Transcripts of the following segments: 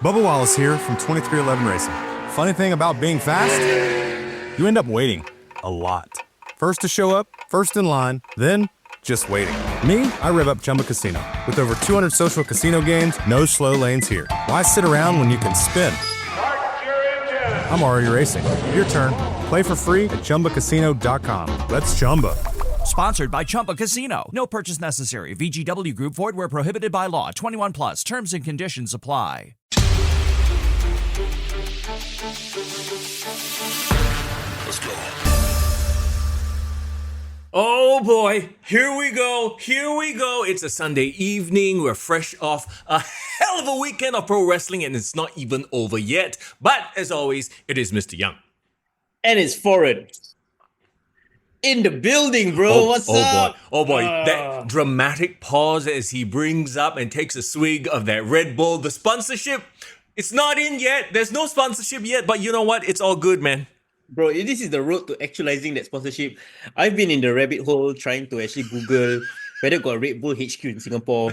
Bubba Wallace here from 2311 Racing. Funny thing about being fast, you end up waiting a lot. First to show up, first in line, then just waiting. Me, I rev up Chumba Casino. With over 200 social casino games, no slow lanes here. Why sit around when you can spin? I'm already racing. Your turn. Play for free at ChumbaCasino.com. Let's Chumba. Sponsored by Chumba Casino. No purchase necessary. VGW Group. Void where prohibited by law. 21 plus. Terms and conditions apply. Let's go. Oh boy, here we go. It's a Sunday evening. We're fresh off a hell of a weekend of pro wrestling and it's not even over yet. But as always, it is Mr. Young. And it's foreign. In the building, bro. What's up? Oh boy, that dramatic pause as he brings up and takes a swig of that Red Bull. The sponsorship, it's not in yet. There's no sponsorship yet, but you know what? It's all good, man. Bro, this is the road to actualizing that sponsorship. I've been in the rabbit hole trying to actually Google whether got Red Bull HQ in Singapore.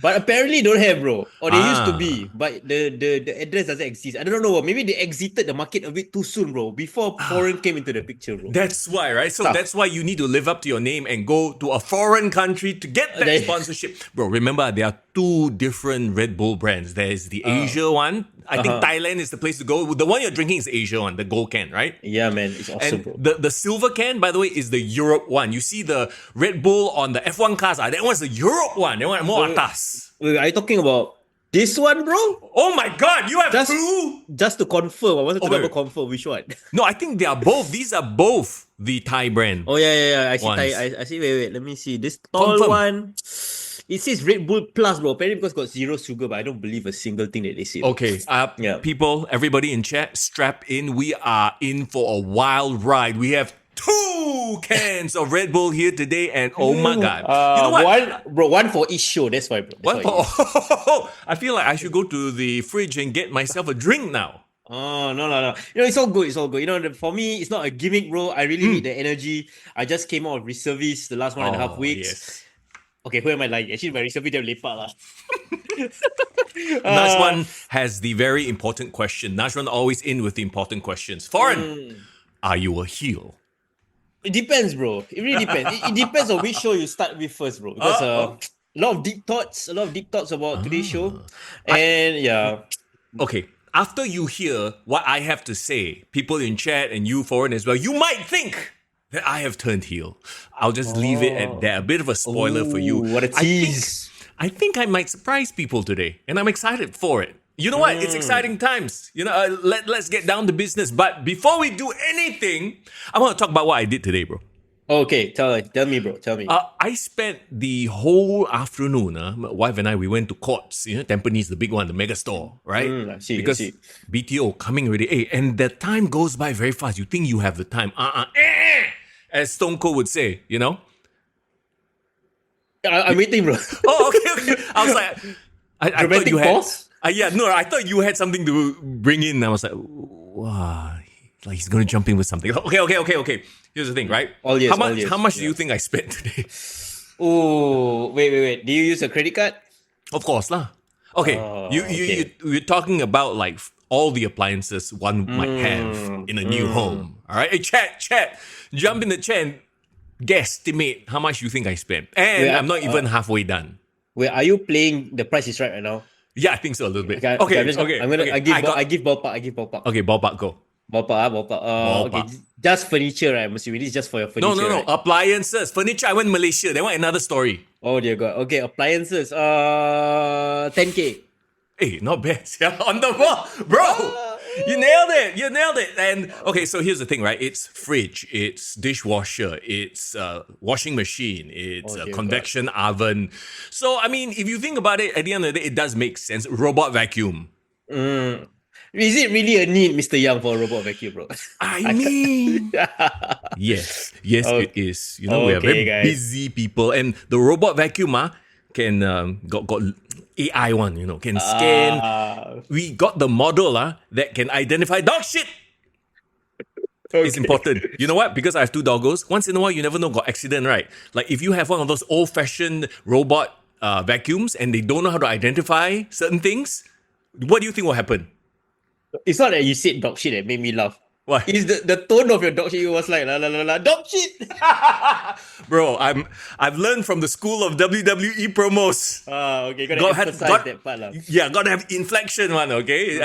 But apparently don't have, bro. Or they used to be. But the address doesn't exist. I don't know. Maybe they exited the market a bit too soon, bro. Before foreign came into the picture, bro. That's why, right? So that's why you need to live up to your name and go to a foreign country to get that sponsorship. Bro, remember, there are two different Red Bull brands. There's the Asia one. I think Thailand is the place to go. The one you're drinking is Asia one, the gold can, right? Yeah, man. It's awesome, and bro. The silver can, by the way, is the Europe one. You see the Red Bull on the F1 cars. That one's the Europe one. That one more atas. Wait, are you talking about this one, bro? Oh my God, you have two? Just to confirm. I wanted to confirm which one. No, I think they are both. These are both the Thai brand. Oh, yeah. I see Thai. I see. Wait. Let me see. This tall one. It says Red Bull Plus, bro. Apparently because it's got zero sugar, but I don't believe a single thing that they say. Okay, people, everybody in chat, strap in. We are in for a wild ride. We have 2 cans of Red Bull here today, and oh my God. You know what? One for each show. That's why, bro. I feel like I should go to the fridge and get myself a drink now. Oh, no. You know, it's all good. You know, for me, it's not a gimmick, bro. I really need the energy. I just came out of reservice the last 1.5 weeks. Yes. Okay, who am I lying? Actually, my reservice damn lepak lah. Najwan has the very important question. Najwan always in with the important questions. Foreign, are you a heel? It depends, bro. It really depends. It depends on which show you start with first, bro. Because a lot of deep thoughts about today's show. And Okay, after you hear what I have to say, people in chat and you foreign as well, you might think that I have turned heel. I'll just leave it at that. A bit of a spoiler for you. What a tease. I think I might surprise people today, and I'm excited for it. You know what? It's exciting times. You know, let's get down to business. But before we do anything, I want to talk about what I did today, bro. Okay, tell me, bro. Tell me. I spent the whole afternoon, my wife and I, we went to Courts, Tampines, the big one, the mega store, right? I see. Because BTO coming already. And the time goes by very fast. You think you have the time. As Stone Cold would say, you know? I'm waiting, bro. Oh, okay. I was like, I thought you had... pause? I thought you had something to bring in. I was like, wow, like he's going to jump in with something. Okay. Here's the thing, right? How much do you think I spent today? Oh, wait. Do you use a credit card? Of course lah. Okay, you're talking about like all the appliances one might have in a new home. All right, hey, chat, jump in the chat and guesstimate how much you think I spent. And I'm not even halfway done. Wait, are you playing The Price Is Right now? Yeah, I think so a little bit. Okay. I give ballpark. Okay, ballpark, go. Ballpark. Okay, just furniture, right? I'm assuming this is just for your furniture. No. Right? Appliances, furniture. I went Malaysia. That one another story. Oh dear God. Okay, appliances. 10K. Hey, not bad. Yeah, on the ball, bro. You nailed it. And okay, so here's the thing, right? It's fridge, it's dishwasher, it's washing machine, it's a convection oven. So I mean, if you think about it, at the end of the day, it does make sense. Robot vacuum. Is it really a need, Mr. Young, for a robot vacuum, bro? I mean, yes, it is. You know, we are very busy people, and the robot vacuum can got AI one, can scan. We got the model that can identify dog shit. Okay. It's important. You know what? Because I have 2 doggos. Once in a while, you never know, got accident, right? Like if you have one of those old-fashioned robot vacuums and they don't know how to identify certain things, What do you think will happen? It's not that you said dog shit that made me laugh. Why? It's the tone of your dog shit. It was like la la la la dog shit. Bro, I've learned from the school of WWE promos. Okay, gotta emphasize that part lah. Yeah, gotta have inflection one, okay?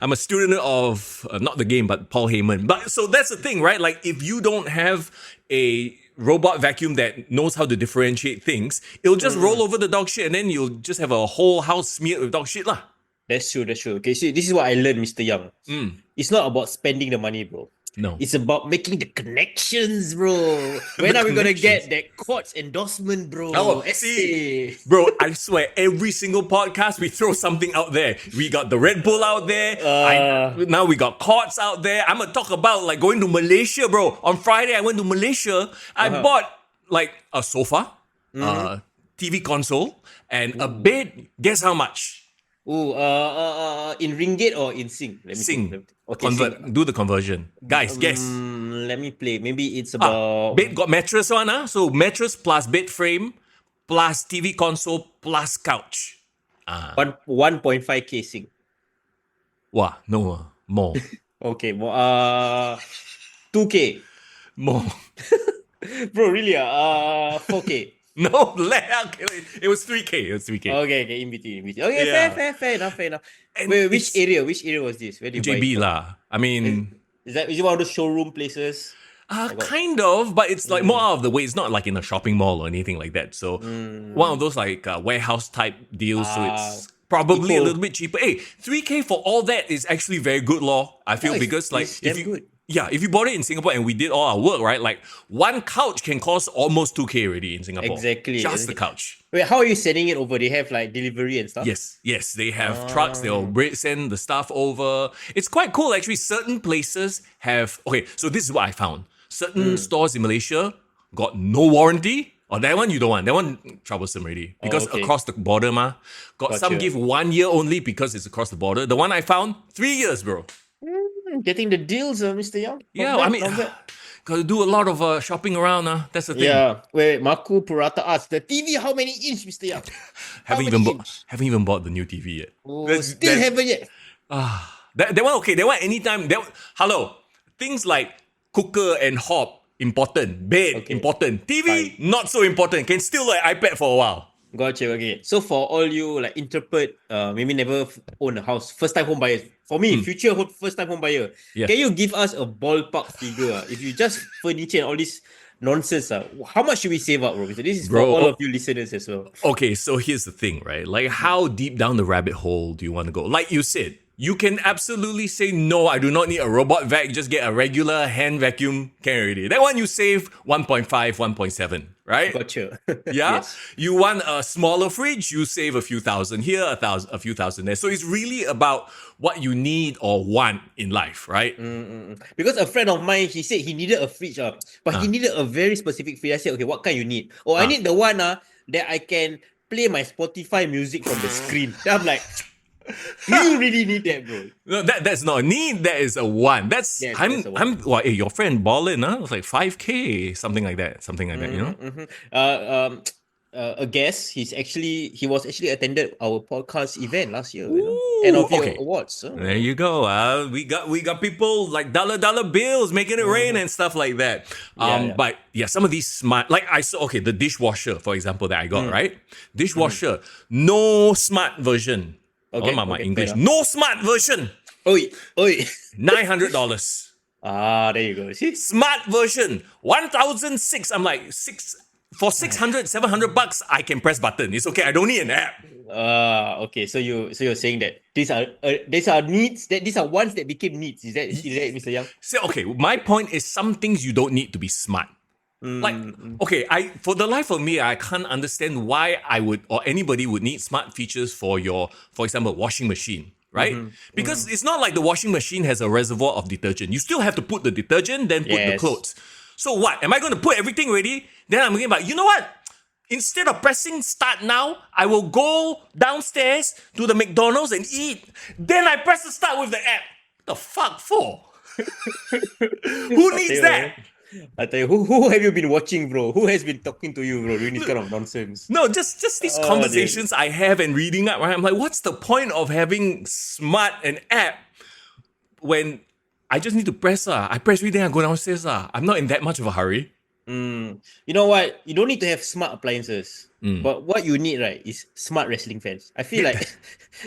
I'm a student of, not the game, but Paul Heyman. But so that's the thing, right? Like, if you don't have a robot vacuum that knows how to differentiate things, it'll just roll over the dog shit and then you'll just have a whole house smeared with dog shit lah. That's true. Okay, see, this is what I learned, Mr. Young. It's not about spending the money, bro. No. It's about making the connections, bro. When are we gonna get that Quartz endorsement, bro? Oh, see, bro, I swear, every single podcast we throw something out there. We got the Red Bull out there. Now we got Quartz out there. I'm gonna talk about like going to Malaysia, bro. On Friday, I went to Malaysia. I bought like a sofa, TV console, and a bed. Guess how much? In ringgit or in Sing? Let me Sing. think. Okay, Convert. Do the conversion. Guys, guess. Let me play. Maybe it's about... Bed got mattress one, so mattress plus bed frame plus TV console plus couch. 1.5k Sing. Wow, no, more. Okay, more. 2k. More. Bro, really? 4k. No, it was 3K. Okay, in between. Okay, Yeah. fair enough. And Wait, which area was this? Where did you buy JB it from? lah. I mean, Is it one of those showroom places? kind of, but it's like more out of the way. It's not like in a shopping mall or anything like that. So one of those like warehouse type deals. So it's probably a little bit cheaper. Hey, 3K for all that is actually very good law. I feel because like it's if damn you good. yeah, if you bought it in Singapore and we did all our work, right? Like one couch can cost almost 2K already in Singapore. Exactly. Just the couch. Wait, how are you sending it over? They have like delivery and stuff? Yes, they have trucks. They'll send the stuff over. It's quite cool actually. Certain places have. Okay, so this is what I found. Certain stores in Malaysia got no warranty. Or that one you don't want. That one troublesome already. Because across the border, got some give 1 year only because it's across the border. The one I found, 3 years, bro. Getting the deals, Mr. Young. Yeah, I mean, got to do a lot of shopping around. That's the thing. Yeah. Wait, Marco Purata asked, the TV how many inch, Mr. Young? Haven't even bought the new TV yet. Still haven't yet. That one okay. That one anytime. Hello. Things like cooker and hob important. Bed important. TV not so important. Can still like iPad for a while. Gotcha. Okay. So for all you like interpret, maybe never own a house, first time home buyers. For me, future first time home buyer. Yeah. Can you give us a ballpark figure? If you just furniture and all this nonsense, how much should we save up, bro? This is for all of you listeners as well. Okay, so here's the thing, right? Like, how deep down the rabbit hole do you want to go? Like you said, you can absolutely say, no, I do not need a robot vac. Just get a regular hand vacuum can already. That one you save 1.5, 1.7, right? Gotcha. Yeah? Yes. You want a smaller fridge, you save a few thousand here, a few thousand there. So it's really about what you need or want in life, right? Because a friend of mine, he said he needed a fridge, but he needed a very specific fridge. I said, okay, what kind you need? Oh, I need the one that I can play my Spotify music from the screen. Then I'm like, you really need that, bro. No, that's not a need. That is a want. That's a I'm. Well, hey, your friend ballin', huh? It's like 5K, something like that. You know. A guest. He was actually attended our podcast event last year. End of year awards. So. There you go. We got people like dollar bills making it rain and stuff like that. But yeah, some of these smart, like I saw. Okay, the dishwasher, for example, that I got right. Dishwasher, no smart version. Okay, my English. No smart version. Oi. $900. There you go. See? Smart version, 1,006. I'm like, for 600, $700, I can press button. It's okay. I don't need an app. Okay. So you're saying that these are needs, that these are wants that became needs. Is that Mr. Young? So okay, my point is some things you don't need to be smart. Like, okay, for the life of me, I can't understand why I would or anybody would need smart features for example, washing machine, right? Because it's not like the washing machine has a reservoir of detergent. You still have to put the detergent, then put the clothes. So what? Am I going to put everything ready? Then I'm thinking about, you know what? Instead of pressing start now, I will go downstairs to the McDonald's and eat. Then I press the start with the app. What the fuck for? Who needs that? I tell you, who have you been watching, bro? Who has been talking to you, bro, doing this kind of nonsense? No, just these conversations I have and reading up, right? I'm like, what's the point of having smart an app when I just need to press I press read, then I go downstairs I'm not in that much of a hurry. You know what? You don't need to have smart appliances. But what you need, right, is smart wrestling fans. I feel like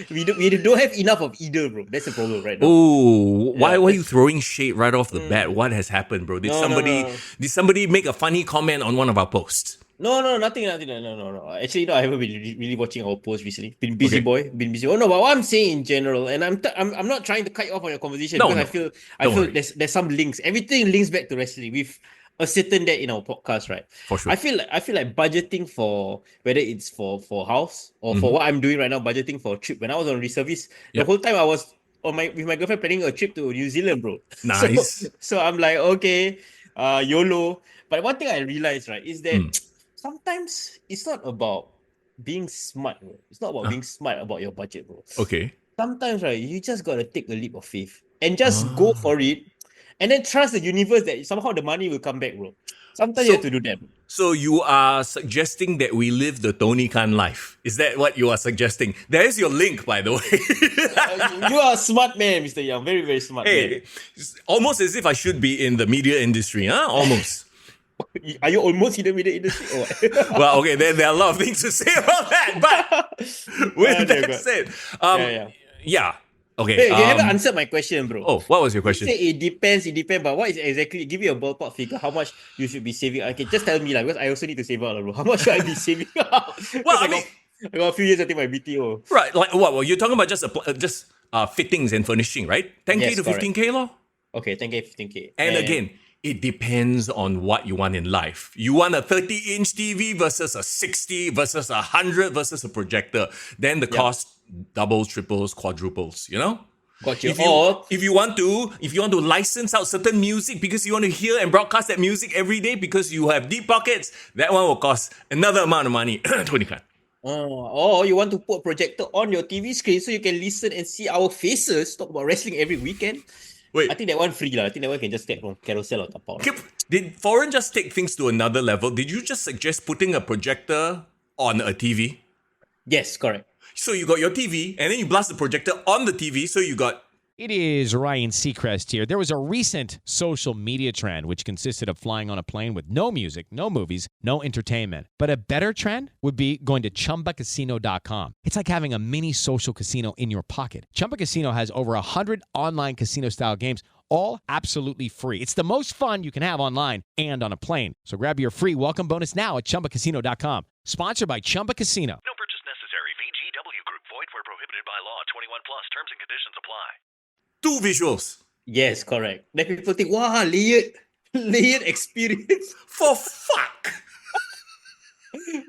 we don't have enough of either, bro. That's the problem right now. Oh, why are you throwing shade right off the bat? What has happened, bro? Did somebody make a funny comment on one of our posts? No, nothing. No. Actually, no, I haven't been really watching our posts recently. Been busy, boy. Been busy. Oh no, but what I'm saying in general, and I'm not trying to cut you off on your conversation because I feel there's some links. Everything links back to wrestling. We've ascertained that in our podcast, right? For sure. I feel like budgeting for whether it's for house or for what I'm doing right now, budgeting for a trip. When I was on reservice, the whole time I was with my girlfriend planning a trip to New Zealand, bro. Nice. So I'm like, okay, YOLO. But one thing I realized, right, is that sometimes it's not about being smart, bro. It's not about being smart about your budget, bro. Okay. Sometimes, right, you just gotta take a leap of faith and just go for it, and then trust the universe that somehow the money will come back, bro. Sometimes you have to do that. So you are suggesting that we live the Tony Khan life? Is that what you are suggesting? There is your link, by the way. You are a smart man, Mr. Young. Very, very smart man. Almost as if I should be in the media industry, huh? Almost. Are you almost in the media industry or what? Well, okay, there are a lot of things to say about that, but with that said, yeah. Okay. Hey, you haven't answered my question, bro. Oh, what was your question? You say it depends, but what is exactly? Give me a ballpark figure. How much you should be saving? Okay, just tell me, because I also need to save out, bro. How much should I be saving out? Well, I got a few years to take my BTO. Right, like what? Well, you're talking about just fittings and furnishing, right? 10K to 15K, law? Okay, 10K, 15K. And again, it depends on what you want in life. You want a 30-inch TV versus a 60 versus 100 versus a projector. Then the cost doubles, triples, quadruples, you know? Got you. If you want to license out certain music because you want to hear and broadcast that music every day because you have deep pockets, that one will cost another amount of money. 20K. Or you want to put a projector on your TV screen so you can listen and see our faces talk about wrestling every weekend. Wait. I think that one free lah. I think that one can just get from Carousel or Tapao. Did Foreign just take things to another level? Did you just suggest putting a projector on a TV? Yes, correct. So you got your TV, and then you blast the projector on the TV, so you got... It is Ryan Seacrest here. There was a recent social media trend which consisted of flying on a plane with no music, no movies, no entertainment. But a better trend would be going to ChumbaCasino.com. It's like having a mini social casino in your pocket. Chumba Casino has over 100 online casino-style games, all absolutely free. It's the most fun you can have online and on a plane. So grab your free welcome bonus now at ChumbaCasino.com. Sponsored by Chumba Casino. No purchase necessary. VGW Group. Void where prohibited by law. 21 plus. Terms and conditions apply. 2 visuals. Yes, correct. Then people think, wow, layered experience. For fuck.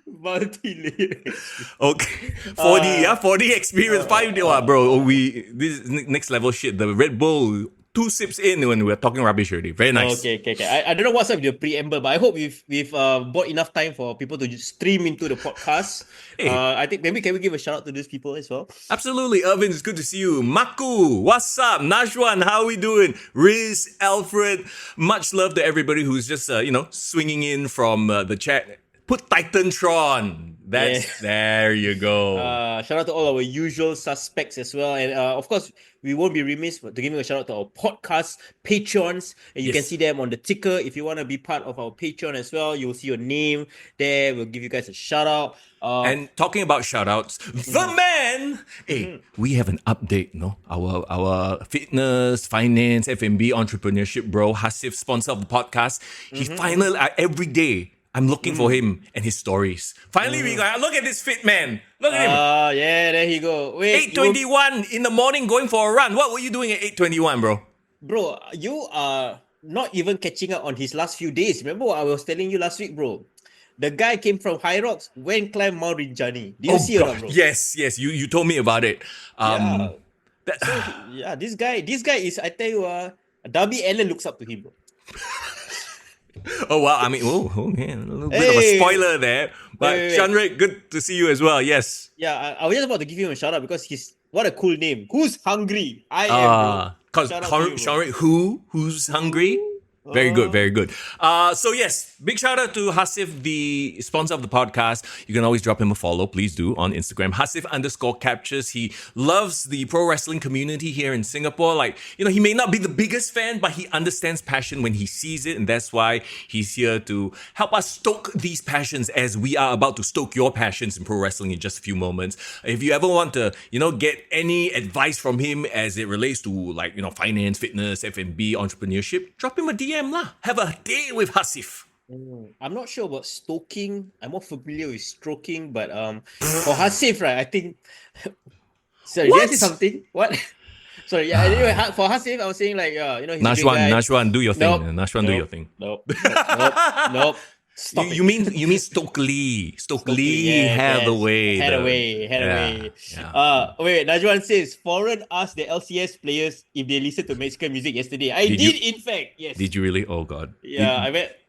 Multi-layered. Okay. 4D experience. 5D. Bro, this is next level shit. The Red Bull, 2 sips in when we're talking rubbish already. Very nice. Okay. I don't know what's up with the preamble, but I hope we've bought enough time for people to just stream into the podcast. Hey. I think maybe can we give a shout out to these people as well? Absolutely. Irvin, it's good to see you. Maku, what's up? Najwan, how are we doing? Riz, Alfred, much love to everybody who's just, swinging in from the chat. Put Titantron. There you go. Shout out to all our usual suspects as well. And of course, we won't be remiss to giving a shout out to our podcast patrons. And you can see them on the ticker. If you want to be part of our Patreon as well, you'll see your name there. We'll give you guys a shout out. And talking about shout outs, the man! Hey, we have an update, no? Our fitness, finance, F&B, entrepreneurship bro, Hasif, sponsor of the podcast. He finally, every day, I'm looking for him and his stories. Finally, we got, look at this fit man. Look at him. Yeah, there he go. Wait, 8:21 in the morning going for a run. What were you doing at 8:21, bro? Bro, you are not even catching up on his last few days. Remember what I was telling you last week, bro? The guy came from High Rocks, went climb Mount Rinjani. Did you see it, bro? Yes. You told me about it. This guy is, I tell you, Darby Allen looks up to him, bro. Oh wow! I mean, man, a little bit of a spoiler there. But Shanrik, good to see you as well. Yes. Yeah, I was just about to give him a shout out because what a cool name. Who's hungry? I am. Because Shanrik, who's hungry? Very good, very good. So yes, big shout out to Hasif, the sponsor of the podcast. You can always drop him a follow, please do, on Instagram. Hasif_captures. He loves the pro wrestling community here in Singapore. Like, he may not be the biggest fan, but he understands passion when he sees it. And that's why he's here to help us stoke these passions as we are about to stoke your passions in pro wrestling in just a few moments. If you ever want to, get any advice from him as it relates to finance, fitness, F&B, entrepreneurship, drop him a DM lah. Have a day with Hasif. I'm not sure about stoking. I'm more familiar with stroking, but for Hasif, right, I think. Sorry, did I say something? What? Sorry, yeah. Anyway, for Hasif, I was saying he's a big guy. Nashwan, do your thing. Nope. Nashwan, do your thing. Nope. Stop you mean Stokely Hathaway. Hathaway. Wait, Najwan says foreign asked the LCS players if they listened to Mexican music yesterday. I did in fact, yes. Did you really? Oh god. Yeah, I bet.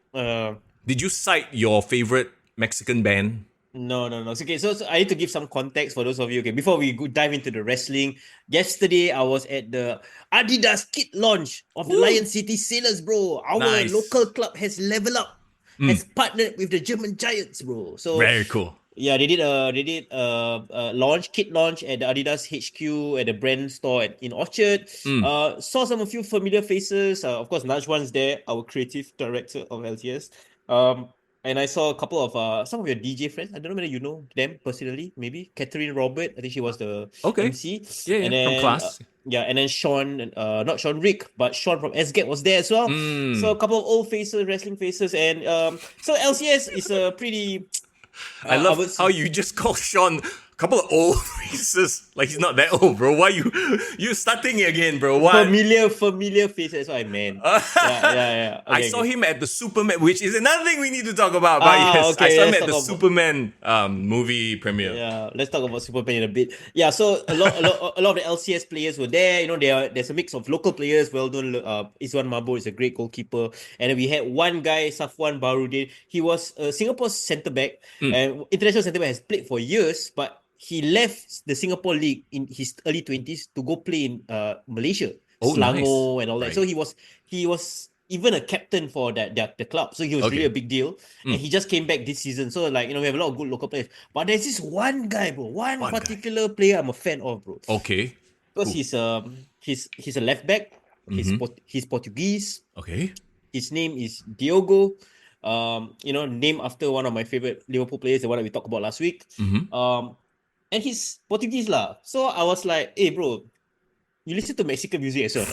Did you cite your favorite Mexican band? No. Okay, so I need to give some context for those of you. Okay, before we dive into the wrestling, yesterday I was at the Adidas kit launch of the Lion City Sailors, bro. Our local club has leveled up. Has partnered with the German Giants, bro. So very cool. Yeah, they did a kit launch at the Adidas HQ at the brand store in Orchard. Saw a few familiar faces. Of course, Najwan's there, our creative director of LTS. And I saw a couple of some of your DJ friends. I don't know whether you know them personally. Maybe Catherine Robert. I think she was the MC. Yeah, and then, from class. And then Sean, not Sean Rick, but Sean from SGAT was there as well. So a couple of old faces, wrestling faces, and so LCS is a pretty. I love how you just call Sean a couple of old faces. Like he's not that old, bro. Why you starting again, bro? Why? Familiar faces. That's what I meant. Yeah. I saw him at the Superman, which is another thing we need to talk about. But yes, I saw him at the Superman movie premiere. Yeah, let's talk about Superman in a bit. Yeah, so a lot of the LCS players were there. There's a mix of local players. Well known, Izwan Mabo is a great goalkeeper, and then we had one guy, Safwan Barudin. He was Singapore's centre back, and international centre back, has played for years, but he left the Singapore League in his early 20s to go play in Malaysia, Selangor, and all that. Right. So he was even a captain for the club. So he was really a big deal. And he just came back this season. So we have a lot of good local players. But there's this one guy, bro. One particular player I'm a fan of, bro. Okay. Because he's a left back. He's Portuguese. Okay. His name is Diogo. Named after one of my favorite Liverpool players, the one that we talked about last week. And he's Portuguese lah. So I was like, hey bro, you listen to Mexican music as well?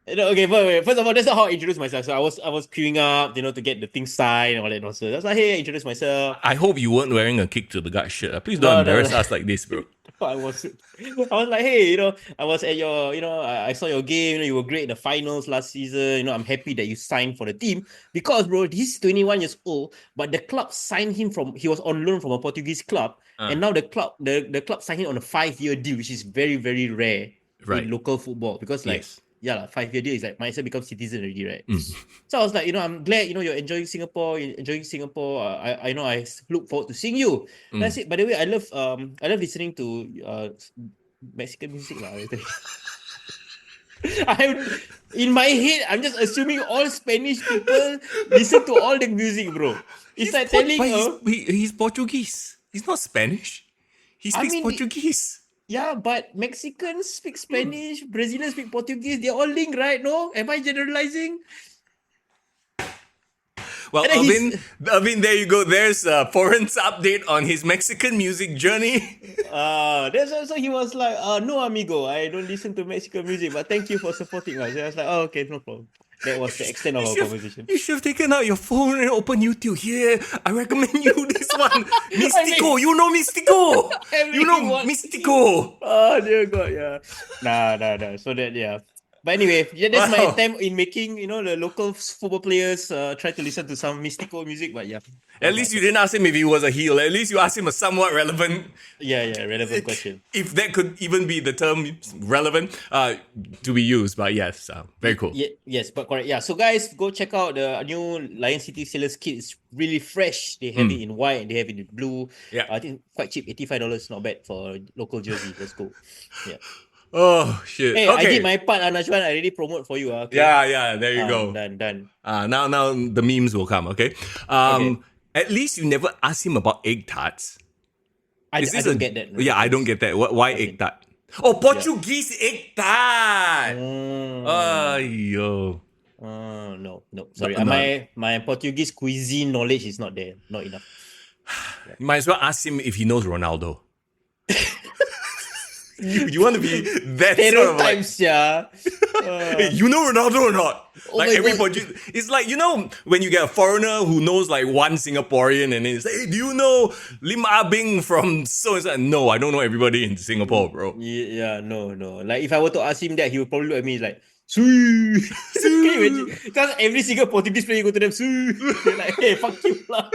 Okay, but first of all, that's not how I introduced myself. So I was queuing up, to get the thing signed and all that nonsense. I was like, hey, introduce myself. I hope you weren't wearing a Kick to the Gut shirt. Please don't embarrass us like this, bro. I was like, hey, I was at your, I saw your game, you were great in the finals last season. I'm happy that you signed for the team because, bro, he's 21 years old, but the club signed him he was on loan from a Portuguese club, and now the club signed him on a 5-year deal, which is very, very rare in local football because, 5-year deal is like might as well become citizen already, right? So I was like, I'm glad, you're enjoying Singapore. I know I look forward to seeing you. That's it. By the way, I love listening to Mexican music lah. In my head, I'm just assuming all Spanish people listen to all the music, bro. It's like telling he's Portuguese. He's not Spanish. He speaks Portuguese. Yeah, but Mexicans speak Spanish, Brazilians speak Portuguese. They're all linked, right? No? Am I generalizing? Well, Alvin, there you go. There's a Foreign's update on his Mexican music journey. That's also, he was like, no, amigo, I don't listen to Mexican music, but thank you for supporting us. I was like, okay, no problem. That was the extent of our conversation. You should have taken out your phone and open YouTube. Here, I recommend you this one. Mystico. You know Mystico. Mystico. Oh, dear God, yeah. Nah. So that, yeah. But anyway, that's my attempt in making, the local football players try to listen to some mystical music. But yeah. At least you didn't ask him if he was a heel. At least you asked him a somewhat relevant... relevant question. If that could even be the term relevant to be used. But yes, very cool. Yes, but correct. Yeah, so guys, go check out the new Lion City Sailors kit. It's really fresh. They have it in white and they have it in blue. Yeah. I think quite cheap, $85. Not bad for a local jersey. Let's go. Yeah. Oh shit. Hey, I Okay. did my part, Najwan. I already promote for you. Okay. Yeah. There you go. Done. Now the memes will come. Okay. Okay. At least you never ask him about egg tarts. I Is this don't get that. Yeah, I don't get that. Why Okay. egg tart? Oh, Portuguese egg tart. Yo. No. Sorry. No. My Portuguese cuisine knowledge is not there. Not enough. You might as well ask him if he knows Ronaldo. You want to be that sort of like, Stereotypes, yeah. hey, you know Ronaldo or not? Oh Like my everybody, it's like, you know, when you get a foreigner who knows like one Singaporean and then it's like, hey, do you know Lim Ah Bing from so and so? No, I don't know everybody in Singapore, bro. Yeah, no. Like if I were to ask him that, he would probably look at me like, "Sui." Can you imagine? Because every single Portuguese player you go to them, "Sui." They're like, "Hey, fuck you lah."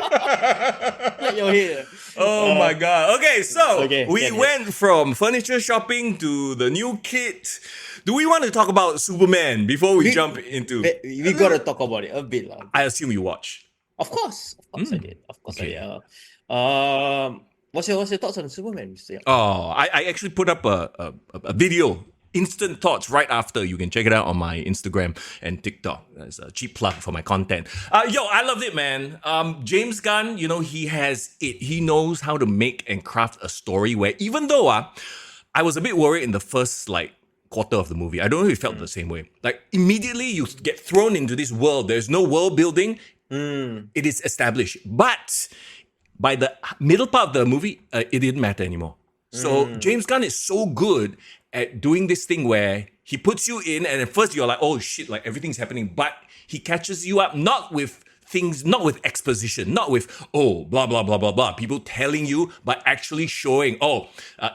Like your head. Oh my god. Okay, so we yes. went from furniture shopping to the new kit. Do we want to talk about Superman before we jump into? We gotta talk about it a bit lah. I assume you watch. Of course, I did. Of course, Okay. I did. What's your thoughts on Superman, Mr. Yang? Oh, I actually put up a video, instant thoughts, right after. You can check it out on my Instagram and TikTok. That's a cheap plug for my content. I loved it, man. James Gunn, you know, he has it. He knows how to make and craft a story where, even though I was a bit worried in the first like quarter of the movie. I don't know if you felt the same way. Like immediately you get thrown into this world. There's no world building. It is established, but by the middle part of the movie, it didn't matter anymore. So James Gunn is so good at doing this thing where he puts you in, and at first you're like, oh shit, like everything's happening, but he catches you up, not with things, not with exposition, not with, oh, blah, blah, blah, blah, blah, people telling you, but actually showing,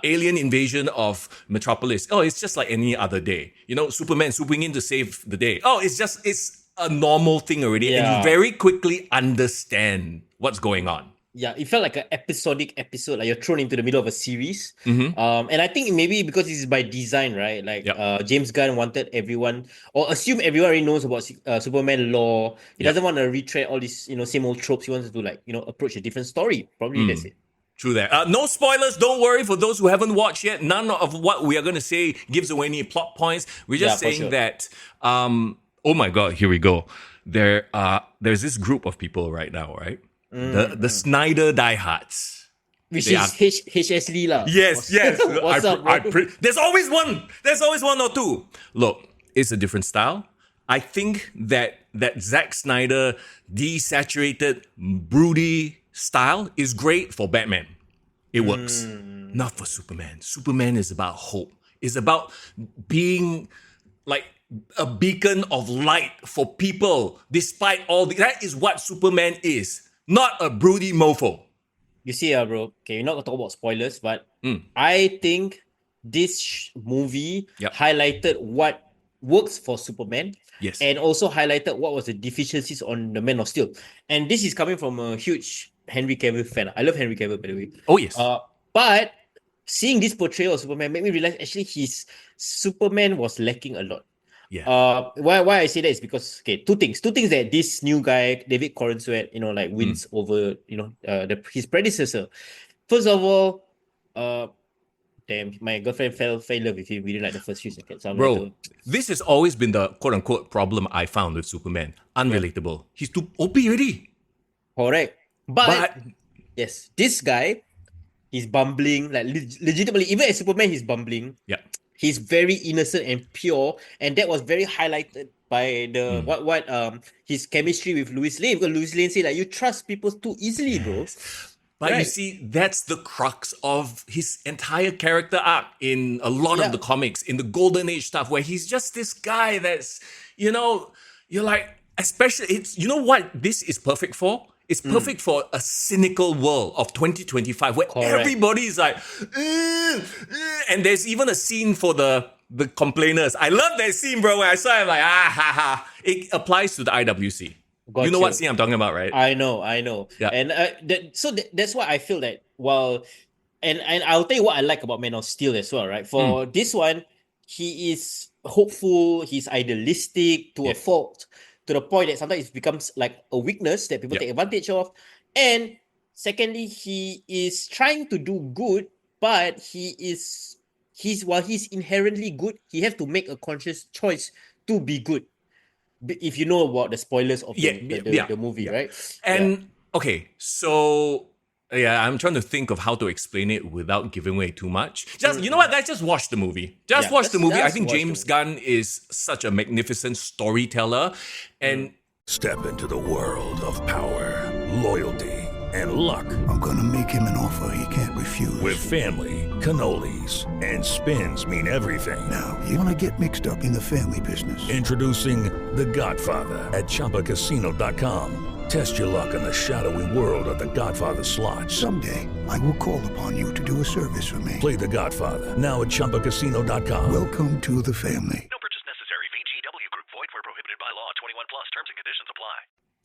alien invasion of Metropolis. Oh, it's just like any other day. You know, Superman swooping in to save the day. Oh, it's a normal thing already. And you very quickly understand what's going on. Yeah, it felt like an episodic episode, like you're thrown into the middle of a series. And I think maybe because this is by design, right? Like James Gunn wanted everyone, or assume everyone already knows about Superman lore. He doesn't want to retread all these, same old tropes. He wants to approach a different story. Probably that's it. True that. No spoilers, don't worry. For those who haven't watched yet, none of what we are going to say gives away any plot points. We're just saying that, oh my God, here we go. There's this group of people right now, right? The Snyder diehards. Which is HS Lee lah. Yes. What's up, bro? There's always one. There's always one or two. Look, it's a different style. I think that Zack Snyder desaturated, broody style is great for Batman. It works. Not for Superman. Superman is about hope. It's about being like a beacon of light for people despite all that is what Superman is. Not a broody mofo. You see, bro. Okay, we're not gonna talk about spoilers, but I think this movie highlighted what works for Superman. Yes. And also highlighted what was the deficiencies on the Man of Steel. And this is coming from a huge Henry Cavill fan. I love Henry Cavill, by the way. Oh, yes. But seeing this portrayal of Superman made me realize actually his Superman was lacking a lot. Yeah. Why I say that is because two things that this new guy David Corenswet wins over his predecessor. First of all, damn, my girlfriend fell in love with him within like the first few seconds. So bro, this has always been the quote unquote problem I found with Superman. Unrelatable. He's too OP already. Correct, but yes, this guy, he's bumbling like legitimately. Even as Superman, he's bumbling. Yeah. He's very innocent and pure, and that was very highlighted by the his chemistry with Louis Lane. Because Louis Lane said like, you trust people too easily, bro. But you see, that's the crux of his entire character arc in a lot of the comics, in the Golden Age stuff, where he's just this guy that's, you're like, especially, it's, you know what this is perfect for? It's perfect for a cynical world of 2025 where everybody is like, and there's even a scene for the complainers. I love that scene, bro, where I saw it, like, It applies to the IWC. Gotcha. You know what scene I'm talking about, right? I know. Yeah. And that's why I feel that, and I'll tell you what I like about Man of Steel as well, right? For this one, he is hopeful, he's idealistic to a fault, to the point that sometimes it becomes like a weakness that people take advantage of. And secondly, he is trying to do good, but he is while he's inherently good, he has to make a conscious choice to be good. If you know about the spoilers of the movie, right? And okay, so I'm trying to think of how to explain it without giving away too much. You know what, guys, just watch the movie. Watch the movie. I think James Gunn is such a magnificent storyteller, and step into the world of power, loyalty, and luck. I'm gonna make him an offer he can't refuse. With family, cannolis, and spins mean everything. Now, you wanna get mixed up in the family business. Introducing The Godfather at ChumbaCasino.com. Test your luck in the shadowy world of The Godfather slot. Someday, I will call upon you to do a service for me. Play The Godfather now at ChumbaCasino.com. Welcome to the family. No purchase necessary. VGW Group. Void where prohibited by law. 21 plus. Terms and conditions apply.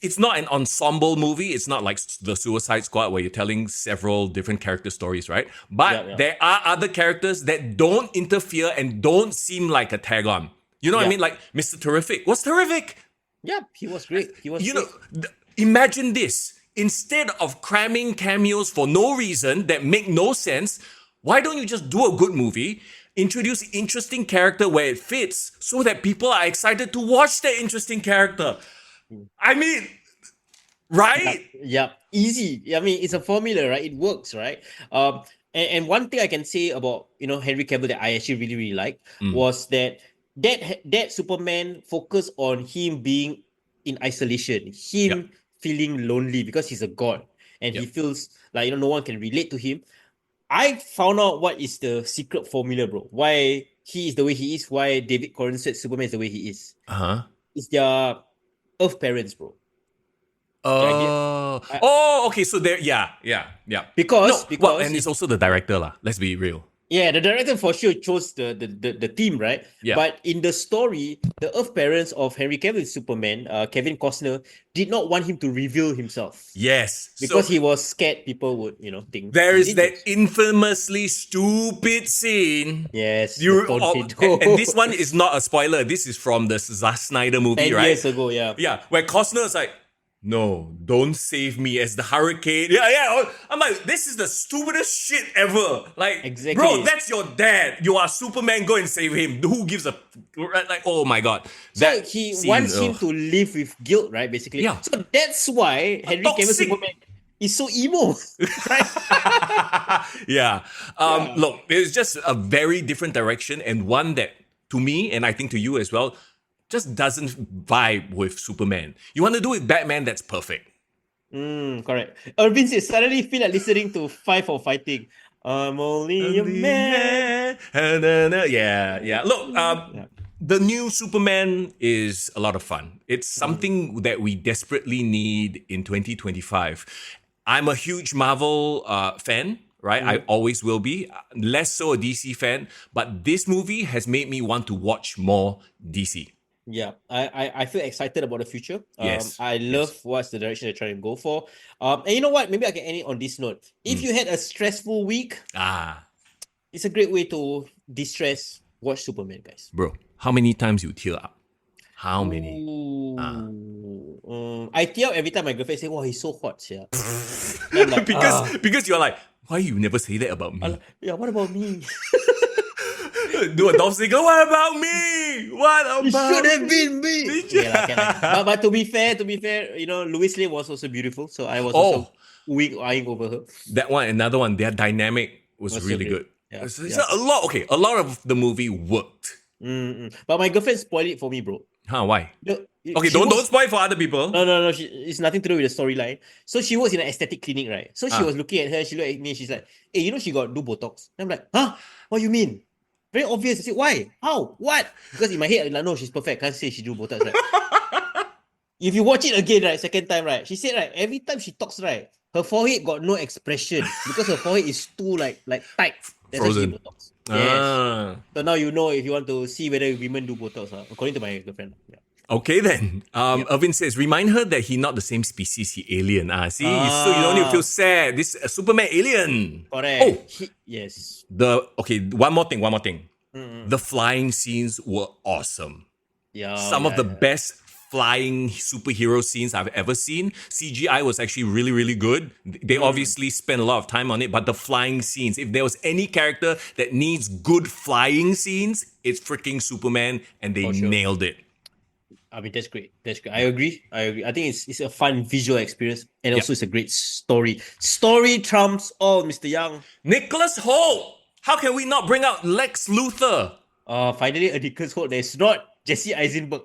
it's not an ensemble movie. It's not like the Suicide Squad where you're telling several different character stories, right? But there are other characters that don't interfere and don't seem like a tag on. You know what I mean? Like Mr. Terrific was terrific. Yeah, he was great. He was great. Imagine this. Instead of cramming cameos for no reason that make no sense, why don't you just do a good movie, introduce interesting character where it fits so that people are excited to watch that interesting character? I mean, right? Yeah, easy. I mean, it's a formula, right? It works, right? And one thing I can say about, Henry Cavill that I actually really, really liked was that Superman focused on him being in isolation, feeling lonely because he's a god and he feels like, no one can relate to him. I found out what is the secret formula, bro. Why he is the way he is, why David Corn said Superman is the way he is. It's their Earth parents, bro. Okay, so there, Because and it's also the director, lah. Let's be real. Yeah, the director for sure chose the team, right? Yeah. But in the story, the Earth parents of Henry Cavill's Superman, Kevin Costner, did not want him to reveal himself. Yes. Because he was scared people would, think. There is that infamously stupid scene. Yes. And this one is not a spoiler. This is from the Zack Snyder movie, 10 right? years ago, yeah. Yeah, where Costner is like, no, don't save me as the hurricane. Yeah. I'm like, this is the stupidest shit ever. Like, exactly. Bro, that's your dad. You are Superman. Go and save him. Who gives a... Like, oh my God. So he wants him to live with guilt, right? Basically. Yeah. So that's why Henry Cavill Superman is so emo, right? Look, it's just a very different direction and one that, to me, and I think to you as well, just doesn't vibe with Superman. You want to do it Batman, that's perfect. Correct. Irvin says, suddenly feel like listening to Five for Fighting. I'm only a man. Yeah. Look, the new Superman is a lot of fun. It's something that we desperately need in 2025. I'm a huge Marvel fan. Right? I always will be. Less so a DC fan. But this movie has made me want to watch more DC. Yeah, I feel excited about the future. Yes. I love what's the direction they're trying to go for. And you know what? Maybe I can end it on this note. If you had a stressful week, it's a great way to de-stress. Watch Superman, guys. Bro, how many times you tear up? How many? I tear up every time my girlfriend say, "Wow, he's so hot, yeah." Like, because you're like, why you never say that about me? Yeah, what about me? Do a Dolph Ziggler. What about me? What about It should have been me. But to be fair, Louis Lane was also beautiful. So I was also eyeing over her. That one, another one. Their dynamic was really good. Yeah. A lot of the movie worked. But my girlfriend spoiled it for me, bro. Why? Don't spoil it for other people. No. It's nothing to do with the storyline. So she was in an aesthetic clinic, right? So she was looking at her. She looked at me. She's like, "Hey, she got do Botox." And I'm like, "Huh? What you mean?" Very obvious. I said, why? How? What? Because in my head, I'm like, no, she's perfect. Can't say she do Botox, right? If you watch it again, right, second time, right, she said, right, every time she talks, right, her forehead got no expression because her forehead is too like tight. That's frozen. Why she Botox. Yes. So now you know if you want to see whether women do Botox, according to my girlfriend. Yeah. Okay then. Irvin says, remind her that he's not the same species, he alien. So you don't need to feel sad. This is a Superman alien. Correct. Yes. One more thing. The flying scenes were awesome. Yeah. Some of the best flying superhero scenes I've ever seen. CGI was actually really, really good. They obviously spent a lot of time on it, but the flying scenes, if there was any character that needs good flying scenes, it's freaking Superman, and they nailed it. I mean, that's great. That's great. I agree. I think it's a fun visual experience, and also it's a great story. Story trumps all, Mr. Young. Nicholas Hoult! How can we not bring out Lex Luthor? Finally, a Nicholas Hoult that's not Jesse Eisenberg.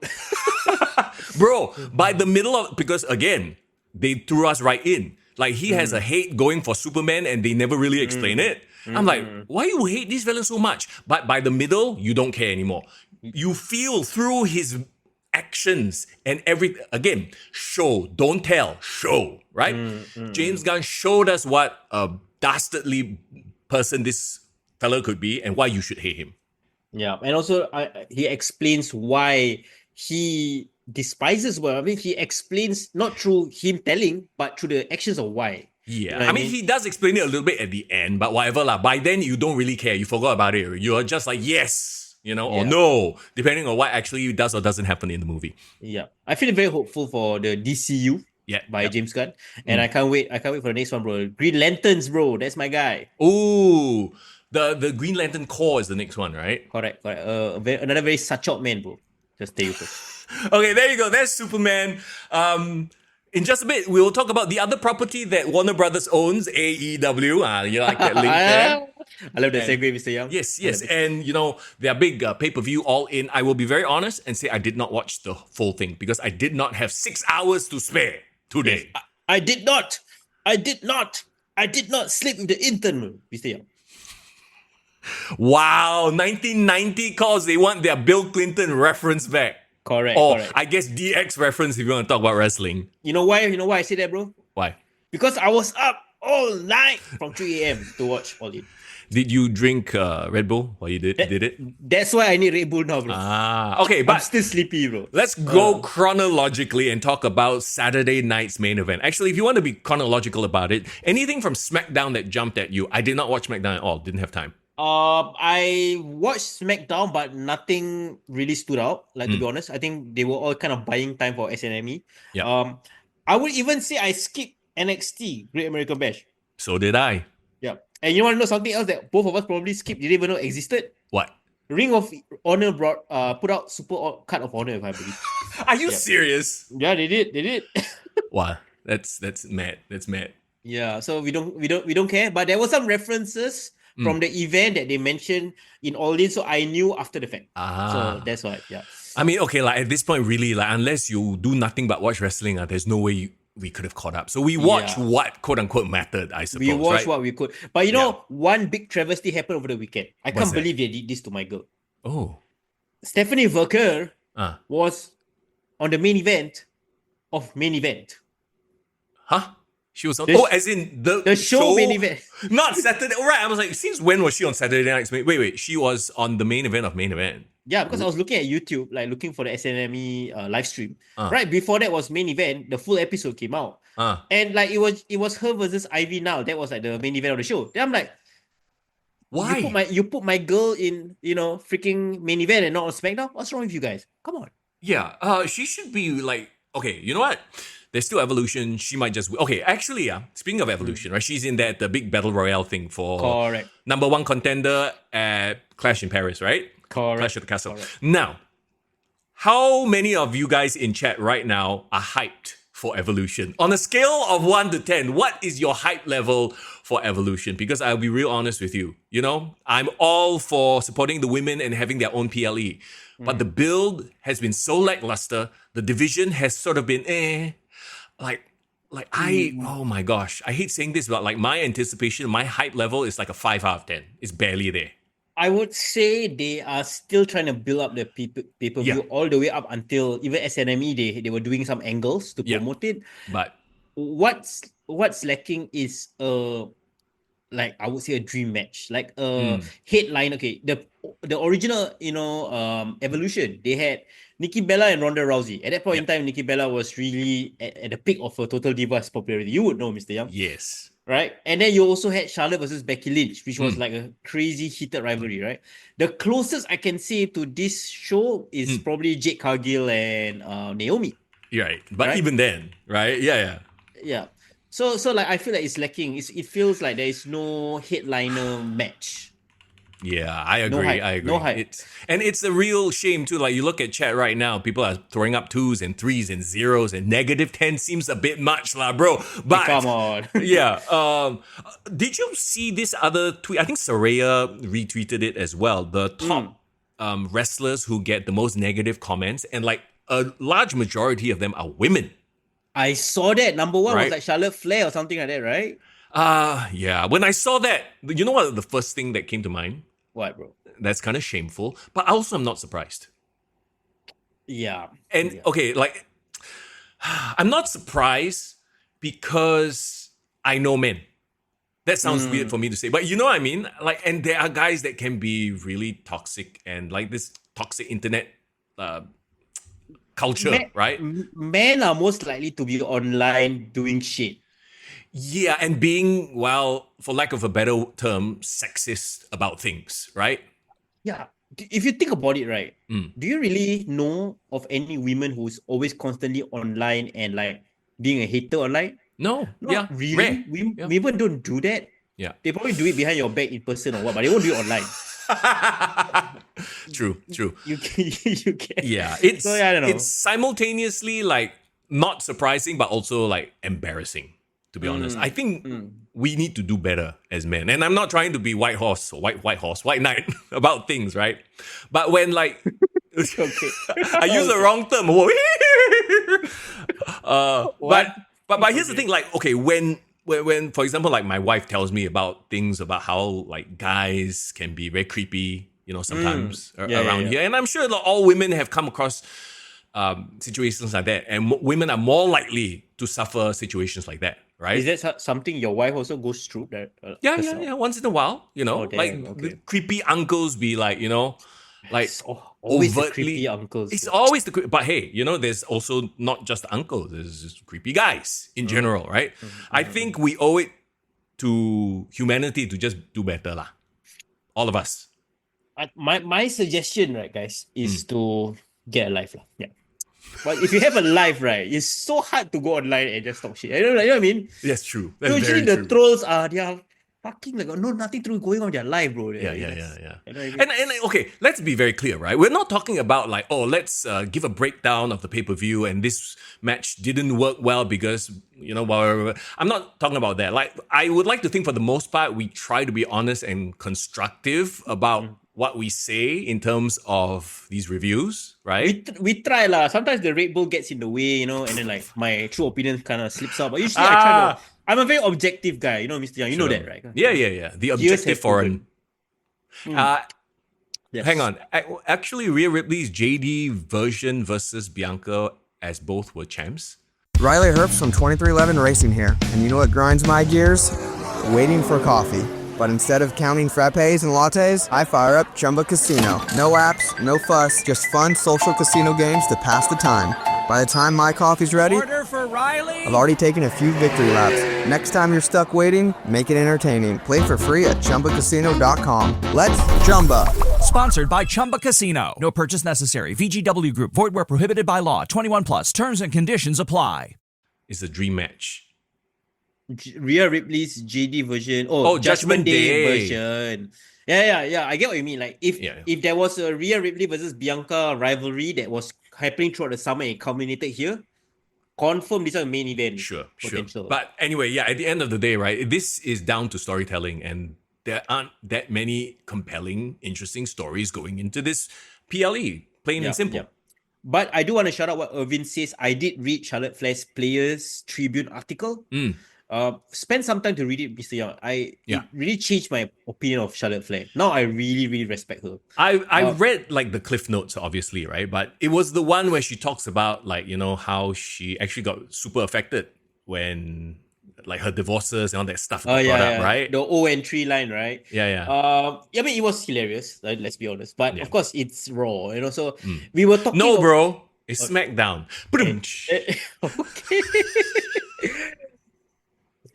Bro, by the middle of... Because, again, they threw us right in. Like, he has a hate going for Superman, and they never really explain it. I'm like, why you hate this villain so much? But by the middle, you don't care anymore. You feel through his actions and everything. Again, show, don't tell, show, right? James Gunn showed us what a dastardly person this fellow could be and why you should hate him. Yeah, and also he explains why he despises well. I mean, he explains not through him telling, but through the actions of why. Yeah, You know what I mean, he does explain it a little bit at the end, but whatever lah. By then, you don't really care. You forgot about it. You're just like, yes, or no, depending on what actually does or doesn't happen in the movie. Yeah, I feel very hopeful for the DCU. By James Gunn, and I can't wait. I can't wait for the next one, bro. Green Lanterns, bro. That's my guy. Ooh, the Green Lantern Corps is the next one, right? Correct. Another very such-out man, bro. Just tell you first. Okay, there you go. That's Superman. In just a bit, we will talk about the other property that Warner Brothers owns, AEW. You like that link there? I love that segue, Mr. Young. Yes. And, their big pay-per-view All In. I will be very honest and say I did not watch the full thing because I did not have 6 hours to spare today. Yes, I did not sleep with the intern, Mr. Young. Wow, 1990 calls they want their Bill Clinton reference back. Correct. I guess DX reference if you want to talk about wrestling. You know why I say that, bro? Why? Because I was up all night from 3 a.m. to watch All In. Did you drink Red Bull while you did it? That's why I need Red Bull now, bro. Okay, but I'm still sleepy, bro. Let's go chronologically and talk about Saturday night's main event. Actually, if you want to be chronological about it, anything from SmackDown that jumped at you, I did not watch SmackDown at all. Didn't have time. I watched SmackDown, but nothing really stood out. Like, to be honest, I think they were all kind of buying time for SNME. Yeah. I would even say I skipped NXT, Great American Bash. So did I. Yeah. And you want to know something else that both of us probably skipped, didn't even know existed? What? Ring of Honor put out Super Card of Honor, if I believe. Are you serious? Yeah, they did. Wow, that's mad. That's mad. Yeah, so we don't care. But there were some references from the event that they mentioned in All In, so I knew after the fact. So that's why, yeah. I mean, okay, like at this point, really, like unless you do nothing but watch wrestling, there's no way we could have caught up. So we watched what quote unquote mattered, I suppose. We watched right? what we could. But one big travesty happened over the weekend. I can't believe they did this to my girl. Oh. Stephanie Verker was on the main event of Main Event. Huh? She was on... as in the show main event. Not Saturday. All right, I was like, since when was she on Saturday Night's Wait. She was on the main event of Main Event. Yeah, because I was looking at YouTube, like looking for the SNME live stream. Right before that was Main Event. The full episode came out. And like it was her versus Ivy Now. That was like the main event of the show. Then I'm like, why? You put my girl in, freaking Main Event and not on SmackDown? What's wrong with you guys? Come on. Yeah, she should be like... Okay, you know what? There's still Evolution. She might just... Okay, actually, speaking of Evolution, right? She's in the big Battle Royale thing for... Correct. Number one contender at Clash in Paris, right? Correct. Clash at the Castle. Correct. Now, how many of you guys in chat right now are hyped for Evolution? On a scale of 1 to 10, what is your hype level for Evolution? Because I'll be real honest with you. I'm all for supporting the women and having their own PLE. But the build has been so lackluster. The division has sort of been oh my gosh, I hate saying this, but like my anticipation, my hype level is like a 5 out of 10. It's barely there. I would say they are still trying to build up the pay-per-view all the way up until even SNME, they were doing some angles to promote it. But what's lacking is I would say a dream match, like a headline. Okay, the original Evolution, they had Nikki Bella and Ronda Rousey. At that point in time, Nikki Bella was really at the peak of her Total Divas popularity. You would know, Mr. Young. Yes. right? And then you also had Charlotte versus Becky Lynch, which was like a crazy heated rivalry, right? The closest I can say to this show is probably Jade Cargill and Naomi. Right. But right? even then, right? Yeah. Yeah. So like I feel like it's lacking. It feels like there is no headliner match. Yeah, I agree. No hype. I agree. No hype. It's a real shame too. Like you look at chat right now, people are throwing up 2s and 3s and 0s, and -10 seems a bit much, lah, bro. But Come on. yeah. Did you see this other tweet? I think Saraya retweeted it as well. The top wrestlers who get the most negative comments, and like a large majority of them are women. I saw that. Number one Right. was like Charlotte Flair or something like that, right? Yeah. When I saw that, you know what the first thing that came to mind? What, bro? That's kind of shameful, but also I'm not surprised. Yeah. And okay, like I'm not surprised because I know men. That sounds weird for me to say, but you know what I mean? Like, and there are guys that can be really toxic and like this toxic internet culture, right? Men are most likely to be online doing shit. Yeah, and being, well, for lack of a better term, sexist about things, right? Yeah. If you think about it, right, do you really know of any women who's always constantly online and like being a hater online? No, Not yeah, really. rare. Yeah. Women don't do that. Yeah. They probably do it behind your back in person or what, but they won't do it online. True. You can. Yeah, it's So, yeah, I don't know. it's simultaneously like not surprising, but also like embarrassing. To be honest, I think we need to do better as men. And I'm not trying to be white knight about things, right? But when like, Okay. I use the wrong term. But here's the thing, like, okay, when for example, like my wife tells me about things about how like guys can be very creepy, you know, sometimes around here, and I'm sure that all women have come across situations like that, and women are more likely to suffer situations like that, right? Is that something your wife also goes through? That Yeah. Once in a while, you know, Oh, damn, like okay. the creepy uncles be like, you know, like Always the overtly- creepy uncles. It's always but hey, you know, there's also not just uncles. There's just creepy guys in general, right? I think we owe it to humanity to just do better, lah. All of us. My suggestion, right, guys, is to get a life, lah. Yeah. But if you have a life, right, it's so hard to go online and just talk shit. You know what I mean? That's true. That's Usually very the true. trolls they are fucking like nothing to do going on in their life, bro. Yeah. You know what I mean? And okay, let's be very clear, right? We're not talking about like, oh, let's give a breakdown of the pay-per-view and this match didn't work well because, you know, blah, blah, blah. I'm not talking about that. Like, I would like to think for the most part, we try to be honest and constructive about what we say in terms of these reviews, right? We try lah. Sometimes the Red Bull gets in the way, you know, and then like my true opinion kind of slips out. But usually I try to. I'm a very objective guy, you know, Mr. Young. You know that, right? Yeah. The Years objective have foreign. Yes. Hang on. Actually, Rhea Ripley's JD version versus Bianca as both were champs. Riley Herbst from 2311 Racing here, and you know what grinds my gears? Waiting for coffee. But instead of counting frappes and lattes, I fire up Chumba Casino. No apps, no fuss, just fun social casino games to pass the time. By the time my coffee's ready, Order for Riley. I've already taken a few victory laps. Next time you're stuck waiting, make it entertaining. Play for free at ChumbaCasino.com. Let's Chumba. Sponsored by Chumba Casino. No purchase necessary. VGW Group. Void where prohibited by law. 21 plus. Terms and conditions apply. It's a dream match. Rhea Ripley's JD version. Judgment Day version. Yeah. I get what you mean. Like if there was a Rhea Ripley versus Bianca rivalry that was happening throughout the summer and culminated here, confirm this is a main event. Sure. Potential. But anyway, yeah, at the end of the day, right, this is down to storytelling, and there aren't that many compelling, interesting stories going into this PLE, plain and simple. Yeah. But I do want to shout out what Irvin says. I did read Charlotte Flair's Players Tribune article. Spend some time to read it, Mr. Young. It really changed my opinion of Charlotte Flair. Now I really, really respect her. I read like the cliff notes, obviously, right? But it was the one where she talks about like, you know, how she actually got super affected when like her divorces and all that stuff got brought up, right? The O entry line, right? Yeah. I mean, it was hilarious, let's be honest. But of course, it's Raw, you know. So we were talking. No, bro, it's SmackDown. Okay.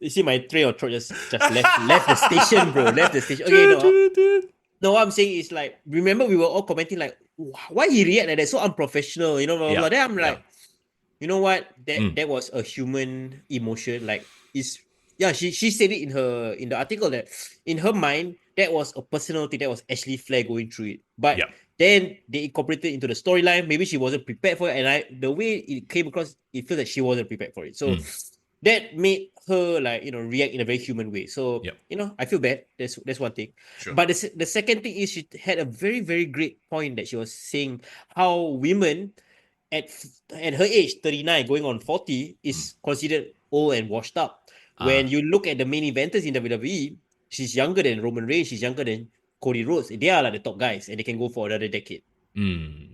You see my train of thought just left the station, bro. Left the station. Okay, no, what I'm saying is like, remember we were all commenting like, why he react like that? So unprofessional, blah, blah, blah. Then I'm like, you know what? That was a human emotion. Like, she said it in the article that in her mind, that was a personal thing. That was Ashley Flair going through it. But then they incorporated into the storyline. Maybe she wasn't prepared for it. And the way it came across, it feels like she wasn't prepared for it. So that made her like, react in a very human way. So, I feel bad. That's one thing. Sure. But the second thing is she had a very, very great point that she was saying how women at her age, 39, going on 40, is considered old and washed up. When you look at the main eventers in WWE, she's younger than Roman Reigns, she's younger than Cody Rhodes. They are like the top guys and they can go for another decade. True.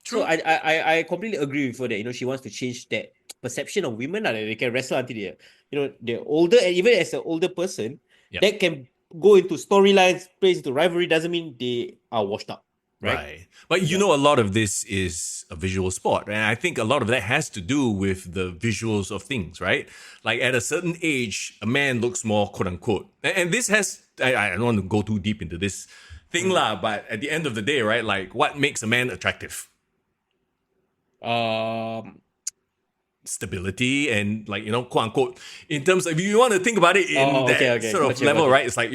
So I completely agree with her that, she wants to change that perception of women that they can wrestle until they're older, and even as an older person, that can go into storylines, plays into rivalry, doesn't mean they are washed up. Right. But a lot of this is a visual sport. And I think a lot of that has to do with the visuals of things, right? Like at a certain age, a man looks more quote unquote. And this has, I don't want to go too deep into this thing lah, but at the end of the day, right? Like what makes a man attractive? Stability and like, quote unquote, in terms of, if you want to think about it in that sort of level, right? It's like,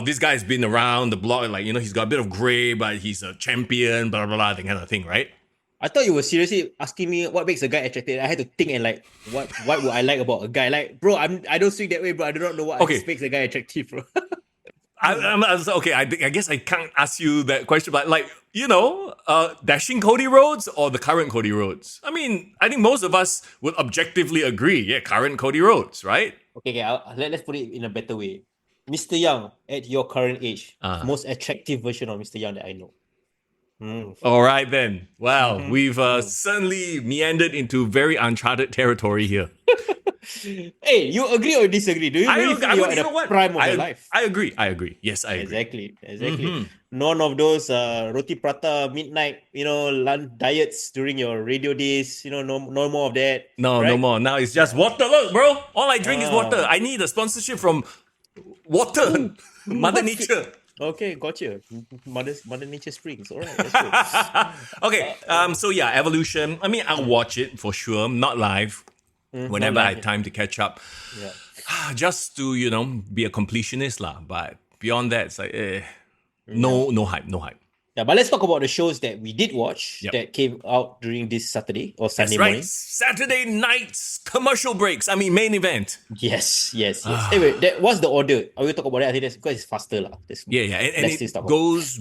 this guy's been around the block, like, he's got a bit of gray, but he's a champion, blah, blah, blah, that kind of thing, right? I thought you were seriously asking me what makes a guy attractive. I had to think and like, what would I like about a guy? Like, bro, I don't speak that way, bro. I do not know what makes a guy attractive, bro. I guess I can't ask you that question, but like, dashing Cody Rhodes or the current Cody Rhodes? I mean, I think most of us would objectively agree, current Cody Rhodes, right? Okay, let's put it in a better way. Mr. Young, at your current age, most attractive version of Mr. Young that I know. All right then. Well, we've certainly meandered into very uncharted territory here. Hey, you agree or disagree? Do you really think you're at the prime of your life? I agree. Yes, I agree. Exactly. None of those roti prata midnight, diets during your radio days. No more of that. No more. Now it's just water. Look, bro. All I drink is water. I need a sponsorship from water, Mother Nature. Okay, gotcha. Mother Nature Springs. All right, that's good. Okay. So yeah, Evolution. I mean, I'll watch it for sure. Not live. Whenever I have time to catch up. Yeah. Just to, be a completionist lah. But beyond that, it's like, no hype. Yeah, but let's talk about the shows that we did watch that came out during this Saturday or Sunday morning. Saturday nights, commercial breaks. I mean, main event. Yes. Anyway, what's the order? I will talk about that. I think that's because it's faster lah. Yeah. And it goes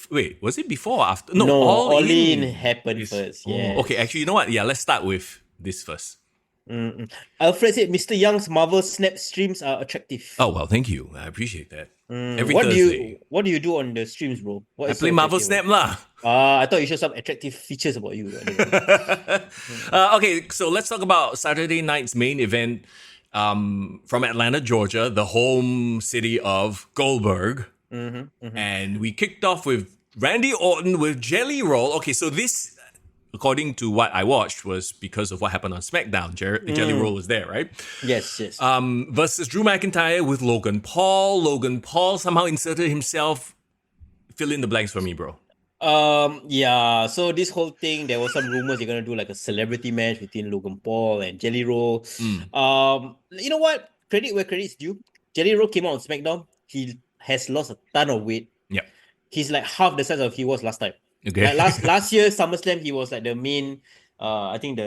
Wait, was it before or after? No, All In happened first. Yeah. Okay, actually, you know what? Yeah, let's start with this first. Alfred said Mr. Young's Marvel Snap streams are attractive. Oh, well, thank you. I appreciate that. Every what Thursday. Do you do on the streams, bro? I play Marvel Snap lah. I thought you showed some attractive features about you. Okay, so let's talk about Saturday night's main event from Atlanta, Georgia, the home city of Goldberg. And we kicked off with Randy Orton with Jelly Roll. Okay, so this, according to what I watched, was because of what happened on SmackDown. Jelly Roll was there, right? Yes. Versus Drew McIntyre with Logan Paul. Logan Paul somehow inserted himself. Fill in the blanks for me, bro. Yeah. So this whole thing, there was some rumors they're gonna do like a celebrity match between Logan Paul and Jelly Roll. You know what? Credit where credit's due. Jelly Roll came out on SmackDown. He has lost a ton of weight. Yeah. He's like half the size of he was last time. Okay. Like last year SummerSlam, he was like the main. I think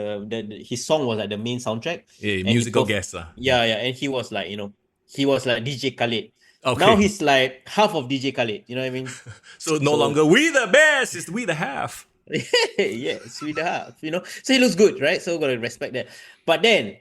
his song was like the main soundtrack. Yeah, musical guest lah. Yeah, and he was like he was like DJ Khaled. Okay. Now he's like half of DJ Khaled. You know what I mean? So no longer we the best, it's we the half. Yes, we the half. So he looks good, right? So gotta respect that. But then,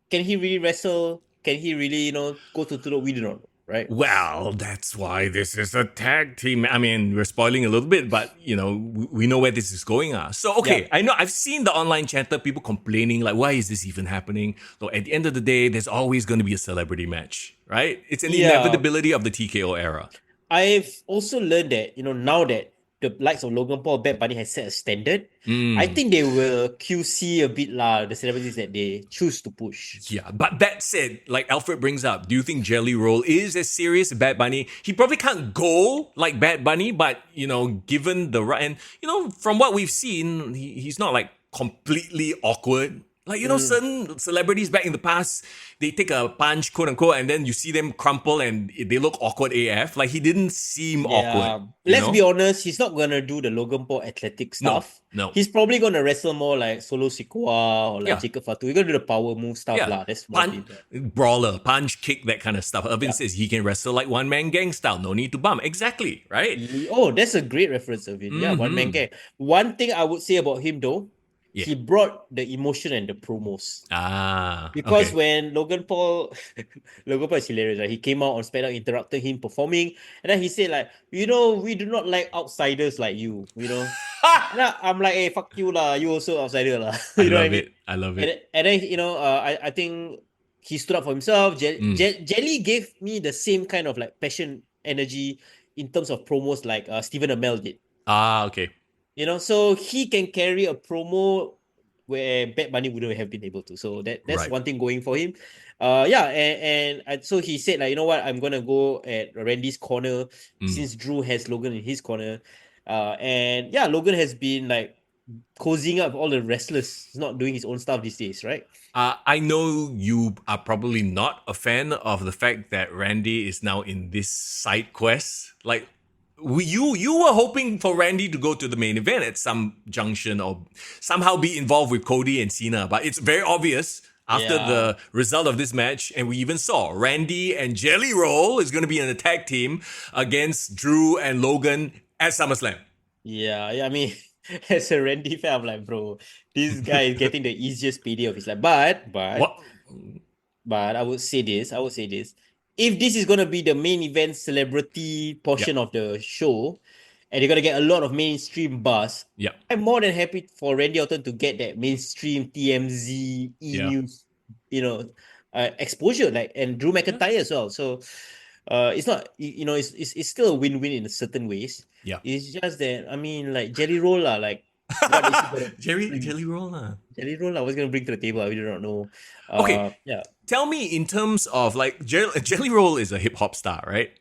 can he really wrestle? Can he really go to the we do not know. Right. Well, that's why this is a tag team. I mean, we're spoiling a little bit, but we know where this is going. So, okay, I know I've seen the online chatter, people complaining like, why is this even happening? So at the end of the day, there's always going to be a celebrity match, right? It's an inevitability of the TKO era. I've also learned that, now that the likes of Logan Paul, Bad Bunny has set a standard. I think they will QC a bit lah, the celebrities that they choose to push. Yeah, but that said, like Alfred brings up, do you think Jelly Roll is as serious as Bad Bunny? He probably can't go like Bad Bunny, but, given the right, and, from what we've seen, he's not like completely awkward. Like, certain celebrities back in the past, they take a punch, quote unquote, and then you see them crumple and they look awkward AF. Like, he didn't seem awkward. Let's be honest, he's not going to do the Logan Paul athletic stuff. No. He's probably going to wrestle more like Solo Sikoa or like Jacob Fatu. He's going to do the power move stuff lah. That's what brawler, punch, kick, that kind of stuff. Irvin says he can wrestle like one-man gang style. No need to bump. Exactly, right? Oh, that's a great reference, Irvin. Yeah, one-man gang. One thing I would say about him though, he brought the emotion and the promos. Because when Logan Paul is hilarious, right? He came out on SmackDown, interrupted him performing, and then he said like, we do not like outsiders like you, And I'm like, hey, fuck you lah, you also outsider lah. I love it. And then I think he stood up for himself. Jelly gave me the same kind of like passion, energy in terms of promos like Stephen Amell did. Okay. So he can carry a promo where Bad Bunny wouldn't have been able to. So that's one thing going for him. So he said like, you know what, I'm gonna go at Randy's corner since Drew has Logan in his corner. Logan has been like cozying up all the wrestlers. He's not doing his own stuff these days, right? I know you are probably not a fan of the fact that Randy is now in this side quest. Like, you were hoping for Randy to go to the main event at some junction or somehow be involved with Cody and Cena, but it's very obvious after the result of this match, and we even saw Randy and Jelly Roll is going to be in a tag team against Drew and Logan at SummerSlam. Yeah, I mean, as a Randy fan, I'm like, bro, this guy is getting the easiest payday of his life. But I would say this. If this is going to be the main event celebrity portion of the show, and they're going to get a lot of mainstream buzz, I'm more than happy for Randy Orton to get that mainstream TMZ, E-News, exposure, like, and Drew McIntyre as well. So it's not, it's still a win-win in certain ways. Yeah. It's just that, I mean, like, Jelly Roll, like, what is he gonna Jelly Roll, Jelly Roll, what's going to bring to the table? I really don't know. Okay. Tell me in terms of like Jelly Roll is a hip hop star, right?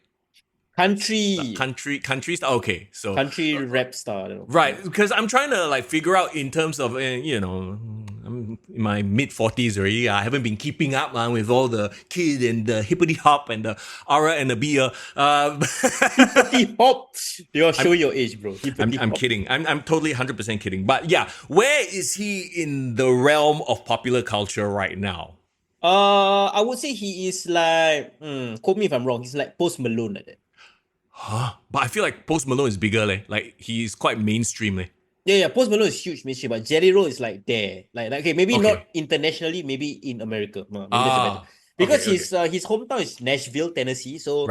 Country star. Okay, so country rap star, right? Because I'm trying to like figure out in terms of I'm in my mid-40s already. I haven't been keeping up with all the kid and the hippity hop and the R and the beer. Hippity hop. You're showing your age, bro. I'm kidding. I'm totally 100% kidding. But yeah, where is he in the realm of popular culture right now? I would say he is like, quote me if I'm wrong, he's like Post Malone like that. But I feel like Post Malone is bigger, like he's quite mainstream. Yeah, Post Malone is huge mainstream, but Jelly Roll is like there. Like okay, maybe not internationally, maybe in America. Maybe because his hometown is Nashville, Tennessee. So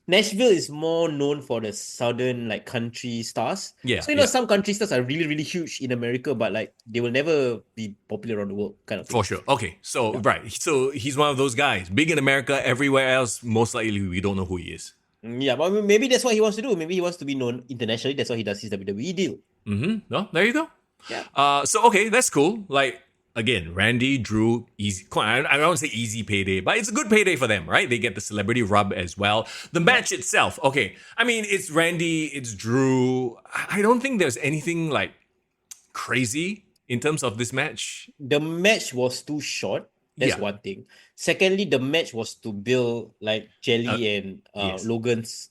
Nashville is more known for the southern like country stars. Yeah. So some country stars are really, really huge in America, but like they will never be popular around the world, kind of thing. For sure. Okay. So So he's one of those guys. Big in America, everywhere else, most likely we don't know who he is. Yeah, but maybe that's what he wants to do. Maybe he wants to be known internationally. That's why he does his WWE deal. No, there you go. Yeah. So okay, that's cool. Like again, Randy, Drew, easy. I don't want to say easy payday, but it's a good payday for them, right? They get the celebrity rub as well. The match itself, okay. I mean, it's Randy, it's Drew. I don't think there's anything like crazy in terms of this match. The match was too short. That's one thing. Secondly, the match was to build like Jelly and Logan's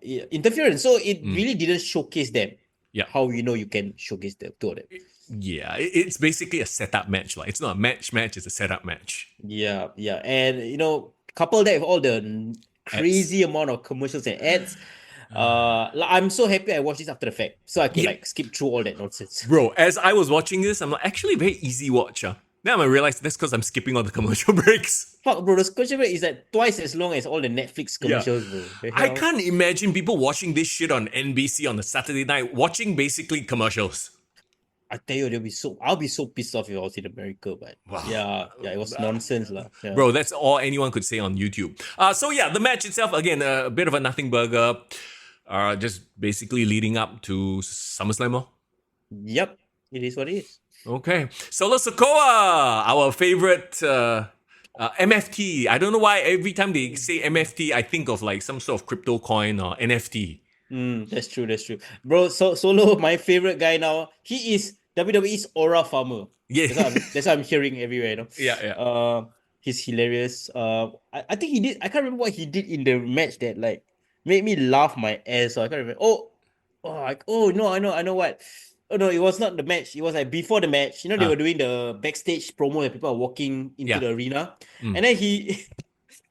interference. So it really didn't showcase them. Yeah. How you can showcase the two of them. Yeah, it's basically a setup match. Like it's not a match, it's a setup match. Yeah. And couple that with all the crazy amount of commercials and ads. I'm so happy I watched this after the fact. So I can skip through all that nonsense. Bro, as I was watching this, I'm like, actually very easy watch. Then I realized that's because I'm skipping all the commercial breaks. Fuck, bro, the commercial break is like twice as long as all the Netflix commercials, bro. I can't imagine people watching this shit on NBC on a Saturday night, watching basically commercials. I tell you, I'll be so pissed off if I was in America, but it was nonsense, lah. Yeah. Bro, that's all anyone could say on YouTube. So the match itself, again, a bit of a nothing burger. just basically leading up to SummerSlam. Yep, it is what it is. Okay. Solo Sikoa, our favorite MFT. I don't know why every time they say MFT, I think of like some sort of crypto coin or NFT. That's true. Bro, Solo, my favorite guy now, he is WWE's aura farmer. Yeah. That's what I'm hearing everywhere, you know? Yeah. He's hilarious. I think he did, I can't remember what he did in the match that like made me laugh my ass off. I can't remember. No, I know what. Oh no, it was not the match. It was like before the match. You know, they were doing the backstage promo and people are walking into the arena. And then he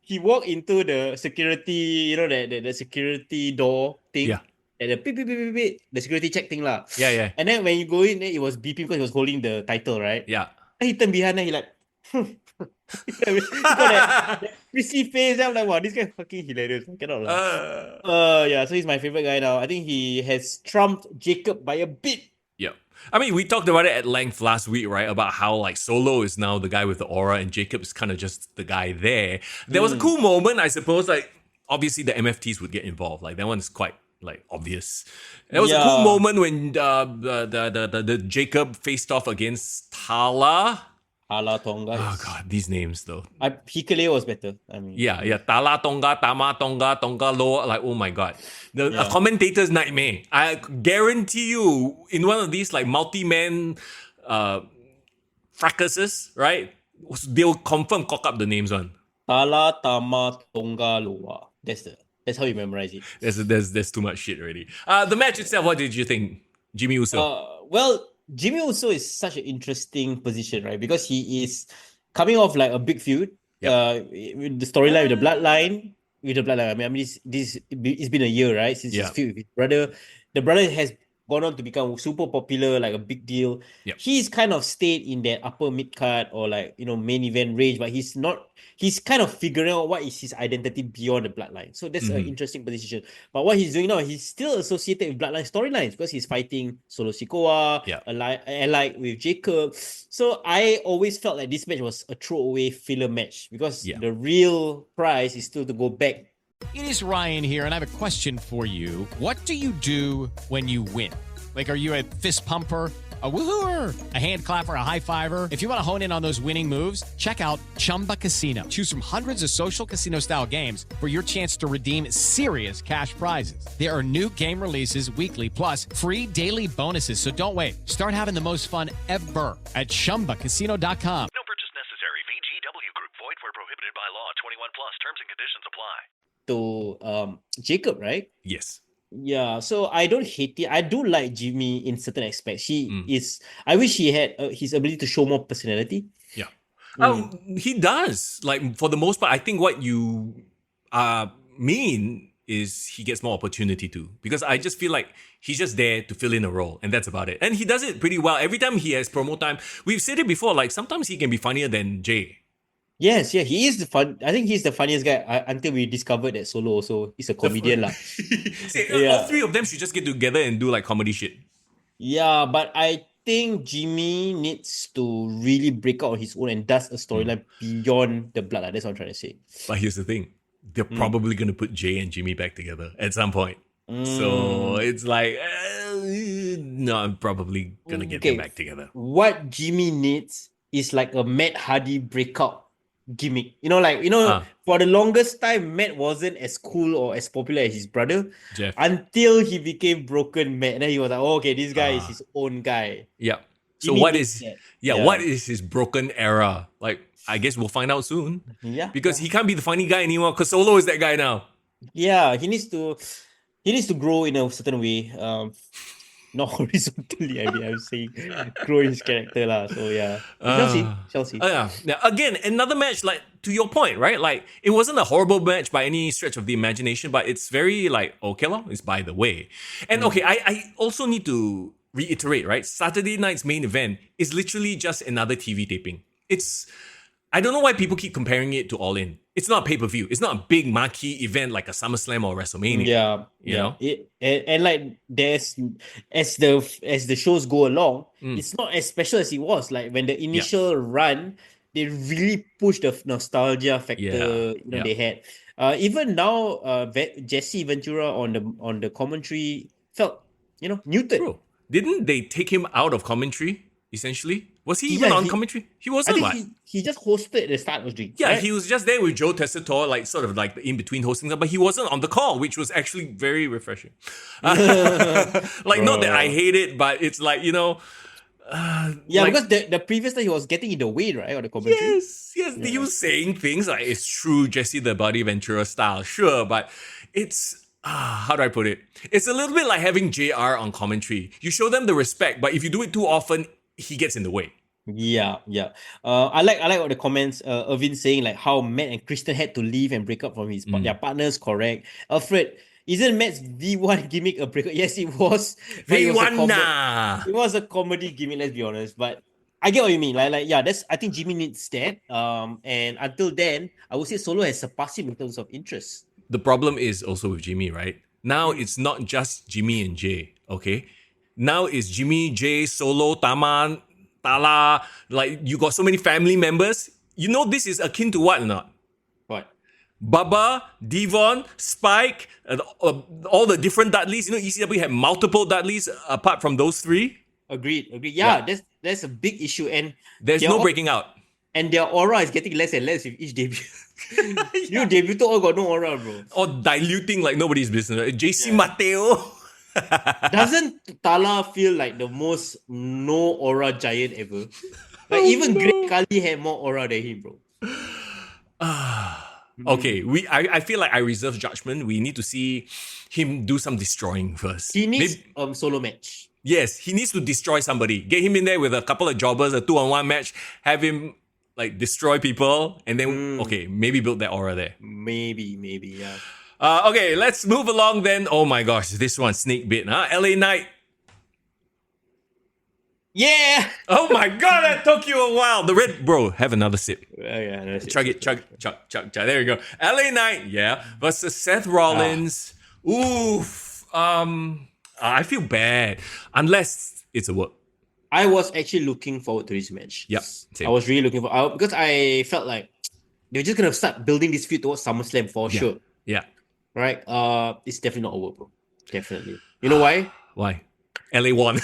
he walked into the security, you know, the security door thing. Yeah. And the beep, beep, beep, beep, beep, the security check thing lah. Yeah. And then when you go in, it was beeping because he was holding the title, right? Yeah. And he turned behind and he like, he got that prissy face. I'm like, wow, this guy fucking hilarious. I cannot yeah, so he's my favorite guy now. I think he has trumped Jacob by a bit. Yeah. I mean, we talked about it at length last week, right? About how like Solo is now the guy with the aura and Jacob is kind of just the guy there. There was a cool moment, I suppose, like obviously the MFTs would get involved. Like that one is quite like obvious. There was a cool moment when the Jacob faced off against Tala. Tala Tonga. Oh god, these names though. Hikale was better. I mean, yeah. Tala Tonga, Tama Tonga, Tonga Loa. Like, oh my god, a commentator's nightmare. I guarantee you, in one of these like multi-man fracases, right? They'll confirm cock up the names one. Tala Tama Tonga Loa. That's how you memorize it. There's too much shit already. The match itself, what did you think, Jimmy Uso? Well, Jimmy Uso is such an interesting position, right? Because he is coming off like a big feud. With the storyline with the bloodline. I mean, it's been a year, right? Since his feud with his brother. The brother has gone on to become super popular, like a big deal. Yep. He's kind of stayed in that upper mid card or like, you know, main event range, but he's kind of figuring out what is his identity beyond the bloodline. So that's an interesting position. But what he's doing now, he's still associated with bloodline storylines because he's fighting Solo Sikoa, allied with Jacob. So I always felt like this match was a throwaway filler match because the real prize is still to go back. It is Ryan here, and I have a question for you. What do you do when you win? Like, are you a fist pumper, a woohooer, a hand clapper, a high fiver? If you want to hone in on those winning moves, check out Chumba Casino. Choose from hundreds of social casino-style games for your chance to redeem serious cash prizes. There are new game releases weekly, plus free daily bonuses. So don't wait. Start having the most fun ever at ChumbaCasino.com. No purchase necessary. VGW Group. Void where prohibited by law. 21 plus. Terms and conditions apply. To Jacob, right? Yes. Yeah, so I don't hate it. I do like Jimmy in certain aspects. I wish he had his ability to show more personality. Yeah. He does. Like, for the most part, I think what you mean is he gets more opportunity to. Because I just feel like he's just there to fill in a role, and that's about it. And he does it pretty well. Every time he has promo time, we've said it before, like, sometimes he can be funnier than Jay. Yes, he is I think he's the funniest guy until we discovered that Solo also is a comedian lah. All three of them should just get together and do like comedy shit. Yeah, but I think Jimmy needs to really break out on his own and does a storyline beyond the blood. That's what I'm trying to say. But here's the thing. They're probably going to put Jay and Jimmy back together at some point. So it's like, no, I'm probably going to get them back together. What Jimmy needs is like a Matt Hardy breakout gimmick. For the longest time, Matt wasn't as cool or as popular as his brother Jeff, until he became Broken Matt. And then he was like, oh, okay, this guy is his own guy. Yeah. So Jimmy what is his broken era? Like, I guess we'll find out soon. Yeah. Because he can't be the funny guy anymore because Solo is that guy now. Yeah, he needs to grow in a certain way. Not horizontally, I mean, I'm saying grow his character lah. So yeah, shall see. Yeah. Now, again, another match, like, to your point, right? Like, it wasn't a horrible match by any stretch of the imagination, but it's very like, okay, it's by the way. And okay, I also need to reiterate, right? Saturday night's main event is literally just another TV taping. I don't know why people keep comparing it to All In. It's not a pay-per-view. It's not a big marquee event like a SummerSlam or WrestleMania. Yeah. You know? And like there's as the shows go along, it's not as special as it was. Like when the initial run, they really pushed the nostalgia factor they had. Even now, Jesse Ventura on the commentary felt, muted. Bro, didn't they take him out of commentary, essentially? Was he even Yeah, on commentary? He I wasn't, think what? he just hosted the start of the Yeah, right? he was just there with Joe Tessitore, like sort of like in between hosting them, but he wasn't on the call, which was actually very refreshing. Like, not that I hate it, but it's like, Yeah, like, because the previous time he was getting in the way, right, on the commentary. yes, he was saying things like it's true Jesse the Body Ventura style, sure, but it's how do I put it? It's a little bit like having JR on commentary. You show them the respect, but if you do it too often, he gets in the way. Yeah. I like all the comments. Irvin saying like how Matt and Kristen had to leave and break up from their partners. Correct. Alfred, isn't Matt's V1 gimmick a breakup? Yes, it was. But V1 nah. It was a comedy gimmick. Let's be honest. But I get what you mean. Like yeah. I think Jimmy needs that. And until then, I would say Solo has surpassed him in terms of interest. The problem is also with Jimmy, right? Now it's not just Jimmy and Jay. Okay. Now it's Jimmy, Jay, Solo, Taman, Tala, like you got so many family members. You know this is akin to what or not? What? Bubba, Devon, Spike, all the different Dudleys. You know ECW had multiple Dudleys apart from those three. Agreed. Yeah. That's a big issue, and there's no breaking out. And their aura is getting less and less with each debut. You debut all got no aura, bro. Or diluting like nobody's business. JC Mateo. Doesn't Tala feel like the most no aura giant ever? Like even Great Kali had more aura than him, bro. Okay, I feel like I reserve judgment. We need to see him do some destroying first. He needs solo match. Yes, he needs to destroy somebody. Get him in there with a couple of jobbers, a 2-on-1 match, have him like destroy people, and then okay, maybe build that aura there. Maybe, yeah. Okay, let's move along then. Oh my gosh, this one snake bit, huh? LA Knight. Yeah. Oh my god, that took you a while. The red bro, have another sip. Yeah. Chug it. There you go. LA Knight, yeah, versus Seth Rollins. Oof. I feel bad unless it's a work. I was actually looking forward to this match. Yep. Same. I was really looking forward because I felt like they're just gonna start building this feud towards SummerSlam for sure. Yeah. Right? It's definitely not over, bro. Definitely. You know why? Why? LA won.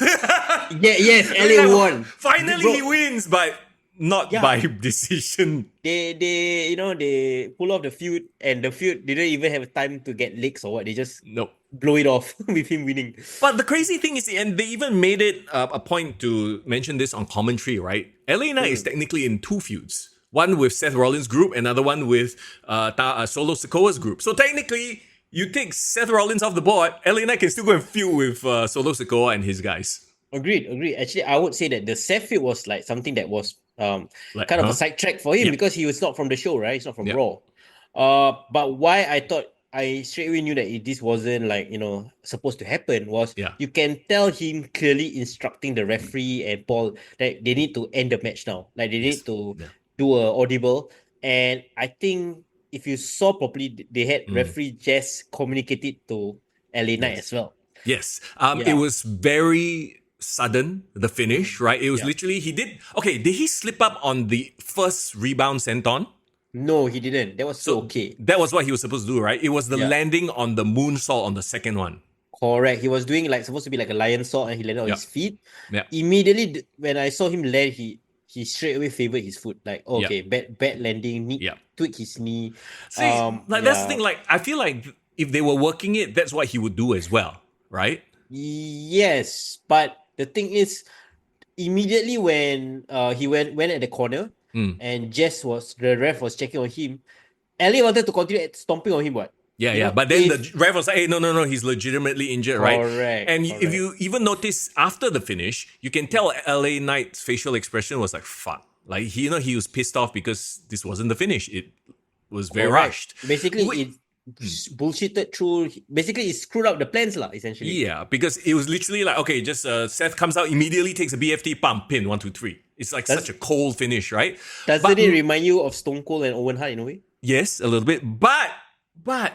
Yes, LA won. Finally he wins, but not by decision. They pull off the feud, and the feud didn't even have time to get leaks or what. They just nope. blow it off with him winning. But the crazy thing is, and they even made it a point to mention this on commentary, right? LA Knight is technically in two feuds. One with Seth Rollins' group, another one with Solo Sikoa's group. So technically, you take Seth Rollins off the board, LA Knight can still go and feud with Solo Sikoa and his guys. Agreed. Actually, I would say that the Seth feud was like something that was kind of a sidetrack for him because he was not from the show, right? He's not from Raw. But why I thought I straight away knew that this wasn't like, supposed to happen was you can tell him clearly instructing the referee and Paul that they need to end the match now. Like they need to do a audible. And I think if you saw properly, they had referee just communicated to LA Knight as well. Yes. It was very sudden, the finish, right? It was literally, did he slip up on the first rebound senton? No, he didn't. That was okay. That was what he was supposed to do, right? It was the landing on the moonsault on the second one. Correct. He was doing supposed to be like a lion salt, and he landed on his feet. Yeah. Immediately when I saw him land, he straight away favored his foot. Like, okay, bad landing, tweak his knee. See, that's the thing. Like, I feel like if they were working it, that's what he would do as well, right? Yes, but the thing is, immediately when he went at the corner and the ref was checking on him, LA wanted to continue stomping on him. What? Yeah. But then the ref was like, hey, no, he's legitimately injured, right? Correct. And if you even notice after the finish, you can tell LA Knight's facial expression was like, fuck. Like, he was pissed off because this wasn't the finish. It was very rushed. Basically, it bullshitted through. Basically, it screwed up the plans, essentially. Yeah, because it was literally like, okay, just Seth comes out, immediately takes a BFT, pump, pin, 1, 2, 3. It's like such a cold finish, right? Doesn't it remind you of Stone Cold and Owen Hart in a way? Yes, a little bit. But what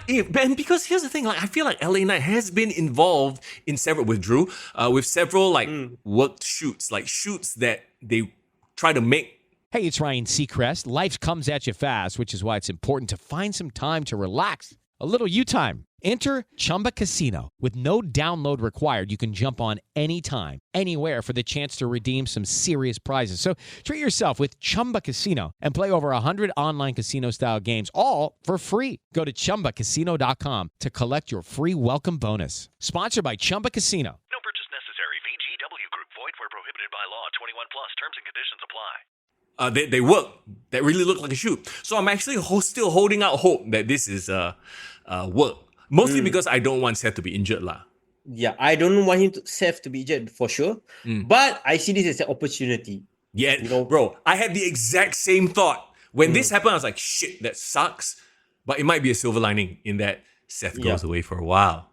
if? And because here's the thing, like I feel like LA Knight has been involved in several with Drew, with several like worked shoots, like shoots that they try to make Hey, it's Ryan Seacrest. Life comes at you fast, which is why it's important to find some time to relax. A little you time. Enter Chumba Casino. With no download required, you can jump on anytime, anywhere for the chance to redeem some serious prizes. So treat yourself with Chumba Casino and play over 100 online casino-style games, all for free. Go to ChumbaCasino.com to collect your free welcome bonus. Sponsored by Chumba Casino. No purchase necessary. VGW Group. Void where prohibited by law. 21 plus. Terms and conditions apply. They work. That really look like a shoot. So I'm actually still holding out hope that this is work. Mostly because I don't want Seth to be injured lah. Yeah, I don't want Seth to be injured for sure. But I see this as an opportunity. Yeah, bro, I had the exact same thought. When this happened, I was like, shit, that sucks. But it might be a silver lining in that Seth goes away for a while.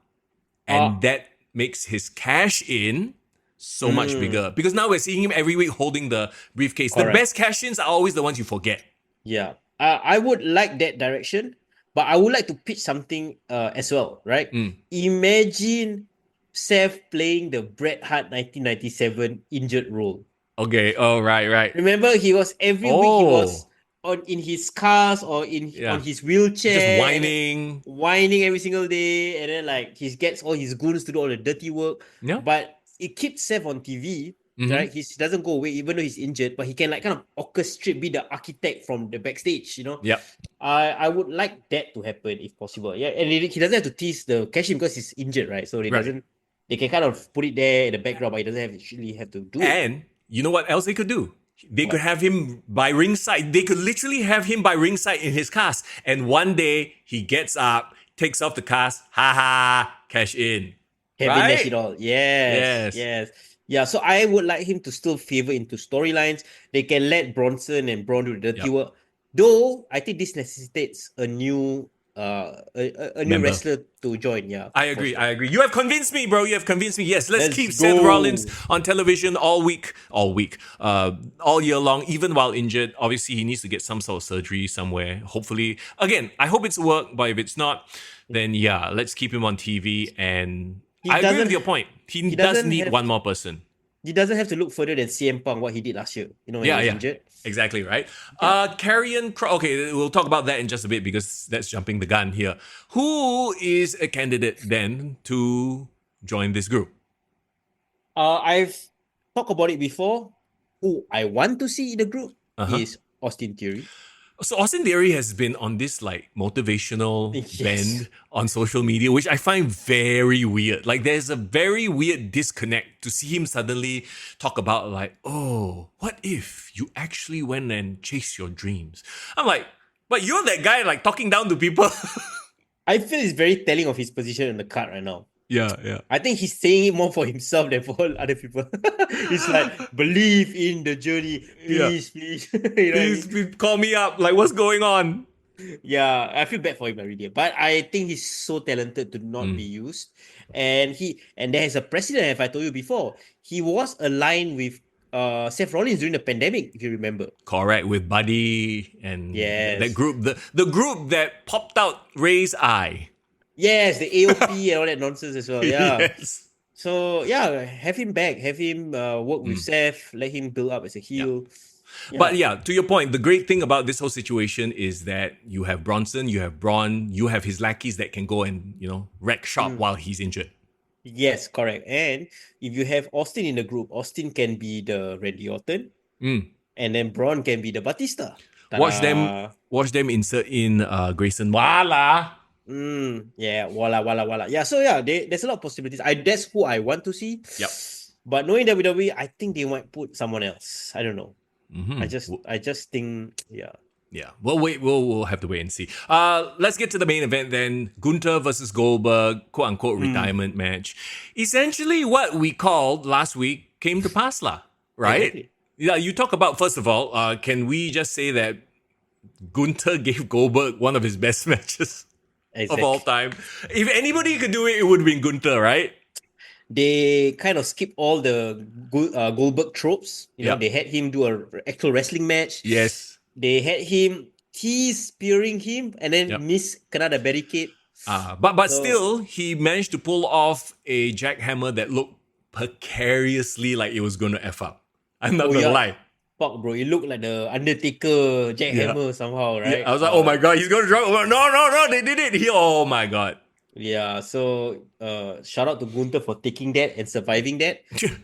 And that makes his cash in so much bigger. Because now we're seeing him every week holding the briefcase. Correct. The best cash-ins are always the ones you forget. Yeah. I would like that direction. But I would like to pitch something as well, right? Imagine Seth playing the Bret Hart 1997 injured role. Okay, right. Remember, he was every week he was in his cars or on his wheelchair. Just whining every single day. And then like he gets all his goons to do all the dirty work. Yeah. But it keeps Seth on TV. Right, he doesn't go away even though he's injured, but he can like kind of orchestrate, be the architect from the backstage, you know. Yep. I would like that to happen if possible. Yeah, and he doesn't have to tease the cash in because he's injured, right? So they can kind of put it there in the background, but he doesn't actually have to do it. And you know what else they could do? They could have him by ringside. They could literally have him by ringside in his cast, and one day he gets up, takes off the cast, cash in. Kevin Nash it all. Yes. Yeah, so I would like him to still favor into storylines. They can let Bronson and Braun do the dirty work. Though I think this necessitates a new wrestler to join. Yeah, I agree. You have convinced me, bro. You have convinced me. Yes, let's keep Seth Rollins on television all year long, even while injured. Obviously, he needs to get some sort of surgery somewhere. Hopefully, again, I hope it's work. But if it's not, then let's keep him on TV. And I agree with your point. He does need one more person. He doesn't have to look further than CM Punk, what he did last year. You know, when he was injured. Exactly, right? Karrion Kross. Okay, we'll talk about that in just a bit because that's jumping the gun here. Who is a candidate then to join this group? I've talked about it before. Who I want to see in the group is Austin Theory. So Austin Theory has been on this like motivational bend on social media, which I find very weird. Like there's a very weird disconnect to see him suddenly talk about like, oh, what if you actually went and chased your dreams? I'm like, but you're that guy like talking down to people. I feel it's very telling of his position in the card right now. Yeah. I think he's saying it more for himself than for all other people. It's like, believe in the journey. Please. Please call me up. Like, what's going on? Yeah, I feel bad for him already. But I think he's so talented to not be used. And there's a precedent, if I told you before. He was aligned with Seth Rollins during the pandemic, if you remember. Correct, with Buddy and that group. The group that popped out Ray's eye. Yes, the AOP and all that nonsense as well. Yeah. Yes. So, have him back. Have him work with Seth. Let him build up as a heel. Yeah. But to your point, the great thing about this whole situation is that you have Bronson, you have Braun, you have his lackeys that can go and, wreck shop while he's injured. Yes, correct. And if you have Austin in the group, Austin can be the Randy Orton. And then Braun can be the Batista. Ta-da. Watch them insert in Grayson Waller. Walla. Yeah, so there's a lot of possibilities. That's who I want to see. Yep. But knowing WWE, I think they might put someone else. I don't know. Mm-hmm. I just think, Yeah, we'll have to wait and see. Let's get to the main event then. Gunther versus Goldberg, quote unquote retirement match. Essentially what we called last week came to pass lah, right? Exactly. Yeah, you talk about, first of all, can we just say that Gunther gave Goldberg one of his best matches of all time? If anybody could do it, it would have been Gunther, right? They kind of skip all the Goldberg tropes. They had him do an actual wrestling match. Yes. They had him spearing him and then miss kena the barricade. But still, he managed to pull off a jackhammer that looked precariously like it was going to F up. I'm not going to lie. spark, bro. It looked like the Undertaker jackhammer somehow, right? Yeah, I was like, oh my god, he's gonna drop. No, they did it. Oh my god. Yeah, so shout out to Gunther for taking that and surviving that.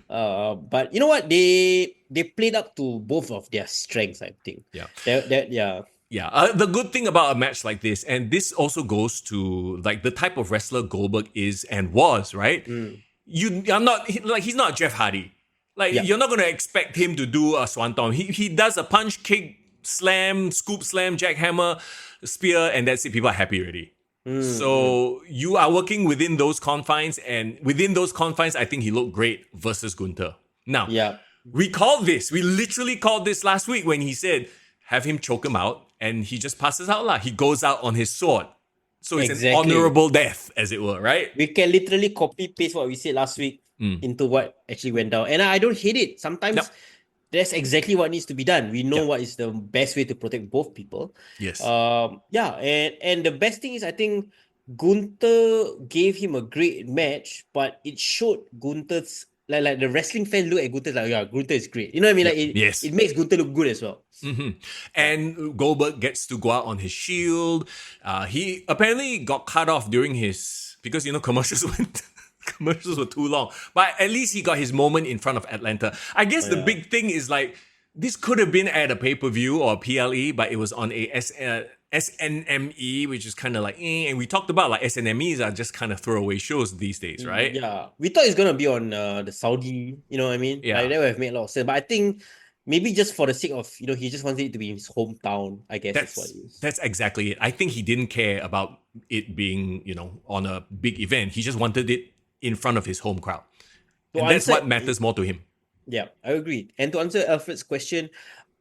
But you know what? They played up to both of their strengths, I think. Yeah. Yeah. Yeah, the good thing about a match like this, and this also goes to like the type of wrestler Goldberg is and was, right? I'm not he's not Jeff Hardy. Like Yeah. you're not gonna expect him to do a swanton. He does a punch, kick, slam, scoop, slam, jackhammer, spear, and that's it. People are happy already. So you are working within those confines, and within those confines, I think he looked great versus Gunther. Now, Yeah. we called this. We literally called this last week when he said, have him choke him out, and he just passes out. He goes out on his sword. So it's an Exactly. honorable death, as it were, right? We can literally copy paste what we said last week into what actually went down. And I don't hate it. Sometimes Yep. that's exactly what needs to be done. We know Yep. what is the best way to protect both people. Yes. Yeah, and the best thing is I think Gunther gave him a great match, but it showed Gunther's like the wrestling fans look at Gunther like, yeah, Gunther is great. You know what I mean? Like Yes. it makes Gunther look good as well. And Goldberg gets to go out on his shield. He apparently got cut off during his, because commercials were too long. But at least he got his moment in front of Atlanta. I guess the big thing is like, this could have been at a pay-per-view or a PLE, but it was on a SNME, which is kind of like, and we talked about like SNMEs are just kind of throwaway shows these days, right? Yeah, we thought it's gonna be on the Saudi. You know what I mean? Yeah. Like, that would have made a lot of sense. But I think maybe just for the sake of he just wanted it to be in his hometown. I guess that's what it is. That's exactly it. I think he didn't care about it being, on a big event. He just wanted it in front of his home crowd. To And that's answer- what matters more to him. Yeah, I agree. And to answer Alfred's question,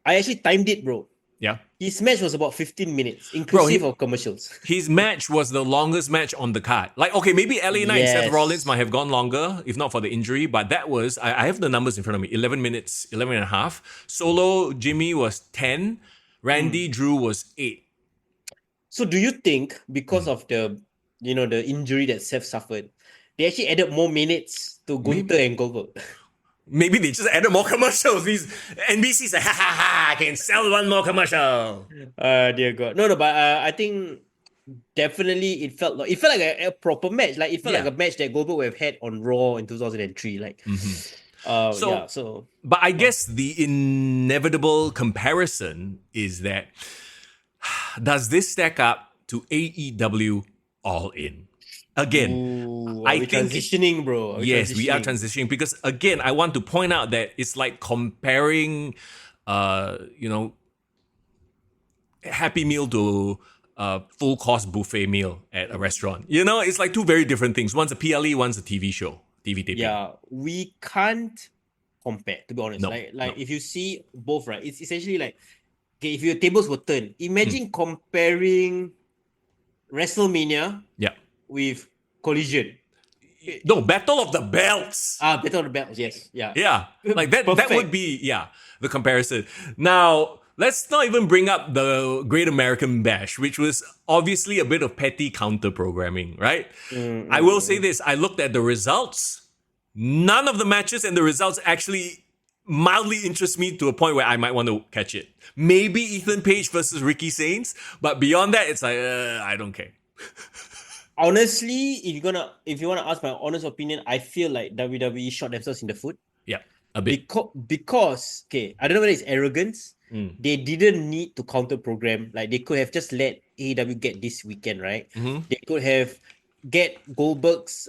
I actually timed it, bro. Yeah. His match was about 15 minutes, inclusive of commercials. His match was the longest match on the card. Like, okay, maybe LA Knight and Seth Yes. Rollins might have gone longer, if not for the injury, but that was, I have the numbers in front of me, 11 minutes, 11 and a half. Solo Jimmy was 10. Randy Drew was 8. So do you think because of the the injury that Seth suffered, they actually added more minutes to Gunther and Goldberg? Maybe they just added more commercials. These NBC's like, I can sell one more commercial. Dear God. No, but I think definitely it felt like a proper match. Like it felt like a match that Goldberg would have had on Raw in 2003. Like, But I guess the inevitable comparison is that does this stack up to AEW All In? Again, Ooh, I are we think transitioning, bro? yes, we are transitioning because again, I want to point out that it's like comparing, Happy Meal to a full course buffet meal at a restaurant. It's like two very different things. One's a PLE, one's a TV show, TV taping. Yeah, we can't compare, to be honest. No, Like if you see both, right, it's essentially like, okay, if your tables were turned, imagine comparing WrestleMania with Collision. No, Battle of the Belts. Battle of the Belts, yes. Yeah. Yeah, like that Perfect. would be, the comparison. Now, let's not even bring up the Great American Bash, which was obviously a bit of petty counter programming, right? I will say this, I looked at the results. None of the matches and the results actually mildly interest me to a point where I might want to catch it. Maybe Ethan Page versus Ricky Saints, but beyond that, it's like, I don't care. Honestly, if you wanna ask my honest opinion, I feel like WWE shot themselves in the foot. Yeah, a bit. Because okay, I don't know whether it's arrogance. They didn't need to counter program. Like they could have just let AEW get this weekend, right? They could have get Goldberg's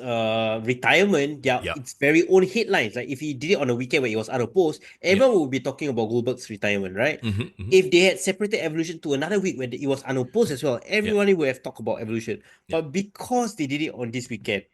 retirement. Its very own headlines. Like if he did it on a weekend where he was unopposed, everyone would be talking about Goldberg's retirement, right? If they had separated Evolution to another week when he was unopposed as well, everyone would have talked about Evolution. But because they did it on this weekend,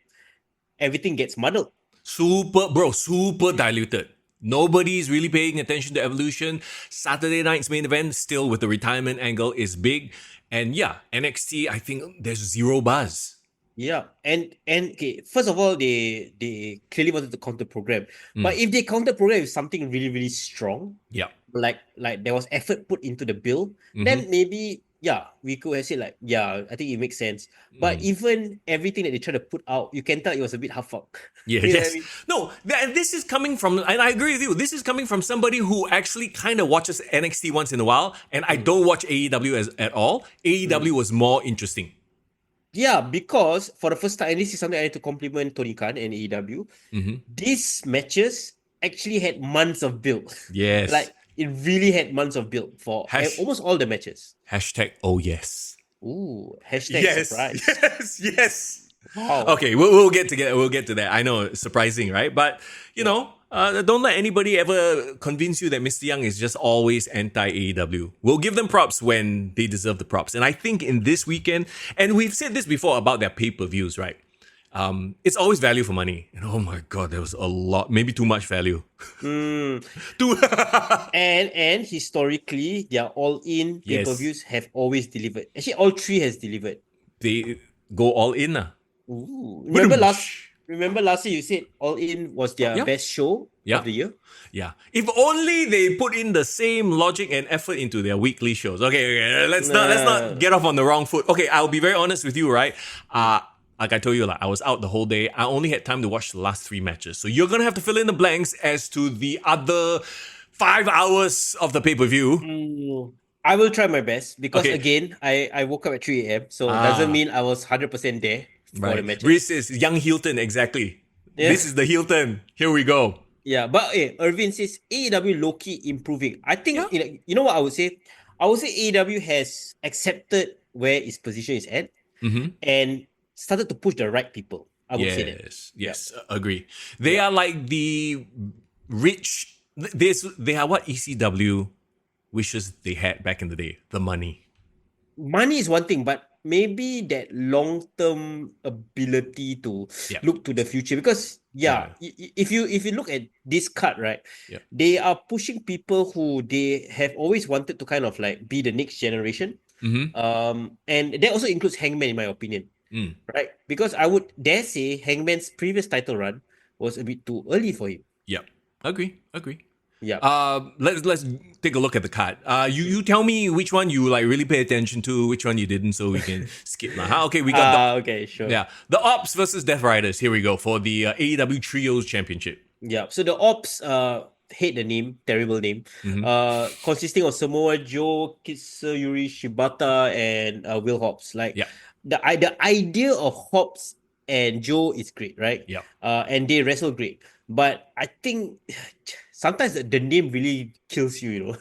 everything gets muddled. Super diluted. Nobody's really paying attention to Evolution. Saturday night's main event, still with the retirement angle, is big. And NXT, I think there's zero buzz. Yeah, and okay, first of all, they clearly wanted to counter program. But if they counter program with something really, really strong, like there was effort put into the bill, then maybe we could have said like, I think it makes sense. But even everything that they try to put out, you can tell it was a bit half-fuck. Yeah, You know yes. what I mean? No, and this is coming from, and I agree with you, this is coming from somebody who actually kind of watches NXT once in a while, and I don't watch AEW at all. AEW was more interesting. Yeah, because for the first time, and this is something I need to compliment Tony Khan and AEW, these matches actually had months of build. Yes. Like, it really had months of build for almost all the matches. Hashtag, oh yes. Ooh, hashtag surprise. Yes. Wow. Okay, we'll get to that. I know, it's surprising, right? But, you know, don't let anybody ever convince you that Mr. Young is just always anti-AEW. We'll give them props when they deserve the props. And I think in this weekend, and we've said this before about their pay-per-views, right? It's always value for money. And oh my God, there was a lot, maybe too much value. And historically, their all-in pay-per-views have always delivered. Actually, all three has delivered. They go all in. Ooh. Remember last year you said All In was their best show of the year? Yeah. If only they put in the same logic and effort into their weekly shows. Okay, let's not get off on the wrong foot. Okay, I'll be very honest with you, right? Like I told you, I was out the whole day. I only had time to watch the last 3 matches. So you're gonna have to fill in the blanks as to the other 5 hours of the pay-per-view. I will try my best because again, I woke up at 3 a.m. So it doesn't mean I was 100% there for the matches. Reese is young Hilton, exactly. Yeah. This is the Hilton. Here we go. Yeah, but Irvin says AEW low-key improving. I think, you know what I would say? I would say AEW has accepted where its position is at and started to push the right people. I would say that. Yes, agree. They are like the rich, they are what ECW wishes they had back in the day, the money. Money is one thing, but maybe that long-term ability to look to the future. Because if you look at this card, right, they are pushing people who they have always wanted to kind of like be the next generation. And that also includes Hangman, in my opinion. Right? Because I would dare say Hangman's previous title run was a bit too early for him. Yep. Agree. Yeah. Let's take a look at the card. You tell me which one you like really pay attention to, which one you didn't, so we can skip. Okay, we got okay, sure. Yeah, the Ops versus Death Riders. Here we go for the AEW Trios Championship. Yeah. So the Ops hate the name, terrible name. Consisting of Samoa Joe, Kitsuyuri Shibata, and Will Hobbs. Like the idea of Hobbs and Joe is great, right? Yeah. And they wrestle great. But I think sometimes the name really kills you, you know?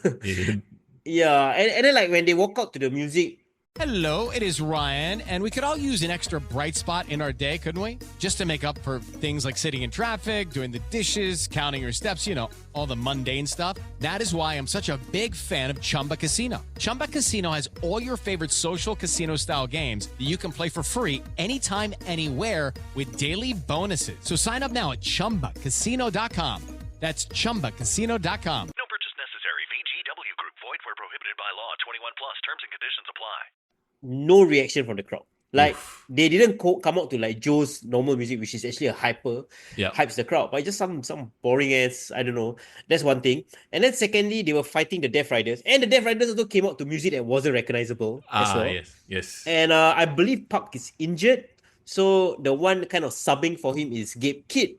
Yeah. And then like when they walk out to the music. Hello, it is Ryan, and we could all use an extra bright spot in our day, couldn't we? Just to make up for things like sitting in traffic, doing the dishes, counting your steps, you know, all the mundane stuff. That is why I'm such a big fan of Chumba Casino. Chumba Casino has all your favorite social casino-style games that you can play for free anytime, anywhere with daily bonuses. So sign up now at ChumbaCasino.com. That's ChumbaCasino.com. No purchase necessary. VGW Group. Void where prohibited by law. 21 plus. Terms and conditions apply. No reaction from the crowd. Like, they didn't come out to like Joe's normal music, which is actually a hypes the crowd. But just some boring ass, I don't know. That's one thing. And then secondly, they were fighting the Death Riders. And the Death Riders also came out to music that wasn't recognizable as well. Yes. And I believe Park is injured. So the one kind of subbing for him is Gabe Kidd.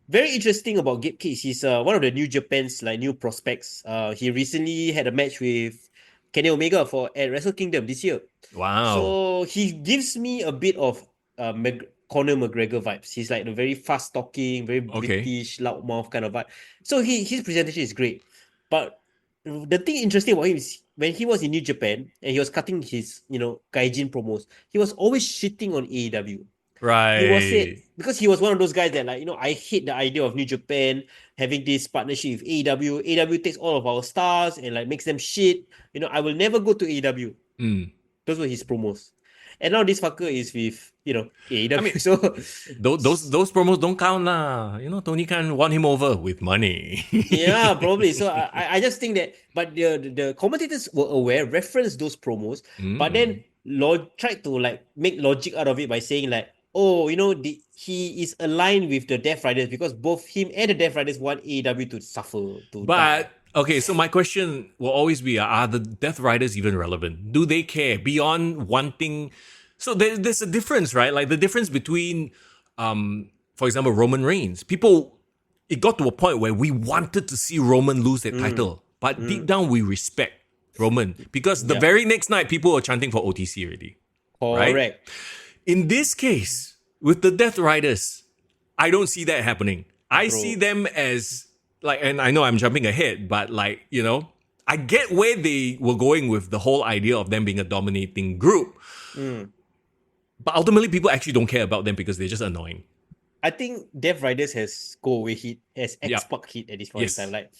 Very interesting about Gabe Kidd. He's one of the New Japan's like new prospects. He recently had a match with Kenny Omega at Wrestle Kingdom this year. Wow. So he gives me a bit of Conor McGregor vibes. He's like the very fast talking, very British, loudmouth kind of vibe. So his presentation is great. But the thing interesting about him is when he was in New Japan and he was cutting his, gaijin promos, he was always shitting on AEW. Right. Because he was one of those guys that I hate the idea of New Japan having this partnership with AEW. AEW takes all of our stars and like makes them shit. I will never go to AEW. Those were his promos. And now this fucker is with, AEW. I mean, so those promos don't count lah. Tony Khan won him over with money. Yeah, probably. So I just think that, but the commentators were aware, referenced those promos, but then tried to like make logic out of it by saying like, he is aligned with the Death Riders because both him and the Death Riders want AEW to suffer. But Okay, so my question will always be, are the Death Riders even relevant? Do they care beyond wanting... So there's a difference, right? Like the difference between, for example, Roman Reigns. People, it got to a point where we wanted to see Roman lose that title. But deep down, we respect Roman. Because the very next night, people were chanting for OTC already. Correct. Right? In this case, with the Death Riders, I don't see that happening. I see them as... Like, and I know I'm jumping ahead, but like, you know, I get where they were going with the whole idea of them being a dominating group. But ultimately, people actually don't care about them because they're just annoying. I think Death Riders has go away hit, has X-Pac hit at this point in time. Like,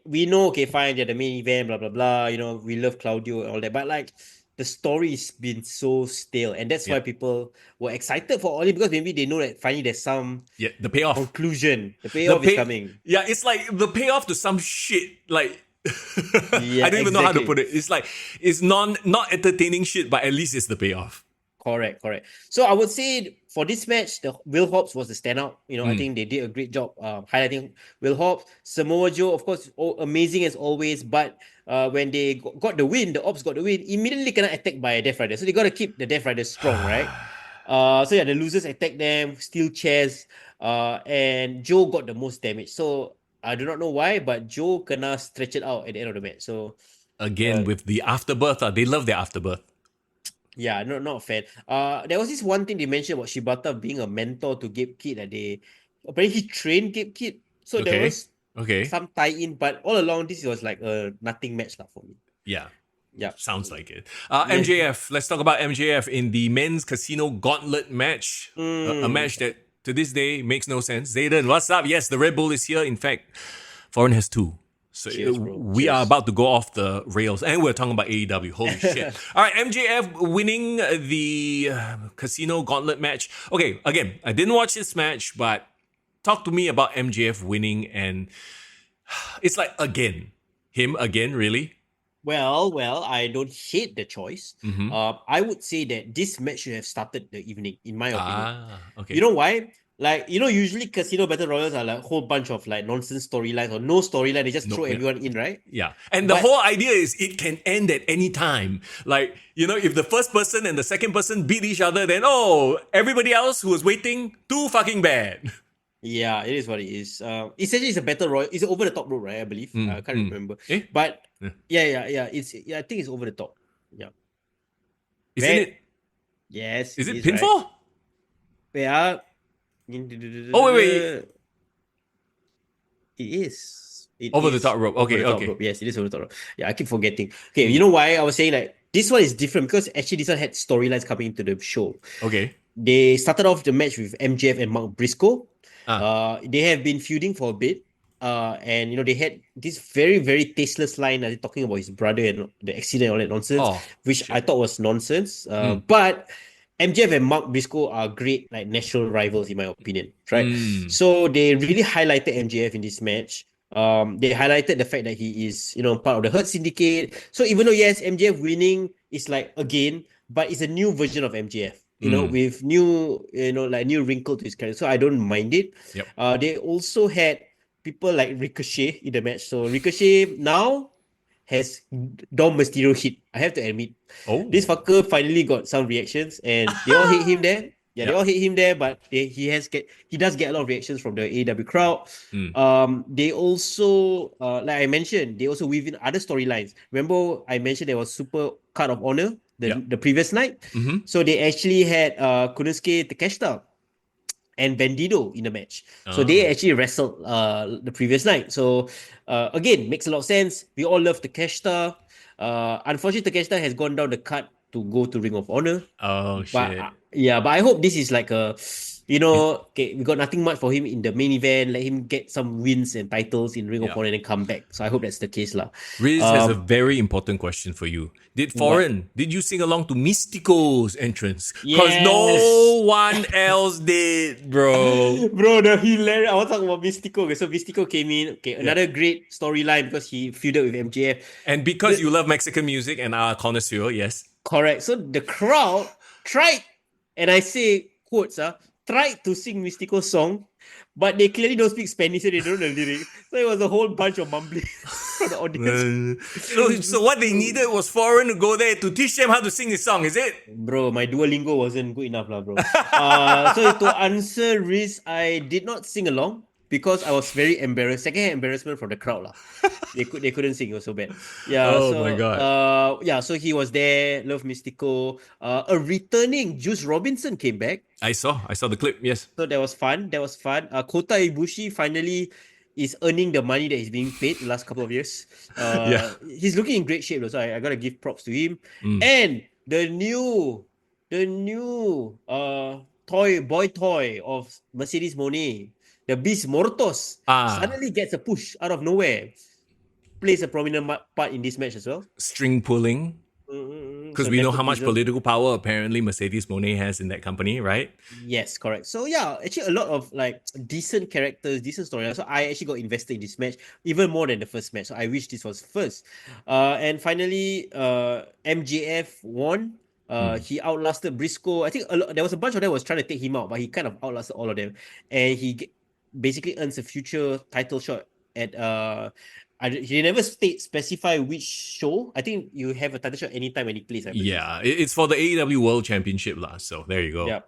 we know, okay, fine, they're the main event, blah, blah, blah. You know, we love Claudio and all that. But like, the story's been so stale. And that's why people were excited for All In, because maybe they know that finally there's some the payoff. Conclusion. The payoff is coming. Yeah, it's like the payoff to some shit. Like, I don't even know how to put it. It's like, it's not entertaining shit, but at least it's the payoff. Correct. So I would say for this match, the Will Hobbs was the standout. You know, I think they did a great job highlighting Will Hobbs. Samoa Joe, of course, amazing as always. But when they got the win, the Ops got the win, immediately cannot attacked by a Death Rider. So they got to keep the Death Riders strong, right? So yeah, the losers attacked them, steal chairs, and Joe got the most damage. So I do not know why, but Joe kena stretch it out at the end of the match. So again, with the afterbirth, they love their afterbirth. Yeah, not a fan. There was this one thing they mentioned about Shibata being a mentor to Gabe Kidd, that they apparently he trained Gabe Kidd. So there was some tie-in, but all along this was like a nothing match for me. Yeah. Sounds like it. MJF, let's talk about MJF in the men's casino gauntlet match. A match that to this day makes no sense. Zayden, what's up? Yes, the Red Bull is here. In fact, Foreign has 2. So we are about to go off the rails, and we're talking about AEW. Holy shit. All right, MJF winning the casino gauntlet match. Okay, again, I didn't watch this match, but talk to me about MJF winning, and it's like, him again, really? Well, I don't hate the choice. I would say that this match should have started the evening, in my opinion. Okay. You know why? Like, you know, usually casino battle royals are like a whole bunch of like nonsense storylines or no storyline. They just throw everyone in, right? Yeah. And the whole idea is it can end at any time. Like, you know, if the first person and the second person beat each other, then, everybody else who was waiting, too fucking bad. Yeah, it is what it is. Essentially, it's a battle royal. It's over the top rope, right? I believe. I can't remember. But yeah. I think it's over the top. Yeah. Isn't it? Yes. Is it pinfall? Right. Yeah. Wait. It is. Over the top rope. Okay. Rope. Yes, it is over the top rope. Yeah, I keep forgetting. Okay, you know why I was saying like this one is different? Because actually this one had storylines coming into the show. Okay. They started off the match with MJF and Mark Briscoe. They have been feuding for a bit. And you know, they had this very, very tasteless line talking about his brother and the accident and all that nonsense, which I thought was nonsense. But MJF and Mark Briscoe are great, like natural rivals in my opinion, right? So they really highlighted MJF in this match. They highlighted the fact that he is, you know, part of the Hurt Syndicate. So even though yes, MJF winning is like again, but it's a new version of MJF. You know, with new, you know, like new wrinkle to his character. So I don't mind it. They also had people like Ricochet in the match. So Ricochet now has Dom Mysterio hit. I have to admit. This fucker finally got some reactions and they all hate him there. Yeah, they all hate him there, but he does get a lot of reactions from the AEW crowd. They also, like I mentioned, they also weave in other storylines. Remember, I mentioned there was Super Card of Honor the previous night. So they actually had Konosuke Takeshita and Bandido in the match. So they actually wrestled the previous night. So again, makes a lot of sense. We all love Takeshita. Unfortunately, Takeshita has gone down the card to go to Ring of Honor. Shit. But I hope this is like a, you know, okay, we got nothing much for him in the main event. Let him get some wins and titles in Ring of Honor and then come back. So I hope that's the case lah. Riz has a very important question for you. Did you sing along to Mystico's entrance? Because no one else did, bro. Bro, the hilarious. I was talking about Mystico. Okay, so Mystico came in. Okay, another great storyline because he feuded with MJF. And because you love Mexican music and are a connoisseur, yes. Correct. So the crowd tried, and I say quotes, tried to sing Mystico's song, but they clearly don't speak Spanish, so they don't know the lyrics. So it was a whole bunch of mumbling from the audience. So what they needed was foreign to go there to teach them how to sing this song, is it? Bro, my Duolingo wasn't good enough, lah, bro. So to answer Riz, I did not sing along because I was very embarrassed. Secondhand embarrassment from the crowd, lah. They couldn't sing. It was so bad. Yeah. Oh so, my God. Yeah. So he was there. Love Mystico. A returning Juice Robinson came back. I saw the clip. Yes. So that was fun. Kota Ibushi finally is earning the money that he's being paid the last couple of years. He's looking in great shape though, so I gotta give props to him. And the new toy of Mercedes Moné, the Beast Mortos, suddenly gets a push out of nowhere. Plays a prominent part in this match as well. String pulling. Because we know how much political power apparently Mercedes Moné has in that company, right? Yes, correct. So yeah, actually a lot of like decent characters, decent storylines. So I actually got invested in this match even more than the first match. So I wish this was first. And finally, MJF won. He outlasted Briscoe. I think there was a bunch of them was trying to take him out, but he kind of outlasted all of them, and he basically earns a future title shot at he never specify which show. I think you have a title shot anytime when he plays. Yeah, it's for the AEW World Championship lah. So there you go. Yeah,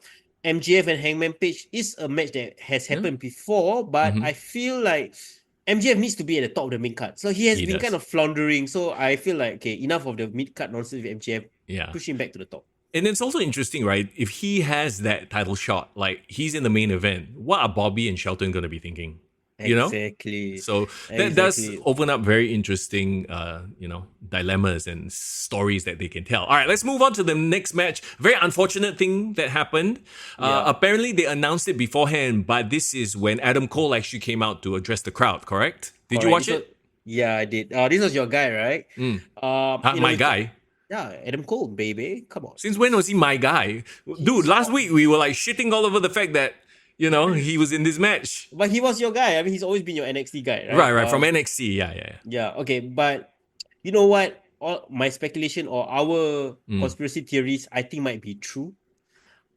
MJF and Hangman Page is a match that has happened before, but I feel like MJF needs to be at the top of the mid card. So he has been kind of floundering. So I feel like, okay, enough of the mid card nonsense with MJF. Yeah, push him back to the top. And it's also interesting, right? If he has that title shot, like he's in the main event, what are Bobby and Shelton going to be thinking? You know? Exactly. So that does open up very interesting, dilemmas and stories that they can tell. All right, let's move on to the next match. Very unfortunate thing that happened. Apparently, they announced it beforehand, but this is when Adam Cole actually came out to address the crowd, correct? Did you watch it? Yeah, I did. This was your guy, right? My guy? Yeah, Adam Cole, baby. Come on. Since when was he my guy? Dude, last week we were like shitting all over the fact that he was in this match. But he was your guy. I mean, he's always been your NXT guy, right? Right. From NXT, yeah. Yeah, okay. But you know what? All my speculation or our conspiracy theories, I think might be true.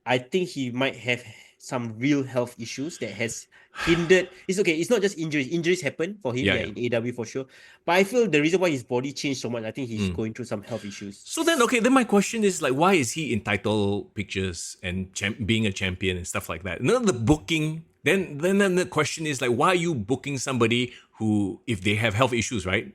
I think he might have some real health issues that has hindered. It's okay. It's not just injuries. Injuries happen for him in AEW for sure. But I feel the reason why his body changed so much, I think he's going through some health issues. So then my question is like, why is he in title pictures and being a champion and stuff like that? None of the booking. Then the question is like, why are you booking somebody who, if they have health issues, right?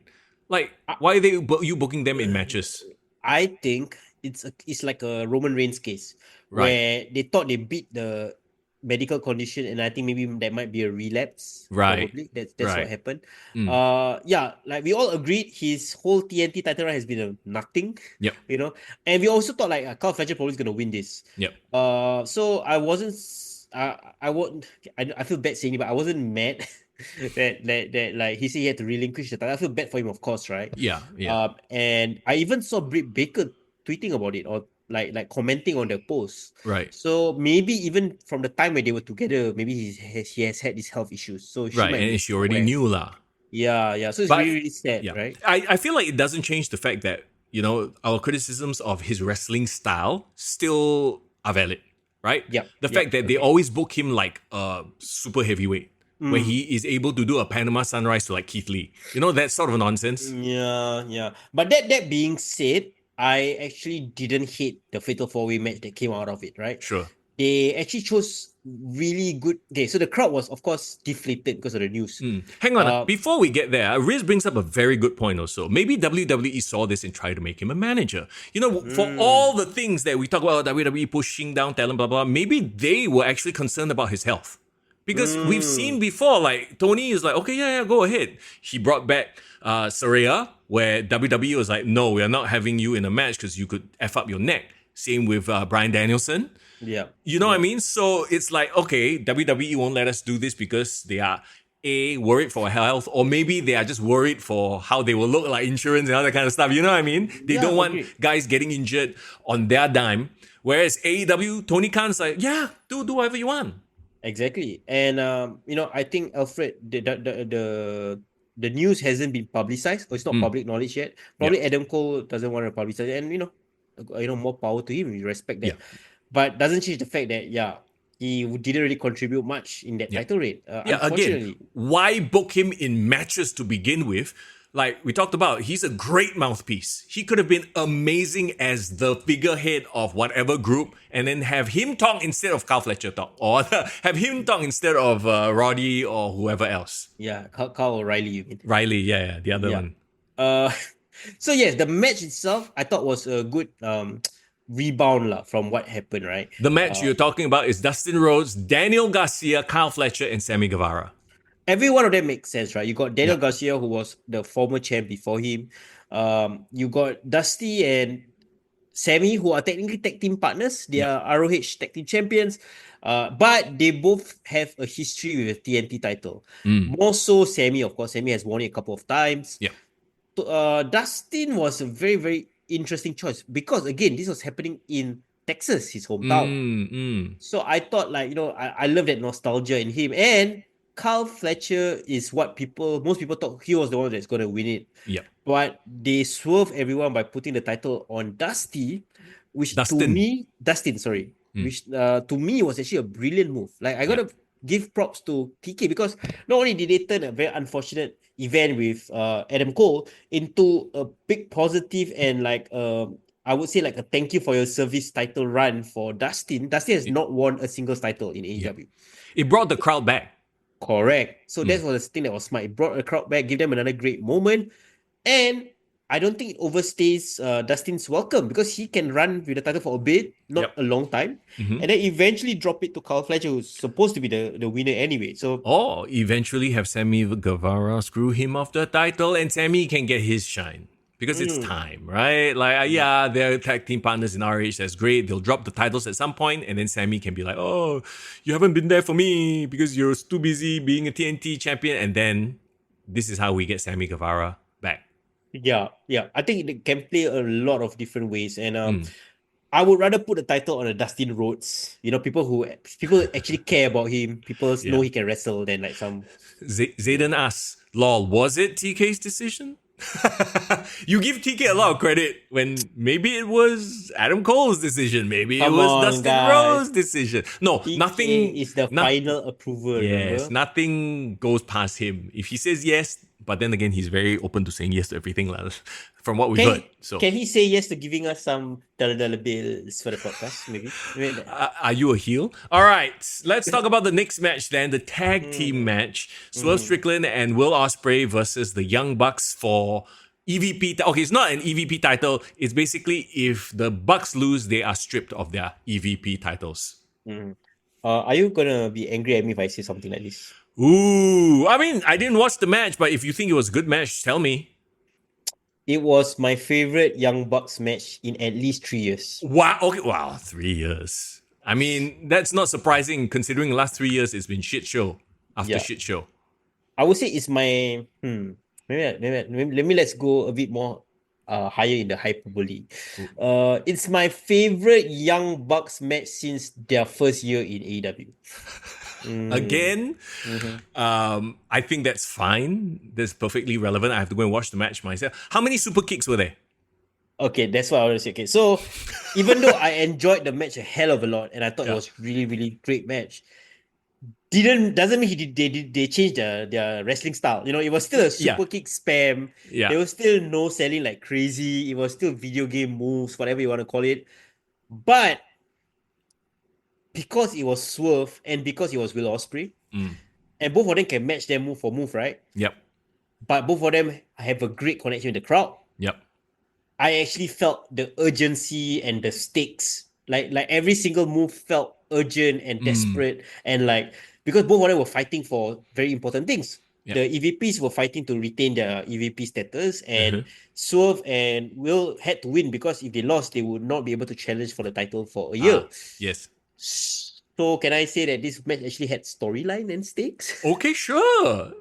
Like, why are you booking them in matches? I think it's like a Roman Reigns case where they thought they beat the medical condition, and I think maybe that might be a relapse. Right. Probably. That's what happened. Like we all agreed his whole TNT title run has been a nothing. Yep. And we also thought like Carl Fletcher probably is gonna win this. Yep. So I wasn't. I feel bad saying it, but I wasn't mad that like he said he had to relinquish the title. I feel bad for him, of course, right? Yeah. And I even saw Britt Baker tweeting about it or like commenting on the post. Right. So maybe even from the time when they were together, maybe he has had these health issues. So she already knew lah. Yeah. So it's really sad, right? I feel like it doesn't change the fact that our criticisms of his wrestling style still are valid, right? Yeah. The fact that they always book him like a super heavyweight. Where he is able to do a Panama Sunrise to like Keith Lee. That sort of nonsense. Yeah. But that being said, I actually didn't hate the Fatal 4-Way match that came out of it, right? Sure. They actually chose really good... Okay, so the crowd was, of course, deflated because of the news. Hang on. Before we get there, Riz brings up a very good point also. Maybe WWE saw this and tried to make him a manager. For all the things that we talk about WWE pushing down talent, blah, blah, maybe they were actually concerned about his health. Because we've seen before, like, Tony is like, okay, yeah, go ahead. He brought back Saraya, where WWE was like, no, we are not having you in a match because you could F up your neck. Same with Bryan Danielson. Yeah. You know what I mean? So it's like, okay, WWE won't let us do this because they are worried for health, or maybe they are just worried for how they will look, like insurance and all that kind of stuff. You know what I mean? They don't want guys getting injured on their dime. Whereas AEW, Tony Khan's like, yeah, do whatever you want. Exactly. And I think Alfred, the news hasn't been publicized, or it's not public knowledge yet. Probably Adam Cole doesn't want to publicize it, and more power to him. We respect that. But doesn't change the fact that he didn't really contribute much in that Yeah. title reign. Yeah, Unfortunately. again, why book him in matches to begin with? Like we talked about, he's a great mouthpiece. He could have been amazing as the figurehead of whatever group, and then have him talk instead of Carl Fletcher talk, or have him talk instead of Roddy or whoever else. Yeah, Carl O'Reilly, you mean? Riley, yeah, the other one. Uh, so yes, the match itself I thought was a good rebound from what happened, right? The match you're talking about is Dustin Rhodes, Daniel Garcia, Kyle Fletcher, and Sammy Guevara. Every one of them makes sense, right? You got Daniel Yeah. Garcia, who was the former champ before him. You got Dusty and Sammy, who are technically tag team partners. They are ROH tag team champions. But they both have a history with the TNT title. More so Sammy, of course. Sammy has won it a couple of times. Yeah. Dustin was a very, very interesting choice because, again, this was happening in Texas, his hometown. So I thought, I love that nostalgia in him. And Carl Fletcher is what most people thought he was the one that's going to win it. Yep. But they swerved everyone by putting the title on Dustin, which to me was actually a brilliant move. Like, I got to give props to TK because not only did they turn a very unfortunate event with Adam Cole into a big positive and I would say like a thank you for your service title run for Dustin. Dustin has not won a single title in AEW. It brought the crowd back. Correct. So that was the thing that was smart. It brought the crowd back, give them another great moment. And I don't think it overstays Dustin's welcome because he can run with the title for a bit, not a long time, and then eventually drop it to Carl Fletcher, who's supposed to be the winner anyway. So, or eventually have Sammy Guevara screw him off the title, and Sammy can get his shine because it's time, right? Like, they're tag team partners in RH. That's great. They'll drop the titles at some point, and then Sammy can be like, "Oh, you haven't been there for me because you're too busy being a TNT champion." And then this is how we get Sammy Guevara back. Yeah. I think it can play a lot of different ways. And I would rather put the title on a Dustin Rhodes. People actually care about him. People know he can wrestle than like some... Zayden asks, lol, was it TK's decision? You give TK a lot of credit when maybe it was Adam Cole's decision. Maybe it was Dustin Rhodes' decision. No, TK nothing is the final approval. Yes, remember? nothing goes past him. If he says yes, but then again, he's very open to saying yes to everything, from what we've heard. So, can he say yes to giving us some dollar bills for the podcast? Maybe. Are you a heel? All right, let's talk about the next match then. The tag team match: Swerve Strickland and Will Ospreay versus the Young Bucks for EVP. Okay, it's not an EVP title. It's basically if the Bucks lose, they are stripped of their EVP titles. Are you gonna be angry at me if I say something like this? Ooh, I mean, I didn't watch the match, but if you think it was a good match, tell me. It was my favorite Young Bucks match in at least 3 years. Wow, okay, wow, 3 years. I mean, that's not surprising considering the last 3 years it's been shit show after shit show. I would say it's my maybe let's go a bit more higher in the hyperbole. It's my favorite Young Bucks match since their first year in AEW. Again, I think that's fine. That's perfectly relevant. I have to go and watch the match myself. How many super kicks were there? Okay, that's what I want to say. Okay, so even though I enjoyed the match a hell of a lot and I thought it was really, really great match, doesn't mean they changed their wrestling style. It was still a super kick spam. Yeah. There was still no selling like crazy. It was still video game moves, whatever you want to call it. But because it was Swerve and because it was Will Ospreay, and both of them can match their move for move, right? Yep. But both of them have a great connection with the crowd. Yep. I actually felt the urgency and the stakes. Like every single move felt urgent and desperate, and because both of them were fighting for very important things. Yep. The EVPs were fighting to retain their EVP status, and Swerve and Will had to win because if they lost, they would not be able to challenge for the title for a year. Yes. So can I say that this match actually had storyline and stakes? Okay, sure.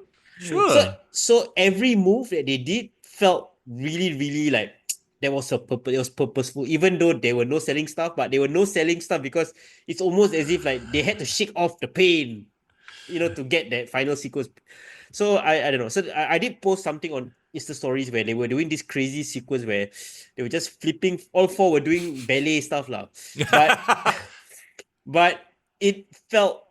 So every move that they did felt really, really like there was a purpose. It was purposeful, even though there were no selling stuff. But there were no selling stuff because it's almost as if like they had to shake off the pain, to get that final sequence. So I don't know. So I did post something on Insta stories where they were doing this crazy sequence where they were just flipping. All four were doing ballet stuff, lah. But it felt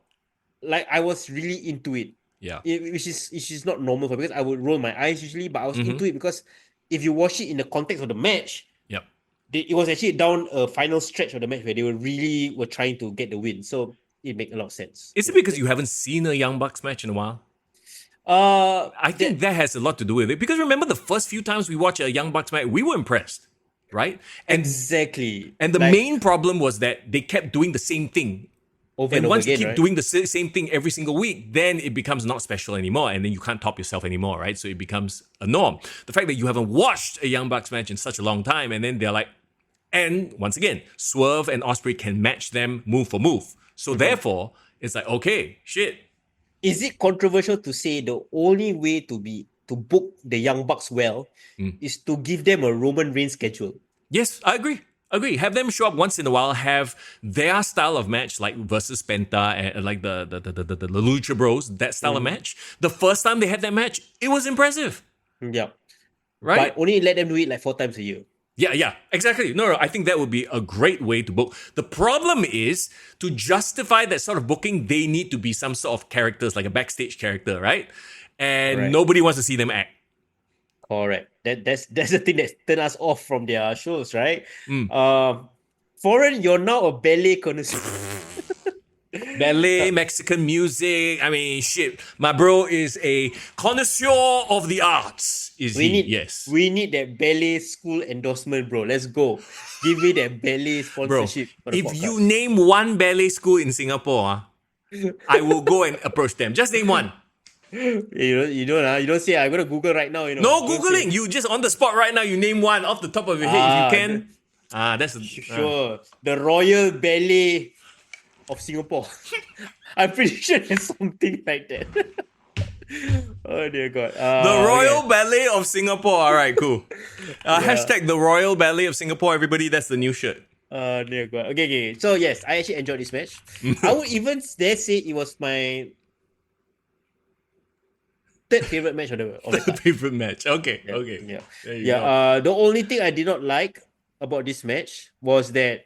like I was really into it. Yeah. Which is not normal for me, because I would roll my eyes usually, but I was into it because if you watch it in the context of the match, Yep. it was actually down a final stretch of the match where they were trying to get the win. So it made a lot of sense. Is it because you haven't seen a Young Bucks match in a while? I think that has a lot to do with it. Because remember the first few times we watched a Young Bucks match, we were impressed, right? And exactly. And the main problem was that they kept doing the same thing. Over and over once again, you keep right? doing the same thing every single week, then it becomes not special anymore, and then you can't top yourself anymore, right? So it becomes a norm. The fact that you haven't watched a Young Bucks match in such a long time, and then they're like, and once again, Swerve and Osprey can match them move for move. So therefore, it's like, okay, shit. Is it controversial to say the only way to book the Young Bucks well is to give them a Roman Reigns schedule? Yes, I agree. Have them show up once in a while, have their style of match, like versus Penta and like the Lucha Bros, that style of match. The first time they had that match, it was impressive. Yeah. Right? But only let them do it like 4 times a year. Yeah, exactly. No, I think that would be a great way to book. The problem is, to justify that sort of booking, they need to be some sort of characters, like a backstage character, right? And nobody wants to see them act. Correct. That's the thing that turned us off from their shows, right? Foreign, you're now a ballet connoisseur. Ballet, Mexican music. I mean, shit. My bro is a connoisseur of the arts. Yes. We need that ballet school endorsement, bro. Let's go. Give me that ballet sponsorship. Bro, if you name one ballet school in Singapore, I will go and approach them. Just name one. You don't say I'm gonna Google right now. No Googling. You just on the spot right now. You name one off the top of your head if you can. Sure. The Royal Ballet of Singapore. I'm pretty sure there's something like that. Oh dear God. The Royal Ballet of Singapore. All right, cool. Hashtag the Royal Ballet of Singapore. Everybody, that's the new shirt. Dear God. Okay. So yes, I actually enjoyed this match. I would even dare say it was my third favorite match of the card. Favorite match. Okay. Yeah. The only thing I did not like about this match was that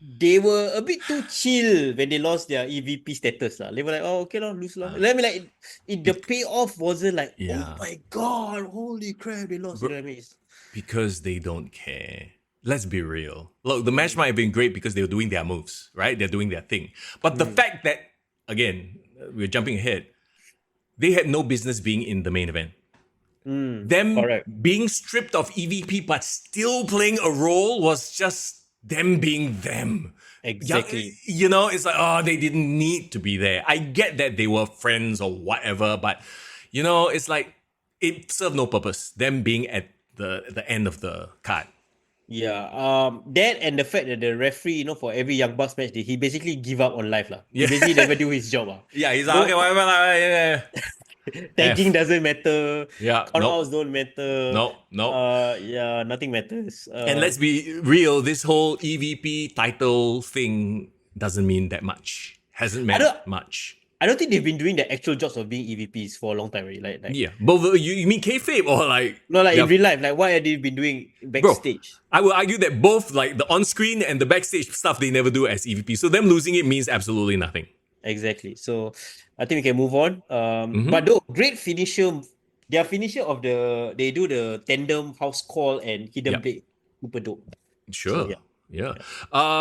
they were a bit too chill when they lost their EVP status. They were like, oh, okay, lose. Let me like, the payoff wasn't like, oh my God, holy crap, they lost. You know what I mean? Because they don't care. Let's be real. Look, the match might have been great because they were doing their moves, right? They're doing their thing. But the fact that, again, we're jumping ahead, they had no business being in the main event. Being stripped of EVP but still playing a role was just them being them. Exactly. It's like, they didn't need to be there. I get that they were friends or whatever, but, it's like, it served no purpose, them being at the end of the card. Yeah, that and the fact that the referee, for every Young Bucks match, he basically give up on life. He basically never do his job. Yeah, he's like, okay, whatever. Yeah. Tagging doesn't matter. Yeah, countouts don't matter. No. Yeah, nothing matters. And let's be real, this whole EVP title thing doesn't mean that much. Hasn't meant much. I don't think they've been doing the actual jobs of being EVPs for a long time already. Like yeah, but you mean kayfabe or like? No, like in real life. Like what have they been doing backstage? Bro, I will argue that both like the on-screen and the backstage stuff they never do as EVP. So them losing it means absolutely nothing. Exactly. So I think we can move on. But though great finisher, their finisher of they do the tandem house call and hidden blade, super dope. Sure. So, yeah.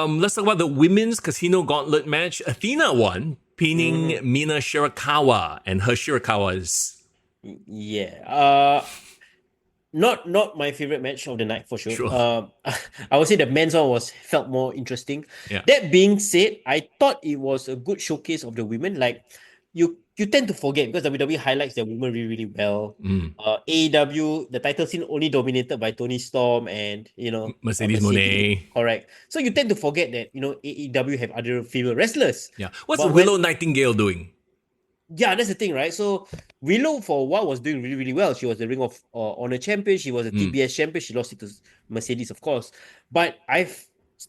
Let's talk about the women's casino gauntlet match. Athena won, pinning Mina Shirakawa and her Shirakawas. Yeah. Not my favorite match of the night for sure. I would say the men's one felt more interesting. Yeah. That being said, I thought it was a good showcase of the women. Like you tend to forget because WWE highlights their women really, really well. AEW, the title scene only dominated by Toni Storm and Mercedes Moné. Correct. So you tend to forget that AEW have other female wrestlers. Yeah. What's Willow Nightingale doing? Yeah, that's the thing, right? So Willow for a while was doing really, really well. She was the Ring of Honor champion. She was a TBS champion. She lost it to Mercedes, of course. But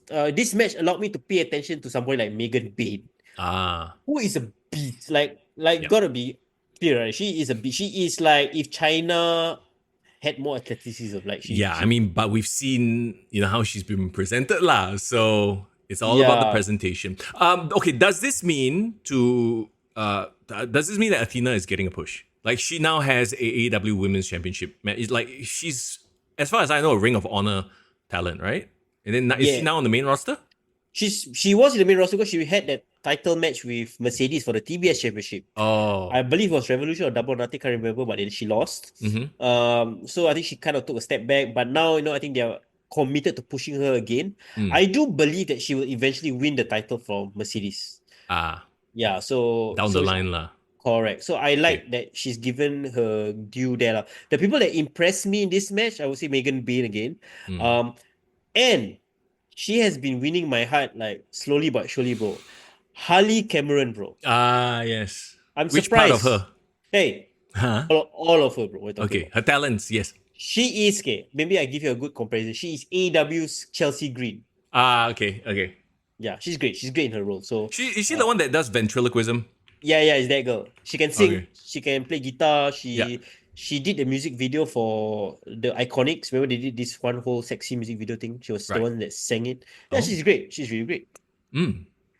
this match allowed me to pay attention to somebody like Megan Bain. Who is a beast. Gotta be clear, right? She is a beast. She is like if China had more athleticism. But we've seen how she's been presented lah. So It's all about the presentation. Okay, does this mean that Athena is getting a push? Like, she now has a AEW Women's Championship. It's like, she's, as far as I know, a Ring of Honor talent, right? And then is she now on the main roster? She was in the main roster because she had that title match with Mercedes for the TBS Championship. Oh. I believe it was Revolution or Double or Nothing, can't remember, but then she lost. So I think she kind of took a step back, but now, I think they are committed to pushing her again. I do believe that she will eventually win the title from Mercedes. Yeah, so down the line lah. Correct. So I like that she's given her due there lah. The people that impressed me in this match, I would say Megan Bayne again. And she has been winning my heart like slowly but surely, bro. Harley Cameron, bro. Yes. I'm Which surprised. part of her? Hey, all of her, bro. Okay, her talents, yes. She is, maybe I give you a good comparison. She is AEW's Chelsea Green. Okay. Yeah, she's great. She's great in her role. So is she the one that does ventriloquism? Yeah, it's that girl. She can sing. She can play guitar. She did the music video for the Iconics. Remember they did this one whole sexy music video thing? She was the one that sang it. Yeah, she's great. She's really great.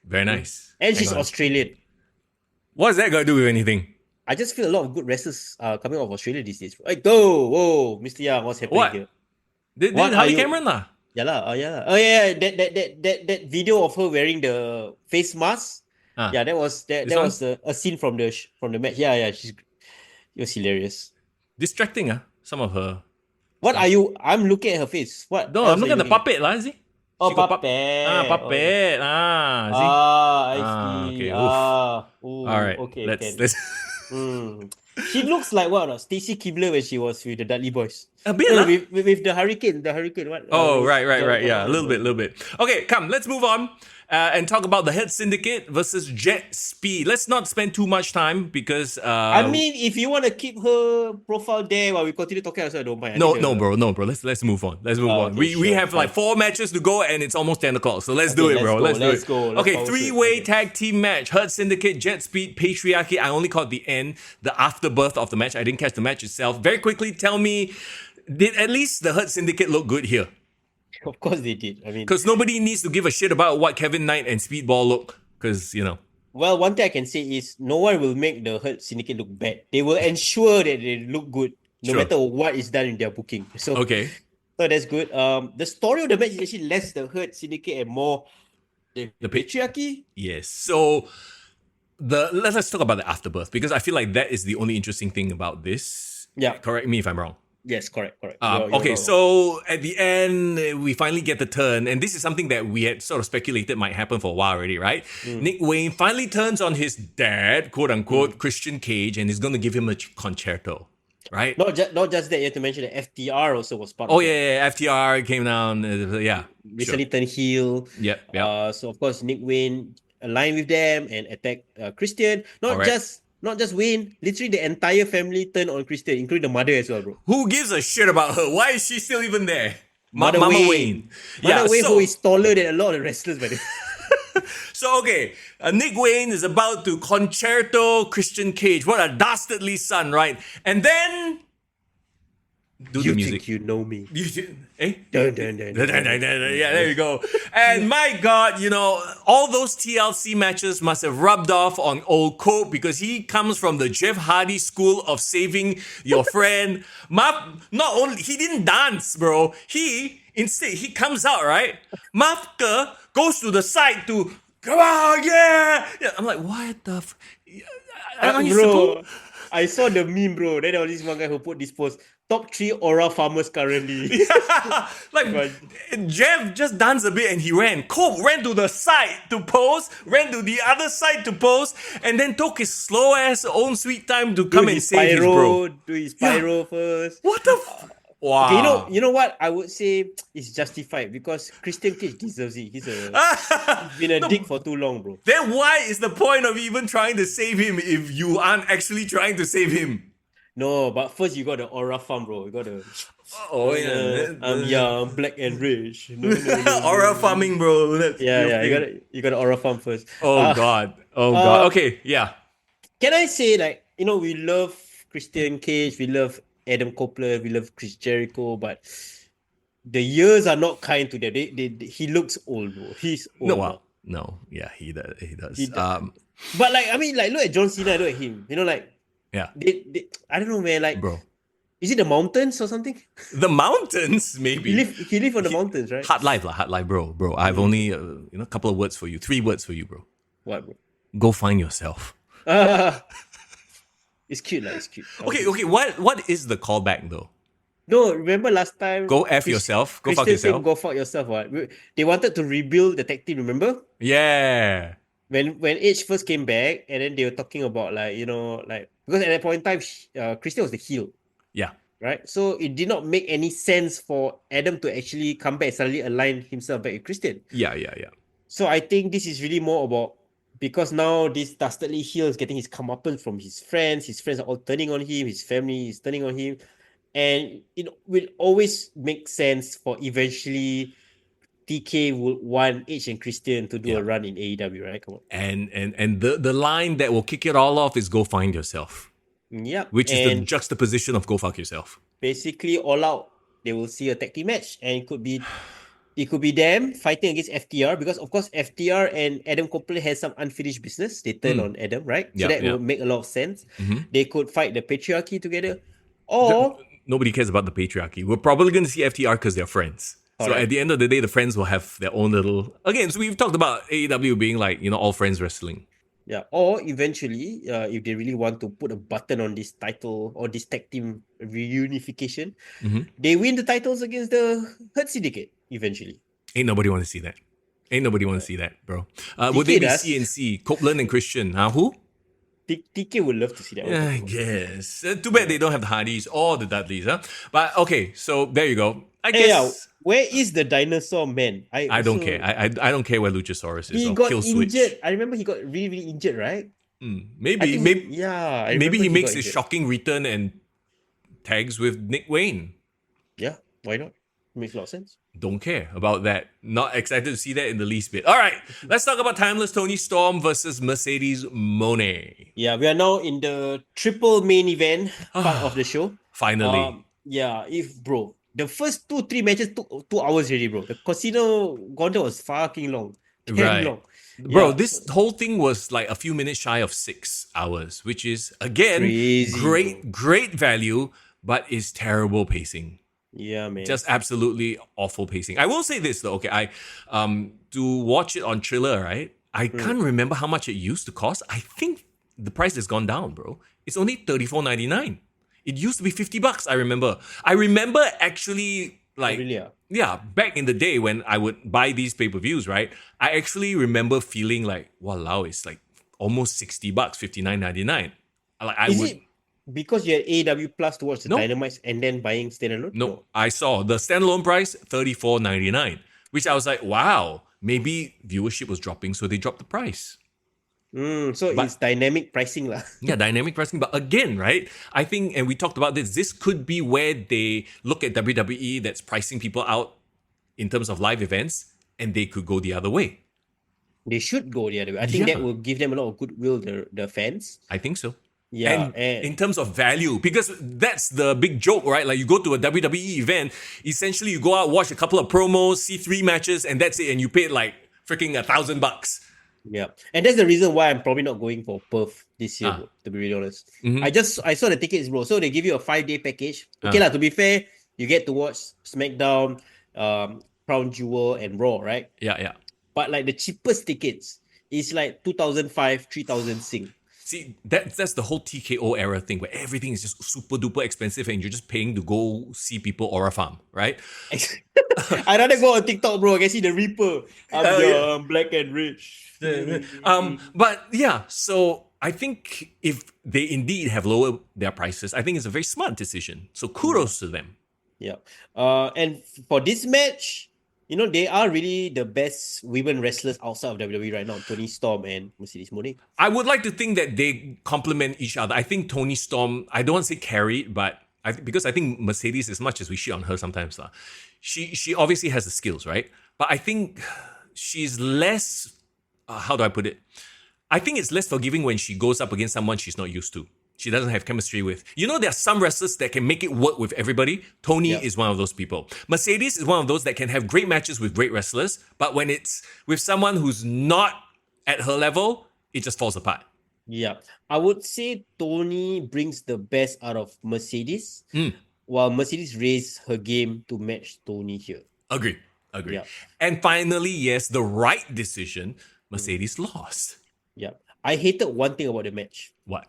Very nice. And she's Australian. What does that got to do with anything? I just feel a lot of good wrestlers are coming out of Australia these days. Like, whoa, Mr. Young, what's happening here? Did Harley Cameron lah? Yeah. Oh yeah. That video of her wearing the face mask. Yeah, that was a scene from the match. Yeah, it was hilarious. Distracting, some of her. What are you? I'm looking at her face. What? No, I'm looking at the puppet, lah. See? Oh, puppet. Puppet. See? I see. Okay. All right. Okay. Let's. She looks like what? Stacy Keibler when she was with the Dudley Boys. A bit, with the Hurricane. What? Right. Yeah, a little bit. Okay, come. Let's move on. And talk about the Hurt Syndicate versus Jet Speed. Let's not spend too much time because... I mean, if you want to keep her profile there while we continue talking, I don't mind. No, bro. Let's move on. We have like 4 matches to go and it's almost 10 o'clock. So let's do it, bro. Let's go. Okay, 3-way tag team match. Hurt Syndicate, Jet Speed, Patriarchy. I only caught the end, the afterbirth of the match. I didn't catch the match itself. Very quickly, tell me, did at least the Hurt Syndicate look good here? Of course they did. I mean, because nobody needs to give a shit about what Kevin Knight and Speedball look. Because, Well, one thing I can say is no one will make the Hurt Syndicate look bad. They will ensure that they look good no matter what is done in their booking. So that's good. The story of the match is actually less the Hurt Syndicate and more the patriarchy. Yes. So let's talk about the afterbirth because I feel like that is the only interesting thing about this. Yeah. Correct me if I'm wrong. Yes, correct. Okay, so at the end, we finally get the turn, and this is something that we had sort of speculated might happen for a while already, right? Nick Wayne finally turns on his dad, quote unquote, Christian Cage, and is going to give him a concerto, right? Not just that, you have to mention that FTR also was part of it. Yeah, FTR came down, recently turned heel. Yep. So of course, Nick Wayne aligned with them and attacked Christian. Not just Wayne, literally the entire family turned on Christian, including the mother as well, bro. Who gives a shit about her? Why is she still even there? Mama Wayne. Mama Wayne, who is taller than a lot of wrestlers, by the way. So, Nick Wayne is about to concerto Christian Cage. What a dastardly son, right? And then... Do the music. Think you know me. Dun, dun, dun, yeah, there you go. And my God, all those TLC matches must have rubbed off on old Cope because he comes from the Jeff Hardy school of saving your friend. He didn't dance, bro. Instead, he comes out, right? Mafka goes to the side to, come on, yeah. I'm like, what the bro, I saw the meme, bro. Then there was this one guy who put this post. Top 3 aura farmers currently. Jeff just danced a bit and he ran. Cope ran to the side to pose, ran to the other side to pose, and then took his slow ass own sweet time to come and save his bro. Do his pyro first. What the wow. Okay, you know what? I would say it's justified because Christian Cage deserves it. He's been a dick for too long, bro. Then why is the point of even trying to save him if you aren't actually trying to save him? No, but first you got the aura farm, bro. You got the... I'm young, black and rich. No. Aura farming, bro. You got the aura farm first. Oh, God. Okay, yeah. Can I say, we love Christian Cage, we love Adam Copeland, we love Chris Jericho, but the years are not kind to them. He looks old, bro. He's old. Yeah, he does. He does. He does. But like, I mean, like, look at John Cena, look at him. You know, like, yeah. I don't know, man. Like, bro, is it the mountains or something? The mountains, maybe. He live on the mountains, right? Hard life, bro. I've only a couple of words for you. 3 words for you, bro. What, bro? Go find yourself. It's cute, like, it's cute. Okay. What is the callback though? No, remember last time? Go F yourself. Go fuck Christian yourself. said, go fuck yourself. What? They wanted to rebuild the tag team. Remember? Yeah. When Edge first came back, and then they were talking about like, you know, like, because at that point in time, Christian was the heel. Yeah. Right? So it did not make any sense for Adam to actually come back and suddenly align himself back with Christian. Yeah. So I think this is really more about, because now this dastardly heel is getting his comeuppance from his friends are all turning on him, his family is turning on him, and it will always make sense for eventually TK would want Edge and Christian to do a run in AEW, right? Come on. And the line that will kick it all off is go find yourself. Yep. Which is the juxtaposition of go fuck yourself. Basically, all out, they will see a tag team match, and it could be them fighting against FTR, because of course FTR and Adam Copeland has some unfinished business. They turn on Adam, right? So that will make a lot of sense. They could fight the patriarchy together, or nobody cares about the patriarchy. We're probably going to see FTR because they're friends. So at the end of the day, the friends will have their own little. Again, so we've talked about AEW being like, you know, all friends wrestling. Yeah, or eventually, if they really want to put a button on this title or this tag team reunification, they win the titles against the Hurt Syndicate eventually. Ain't nobody want to see that. Ain't nobody want to see that, bro. Would they be CNC? Copeland and Christian? Who? TK would love to see that. Yeah, I guess. Too bad they don't have the Hardys or the Dudleys, huh? But okay, so there you go. I guess. Where is the dinosaur man? I don't care. I don't care where Luchasaurus is. He got injured. I remember he got really, really injured, right? Maybe he makes his shocking return and tags with Nick Wayne. Yeah, why not? Makes a lot of sense. Don't care about that. Not excited to see that in the least bit. All right, let's talk about Timeless Tony Storm versus Mercedes Moné. Yeah, we are now in the triple main event part of the show. Finally. The first 2-3 matches took 2 hours already, bro. The casino content was fucking long. Very long. Bro, this whole thing was like a few minutes shy of 6 hours, which is, again, crazy, great value, but is terrible pacing. Yeah, man. Just absolutely awful pacing. I will say this though, okay, to watch it on Triller, right? I can't remember how much it used to cost. I think the price has gone down, bro. It's only $34.99. It used to be $50, I remember. I remember actually, like, back in the day when I would buy these pay-per-views, right? I actually remember feeling like, walao, it's like almost $60, $59.99. Is it because you had AEW Plus to watch the Dynamites and then buying standalone? No, I saw the standalone price, $34.99, which I was like, wow, maybe viewership was dropping, so they dropped the price. It's dynamic pricing lah. Yeah, dynamic pricing. But again, right, I think, and we talked about this could be where they look at WWE that's pricing people out in terms of live events, and they could go the other way. They should go the other way. I think that will give them a lot of goodwill, the fans. I think so. Yeah. And in terms of value, because that's the big joke, right? Like you go to a WWE event, essentially you go out, watch a couple of promos, see 3 matches, and that's it, and you paid like freaking $1,000. Yeah, and that's the reason why I'm probably not going for Perth this year, bro, to be really honest. I saw the tickets, bro. So they give you a 5-day package. Okay lah, to be fair, you get to watch SmackDown, Crown Jewel, and Raw, right? Yeah. But like the cheapest tickets is like 2,500, 3,000 Sing. See, that's the whole TKO era thing where everything is just super duper expensive and you're just paying to go see people Aura Farm, right? I'd rather go on TikTok, bro. I can see the Reaper. I'm black and rich. But yeah, so I think if they indeed have lowered their prices, I think it's a very smart decision. So kudos to them. Yeah. And for this match, you know, they are really the best women wrestlers outside of WWE right now, Toni Storm and Mercedes Moné. I would like to think that they complement each other. I think Toni Storm, I don't want to say carried, but because I think Mercedes, as much as we shit on her sometimes, she obviously has the skills, right? But I think she's less, how do I put it? I think it's less forgiving when she goes up against someone she's not used to. she doesn't have chemistry with. You know, there are some wrestlers that can make it work with everybody. Tony is one of those people. Mercedes is one of those that can have great matches with great wrestlers, but when it's with someone who's not at her level, it just falls apart. Yeah. I would say Tony brings the best out of Mercedes, while Mercedes raised her game to match Tony here. Agree. Yeah. And finally, yes, the right decision, Mercedes lost. Yeah. I hated one thing about the match. What?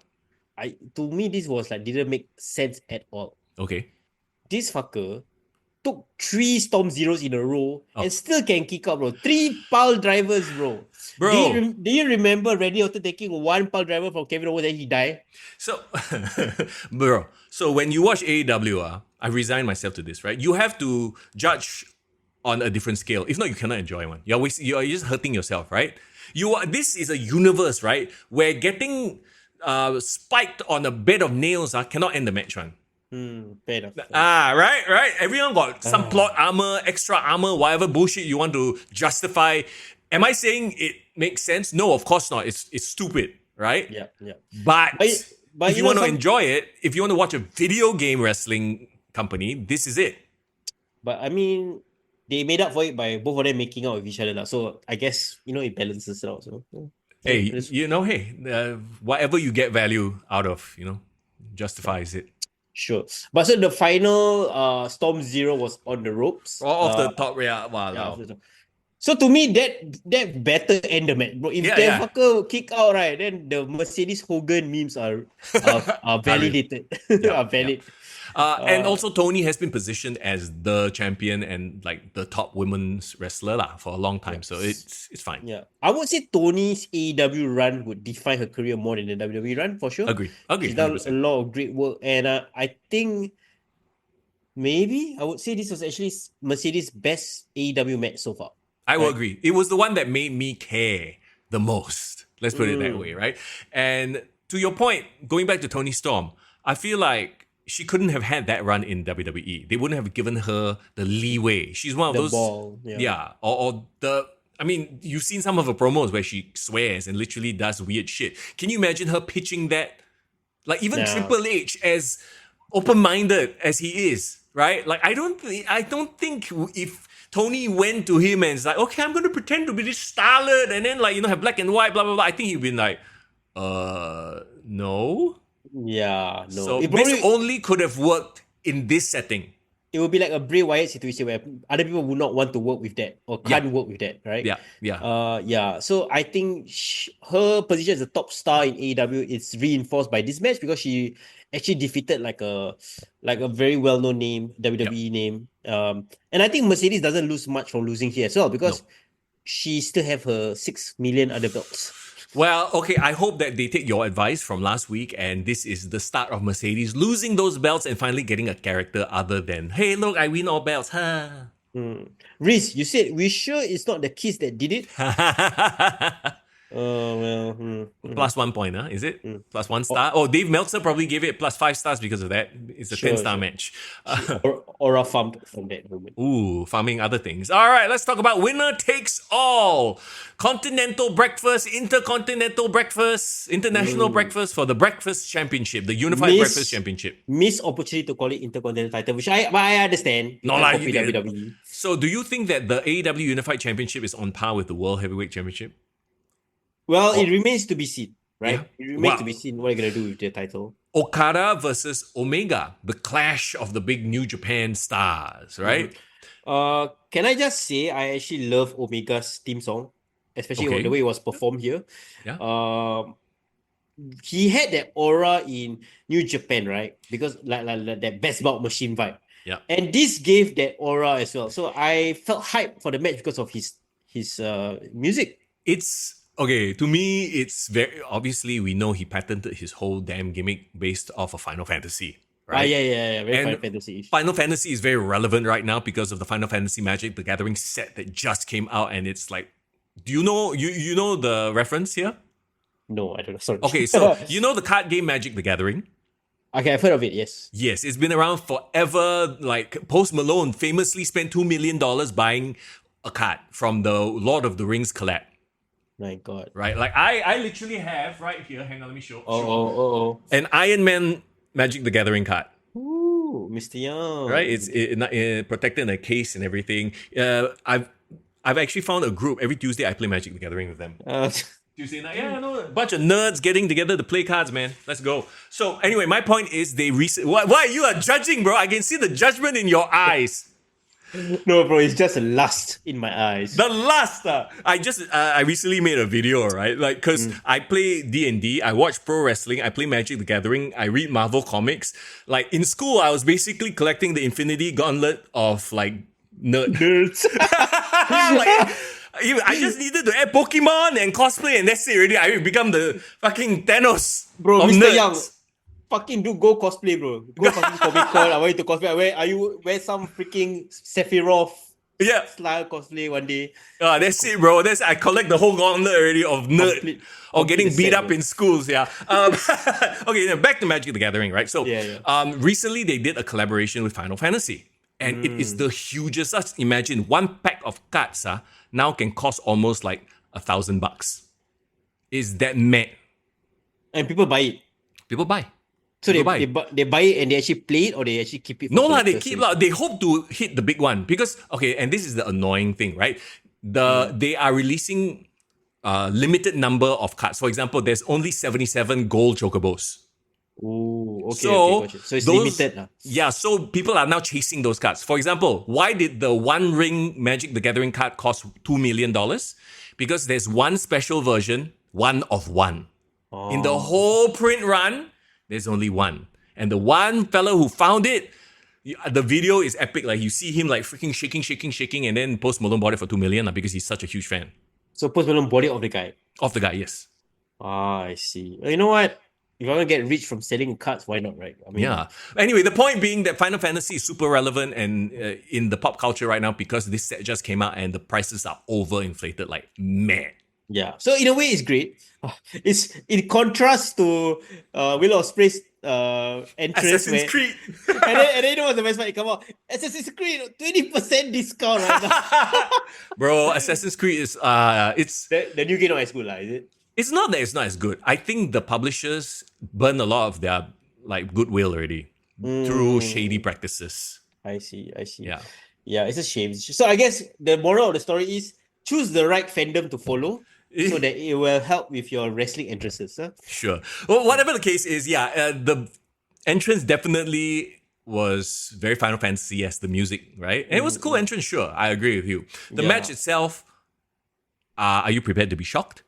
To me, this was like didn't make sense at all. Okay. This fucker took 3 Storm Zeros in a row and still can kick out, bro. 3 pile drivers, bro. Do you remember Randy Orton taking 1 pile driver from Kevin Owens and he died? So, bro, so when you watch AEW, I resigned myself to this, right? You have to judge on a different scale. If not, you cannot enjoy one. You're just hurting yourself, right? This is a universe, right? Where getting spiked on a bed of nails cannot end the match, one. Fair enough. Right. Everyone got some plot armor, extra armor, whatever bullshit you want to justify. Am I saying it makes sense? No, of course not. It's stupid, right? Yeah. But if you want to some... enjoy it, if you want to watch a video game wrestling company, this is it. But I mean, they made up for it by both of them making out with each other. So I guess, it balances it out. So, hey, whatever you get value out of, justifies it. Sure. But so the final Storm Zero was on the ropes. Off the top, wow. So to me, that better end the match, bro. If fucker kick out, right, then the Mercedes Hogan memes are validated. Are valid. And also Tony has been positioned as the champion and like the top women's wrestler for a long time. So it's fine. Yeah. I would say Tony's AEW run would define her career more than the WWE run for sure. Agree. She's done 100%. a lot of great work. And I think maybe I would say this was actually Mercedes' best AEW match so far. I will agree. It was the one that made me care the most. Let's put it that way, right? And to your point, going back to Toni Storm, I feel like she couldn't have had that run in WWE. They wouldn't have given her the leeway. She's one of those... ball. Yeah. Or the... I mean, you've seen some of her promos where she swears and literally does weird shit. Can you imagine her pitching that? Like, even Triple H, as open-minded as he is, right? Like, I don't think if Tony went to him and is like, okay, I'm going to pretend to be this starlet and then have black and white, blah, blah, blah. I think he'd been like, no. Yeah, no. So this only could have worked in this setting. It would be like a Bray Wyatt situation where other people would not want to work with that or can't work with that, right? Yeah. So I think her position as a top star in AEW is reinforced by this match because she actually defeated like a very well-known name, WWE name. And I think Mercedes doesn't lose much from losing here as well because she still have her 6 million other belts. Well, okay, I hope that they take your advice from last week and this is the start of Mercedes losing those belts and finally getting a character other than, hey, look, I win all belts, huh? Reese, you said, we sure it's not the Kiss that did it? Plus 1 point, is it? Plus 1 star? Oh, Dave Meltzer probably gave it plus 5 stars because of that. It's a 10-star match. Aura farmed from that moment. Ooh, farming other things. All right, let's talk about winner takes all. Continental breakfast, intercontinental breakfast, international breakfast for the breakfast championship, the unified breakfast championship. Missed opportunity to call it intercontinental title, which I understand. No, like WWE. So do you think that the AEW unified championship is on par with the World Heavyweight Championship? Well, it remains to be seen, right? Yeah. It remains to be seen what you're going to do with their title. Okada versus Omega, the clash of the big New Japan stars, right? Can I just say I actually love Omega's theme song, especially the way it was performed here. Yeah. He had that aura in New Japan, right? Because like that best bout machine vibe. Yeah. And this gave that aura as well. So I felt hyped for the match because of his music. It's okay, to me, it's very obviously we know he patented his whole damn gimmick based off of Final Fantasy, right? Yeah, very Final Fantasy. Final Fantasy is very relevant right now because of the Final Fantasy Magic the Gathering set that just came out, and it's like, do you know you know the reference here? No, I don't know. Sorry. Okay, so you know the card game Magic the Gathering? Okay, I've heard of it, yes. Yes, it's been around forever. Like Post Malone famously spent $2 million buying a card from the Lord of the Rings collab. My God. Right? Like I literally have right here. Hang on, let me show. Oh. An Iron Man Magic the Gathering card. Ooh, Mr. Young. Right? It's protected in a case and everything. I've actually found a group. Every Tuesday I play Magic the Gathering with them. Tuesday night, a bunch of nerds getting together to play cards, man. Let's go. So anyway, my point is why you are judging, bro? I can see the judgment in your eyes. No, bro, it's just a lust in my eyes. The lust. I recently made a video, right? Like, because I play D&D, I watch pro wrestling, I play Magic the Gathering, I read Marvel comics. Like in school, I was basically collecting the Infinity Gauntlet of like nerds. Like, I just needed to add Pokemon and cosplay, and that's it. Already, I become the fucking Thanos, bro. Of Mr. nerds. Young, fucking go cosplay, bro. Go fucking Comic Con. I want you to cosplay. Wear some freaking Sephiroth style cosplay one day. That's it, bro. I collect the whole gauntlet already of nerd or getting beat up in schools. Yeah. Okay, back to Magic the Gathering, right? So, recently they did a collaboration with Final Fantasy. And it is the hugest. Just imagine one pack of cards now can cost almost like $1,000. Is that mad? And people buy it. People buy. So they buy it and they actually play it, or they actually keep it? No, they keep. They hope to hit the big one because and this is the annoying thing, right? They are releasing limited number of cards. For example, there's only 77 gold chocobos. Oh, okay. So, gotcha. So it's limited. Yeah, so people are now chasing those cards. For example, why did the One Ring Magic the Gathering card cost $2 million? Because there's one special version, one of one. In the whole print run, there's only one. And the one fellow who found it, the video is epic. Like you see him like freaking shaking, and then Post Malone bought it for $2 million because he's such a huge fan. So Post Malone bought it off the guy? Off the guy, yes. I see. You know what? If I want to get rich from selling cards, why not, right? I mean, yeah. Anyway, the point being that Final Fantasy is super relevant and in the pop culture right now because this set just came out and the prices are overinflated like mad. Yeah. So in a way, it's great. It's in contrast to Willow Ospreay's entrance. Assassin's Creed. and then you know what's the best part? Come on, Assassin's Creed 20% discount right now. Bro, Assassin's Creed is it's the new game not as good, is it? It's not that it's not as good. I think the publishers burn a lot of their like goodwill already through shady practices. I see. Yeah, it's a shame. So I guess the moral of the story is choose the right fandom to follow so that it will help with your wrestling interests. Huh? Sure. Well, whatever the case is, the entrance definitely was very Final Fantasy as the music, right? And it was a cool entrance, sure. I agree with you. The match itself, are you prepared to be shocked?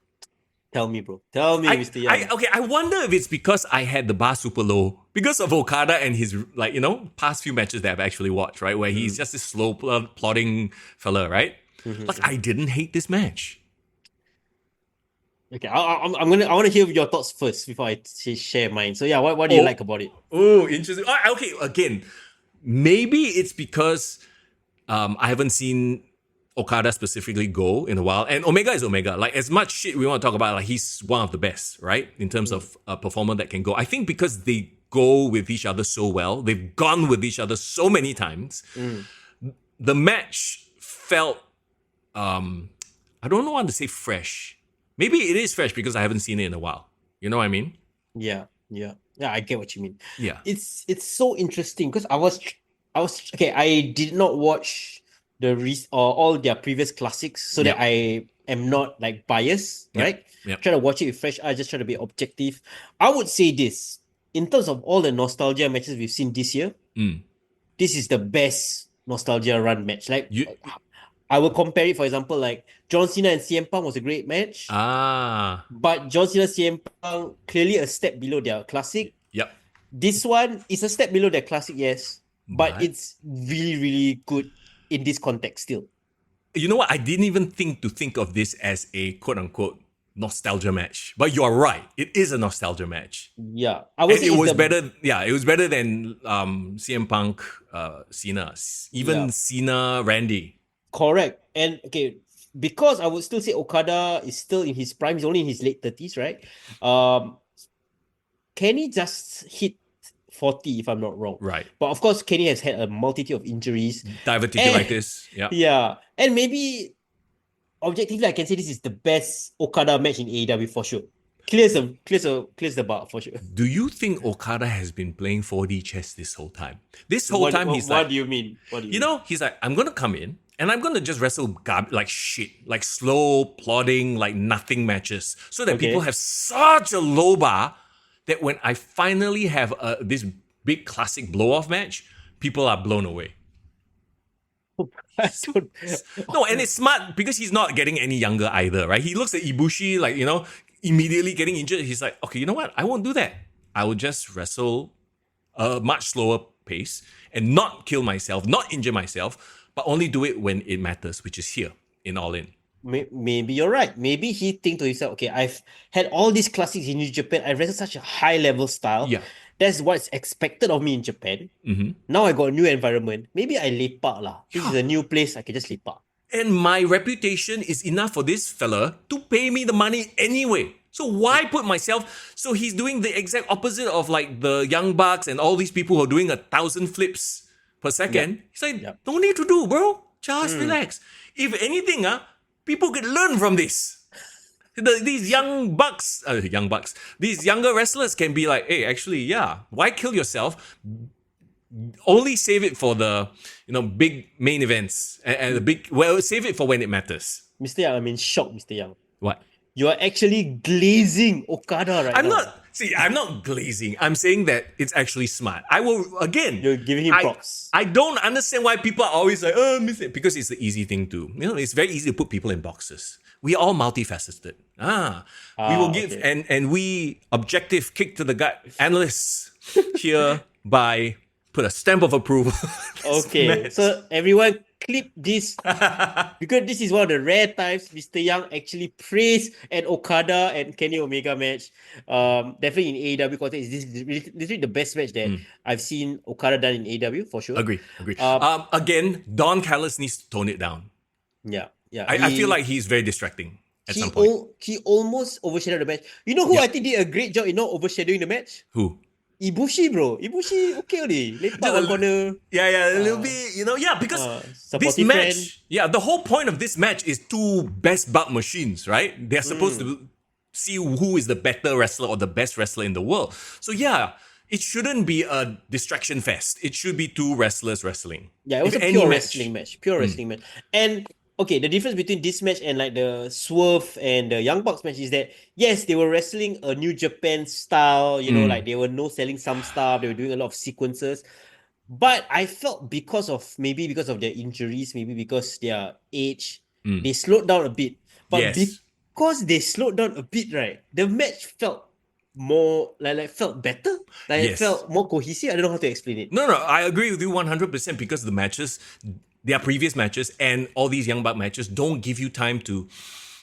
Tell me, bro. Tell me, Mr. Young. I wonder if it's because I had the bar super low. Because of Okada and his, past few matches that I've actually watched, right? Where he's just this slow plodding fella, right? Like, I didn't hate this match. Okay, I want to hear your thoughts first before I share mine. So, what do you like about it? Oh, interesting. Okay, again, maybe it's because I haven't seen Okada specifically go in a while, and Omega is Omega. Like as much shit we want to talk about, like he's one of the best, right? In terms of a performer that can go. I think because they go with each other so well, they've gone with each other so many times. The match felt, I don't want to say fresh. Maybe it is fresh because I haven't seen it in a while. You know what I mean? Yeah, I get what you mean. Yeah, it's so interesting because I was okay. I did not watch all their previous classics so that I am not like biased, right? Try to watch it with fresh eyes, just try to be objective. I would say this, in terms of all the nostalgia matches we've seen this year, this is the best nostalgia run match. Like, I will compare it, for example, like John Cena and CM Punk was a great match. But John Cena, CM Punk, clearly a step below their classic. Yep. This one is a step below their classic, yes. But it's really, really good in this context still. You know what? I didn't even think of this as a quote-unquote nostalgia match. But you are right. It is a nostalgia match. Yeah. It was better than CM Punk, Cena. Even Cena, Randy. Correct. And okay, because I would still say Okada is still in his prime. He's only in his late 30s, right? Kenny just hit 40, if I'm not wrong. Right. But of course, Kenny has had a multitude of injuries. Diverticulitis. Yeah. Yeah. And maybe objectively, I can say this is the best Okada match in AEW for sure. Clears the bar for sure. Do you think Okada has been playing 4D chess this whole time? This whole time he's like... What do you mean? He's like, I'm going to come in and I'm going to just wrestle like shit, like slow, plodding, like nothing matches so that people have such a low bar that when I finally have this big classic blow-off match, people are blown away. No, and it's smart because he's not getting any younger either, right? He looks at Ibushi like, immediately getting injured. He's like, okay, you know what? I won't do that. I will just wrestle a much slower pace and not kill myself, not injure myself, but only do it when it matters, which is here in All In. Maybe you're right. Maybe he think to himself, okay, I've had all these classics in New Japan. I've wrestled such a high level style. Yeah. That's what's expected of me in Japan. Now I got a new environment. Maybe I lepak lah. This is a new place. I can just lepak. And my reputation is enough for this fella to pay me the money anyway. So why put myself... So he's doing the exact opposite of like the Young Bucks and all these people who are doing 1,000 flips per second. Yep. He's like, no need to do, bro. Just relax. If anything, people could learn from this. These these younger wrestlers can be like, hey, actually, why kill yourself? Only save it for the, big main events and save it for when it matters. Mr. Young, I'm in shock, Mr. Young. What? You are actually glazing Okada right now. I'm not glazing. I'm saying that it's actually smart. I will, again... You're giving him props. I don't understand why people are always like, miss it. Because it's the easy thing to... it's very easy to put people in boxes. We are all multifaceted. We will give... Okay. And we, objective, kick to the gut analysts here by... Put a stamp of approval. Okay, match. So everyone clip this because this is one of the rare times Mr. Young actually praised an Okada and Kenny Omega match. Definitely in AEW context, this is literally the best match that I've seen Okada done in AEW for sure. Agree. Again, Don Callis needs to tone it down. Yeah. I feel like he's very distracting at some point. He almost overshadowed the match. You know who I think did a great job in not overshadowing the match? Who? Ibushi, bro. Ibushi, okay only. Lepak corner. A little bit, because this match, the whole point of this match is two best belt machines, right? They're supposed to see who is the better wrestler or the best wrestler in the world. So it shouldn't be a distraction fest. It should be two wrestlers wrestling. Yeah, it was a pure wrestling match. Pure wrestling match. And okay, the difference between this match and like the Swerve and the Young Bucks match is that, yes, they were wrestling a New Japan style, like they were no-selling some stuff, they were doing a lot of sequences. But I felt because of their injuries, maybe because their age, they slowed down a bit. But because they slowed down a bit, right, the match felt more, felt better. It felt more cohesive. I don't know how to explain it. No, I agree with you 100% because the matches... Their previous matches and all these Young Buck matches don't give you time to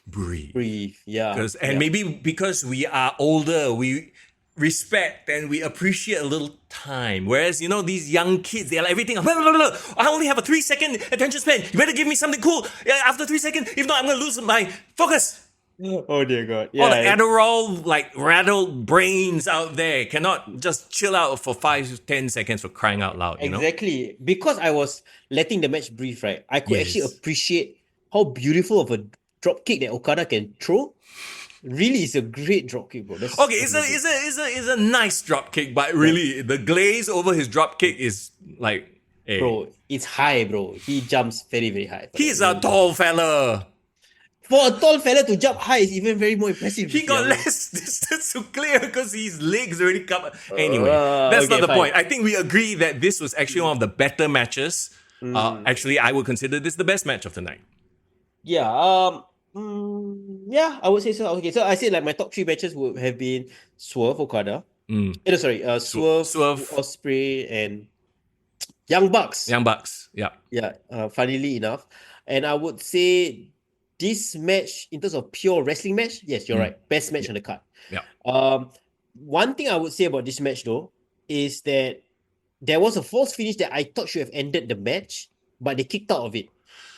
breathe. Maybe because we are older, we respect and we appreciate a little time. Whereas, these young kids, they're like everything, blah, blah, blah, blah. I only have a 3-second attention span. You better give me something cool after 3 seconds. If not, I'm going to lose my focus. Oh dear God. All the Adderall, rattled brains out there cannot just chill out for 5-10 seconds for crying out loud, Exactly. Because I was letting the match breathe, right? I could actually appreciate how beautiful of a drop kick that Okada can throw. Really, it's a great drop kick, bro. It's a nice drop kick, but really, the glaze over his drop kick is like... Hey. Bro, it's high, bro. He jumps very, very high. He's a tall fella. For a tall fella to jump high is even very more impressive. He got less distance to clear because his legs already covered. Anyway, that's not the point. I think we agree that this was actually one of the better matches. Actually, I would consider this the best match of the night. Yeah, I would say so. Okay, so I said like my top 3 matches would have been Swerve, Okada. Swerve, Ospreay, and Young Bucks. Funnily enough. And I would say this match, in terms of pure wrestling match, yes, you're right. Best match on the card. One thing I would say about this match, though, is that there was a false finish that I thought should have ended the match, but they kicked out of it.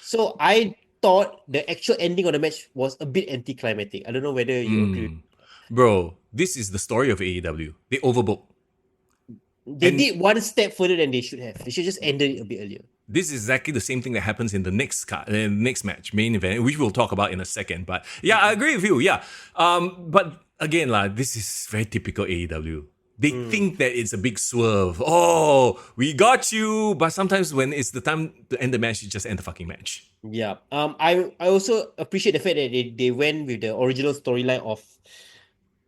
So I thought the actual ending of the match was a bit anticlimactic. I don't know whether you agree. Bro, this is the story of AEW. They overbooked. They did one step further than they should have. They should just ended it a bit earlier. this is exactly the same thing that happens in the next match, main event, which we'll talk about in a second. But yeah, I agree with you. Yeah. But again, this is very typical AEW. They think that it's a big swerve. Oh, we got you. But sometimes when it's the time to end the match, you just end the fucking match. Yeah. I also appreciate the fact that they went with the original storyline of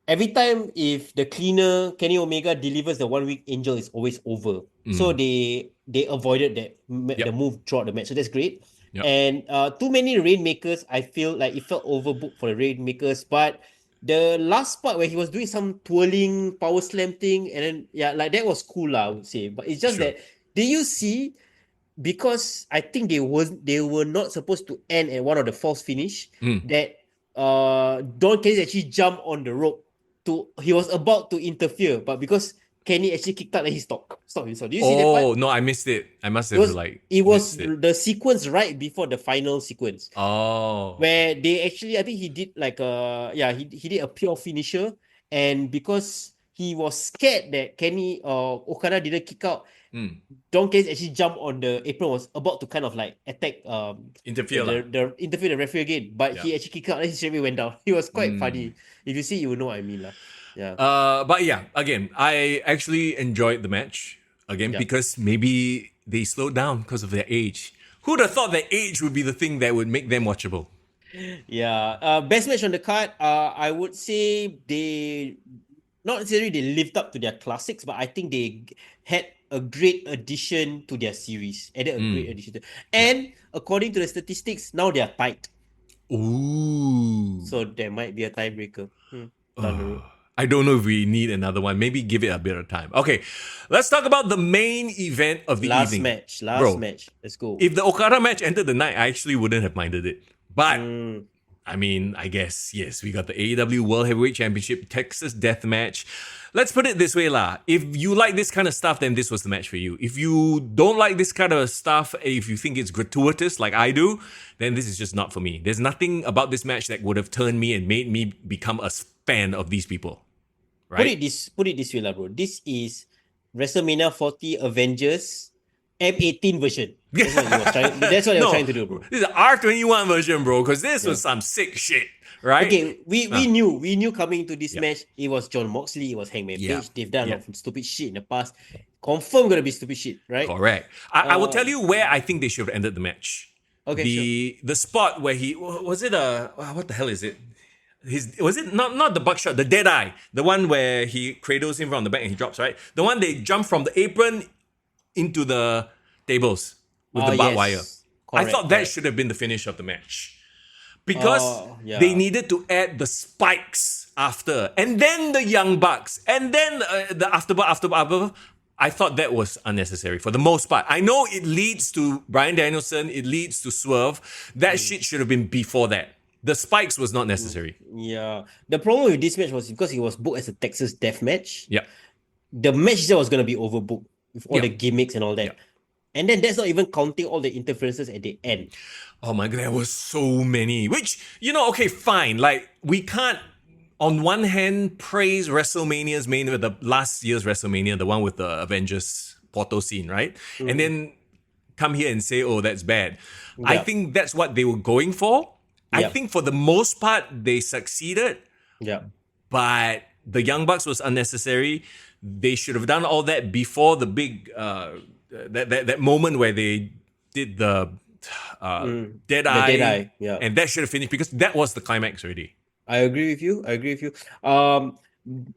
every time if the cleaner Kenny Omega delivers the 1 week angel, is always over. So they avoided that the move throughout the match. So that's great. Yep. And too many Rainmakers, I feel like it felt overbooked for the Rainmakers. But the last part where he was doing some twirling power slam thing, and then that was cool, I would say. But it's just that, did you see? Because I think they were not supposed to end at one of the false finish, that Don Kenny actually jumped on the rope he was about to interfere, but because Kenny actually kicked out, and he stopped himself. Do you see that part? Oh no, I missed it. I must have it was the sequence right before the final sequence. Oh, where they actually, I think he did he did a pure finisher, and because he was scared that Kenny or Okada didn't kick out, Don Kenny actually jumped on the apron, was about to kind of like attack interfere the referee again, but he actually kicked out and he straight away went down. It was quite funny. If you see, you will know what I mean lah. Yeah. But yeah, again, I actually enjoyed the match because maybe they slowed down because of their age. Who'd have thought that age would be the thing that would make them watchable? Yeah. Best match on the card, I would say they not necessarily they lived up to their classics, but I think they had a great addition to their series. And according to the statistics, now they are tied. Ooh. So there might be a tiebreaker. I don't know if we need another one. Maybe give it a bit of time. Okay, let's talk about the main event of the evening. Last match. Let's go. If the Okada match ended the night, I actually wouldn't have minded it. But I mean, I guess, yes, we got the AEW World Heavyweight Championship Texas Death Match. Let's put it this way, lah. If you like this kind of stuff, then this was the match for you. If you don't like this kind of stuff, if you think it's gratuitous like I do, then this is just not for me. There's nothing about this match that would have turned me and made me become a fan of these people. Right? Put it this way, lah, bro. This is WrestleMania 40 Avengers M18 version. That's what they were trying to do, bro. This is an R21 version, bro, because this was some sick shit, right? Okay, we knew coming into this match, it was John Moxley, it was Hangman Page. They've done a lot of stupid shit in the past. Confirm gonna be stupid shit, right? Correct. I will tell you where I think they should have ended the match. Okay, the spot where he was it what the hell is it? Was it not the buckshot, the dead eye, the one where he cradles him from the back and he drops, right? The one they jump from the apron into the tables with the barbed wire. I thought that should have been the finish of the match. Because they needed to add the spikes after, and then the Young Bucks, and then the after. I thought that was unnecessary for the most part. I know it leads to Bryan Danielson, it leads to Swerve. That shit should have been before that. The spikes was not necessary. Yeah. The problem with this match was because it was booked as a Texas Death Match. Yeah. The match was going to be overbooked with all the gimmicks and all that. And then that's not even counting all the interferences at the end. Oh my God, there was so many. Which, okay, fine. Like, we can't, on one hand, praise WrestleMania's the last year's WrestleMania, the one with the Avengers portal scene, right? And then come here and say, oh, that's bad. I think that's what they were going for. I think for the most part, they succeeded. Yeah. But the Young Bucks was unnecessary. They should have done all that before the big, that moment where they did the dead eye. Yeah. And that should have finished because that was the climax already. I agree with you.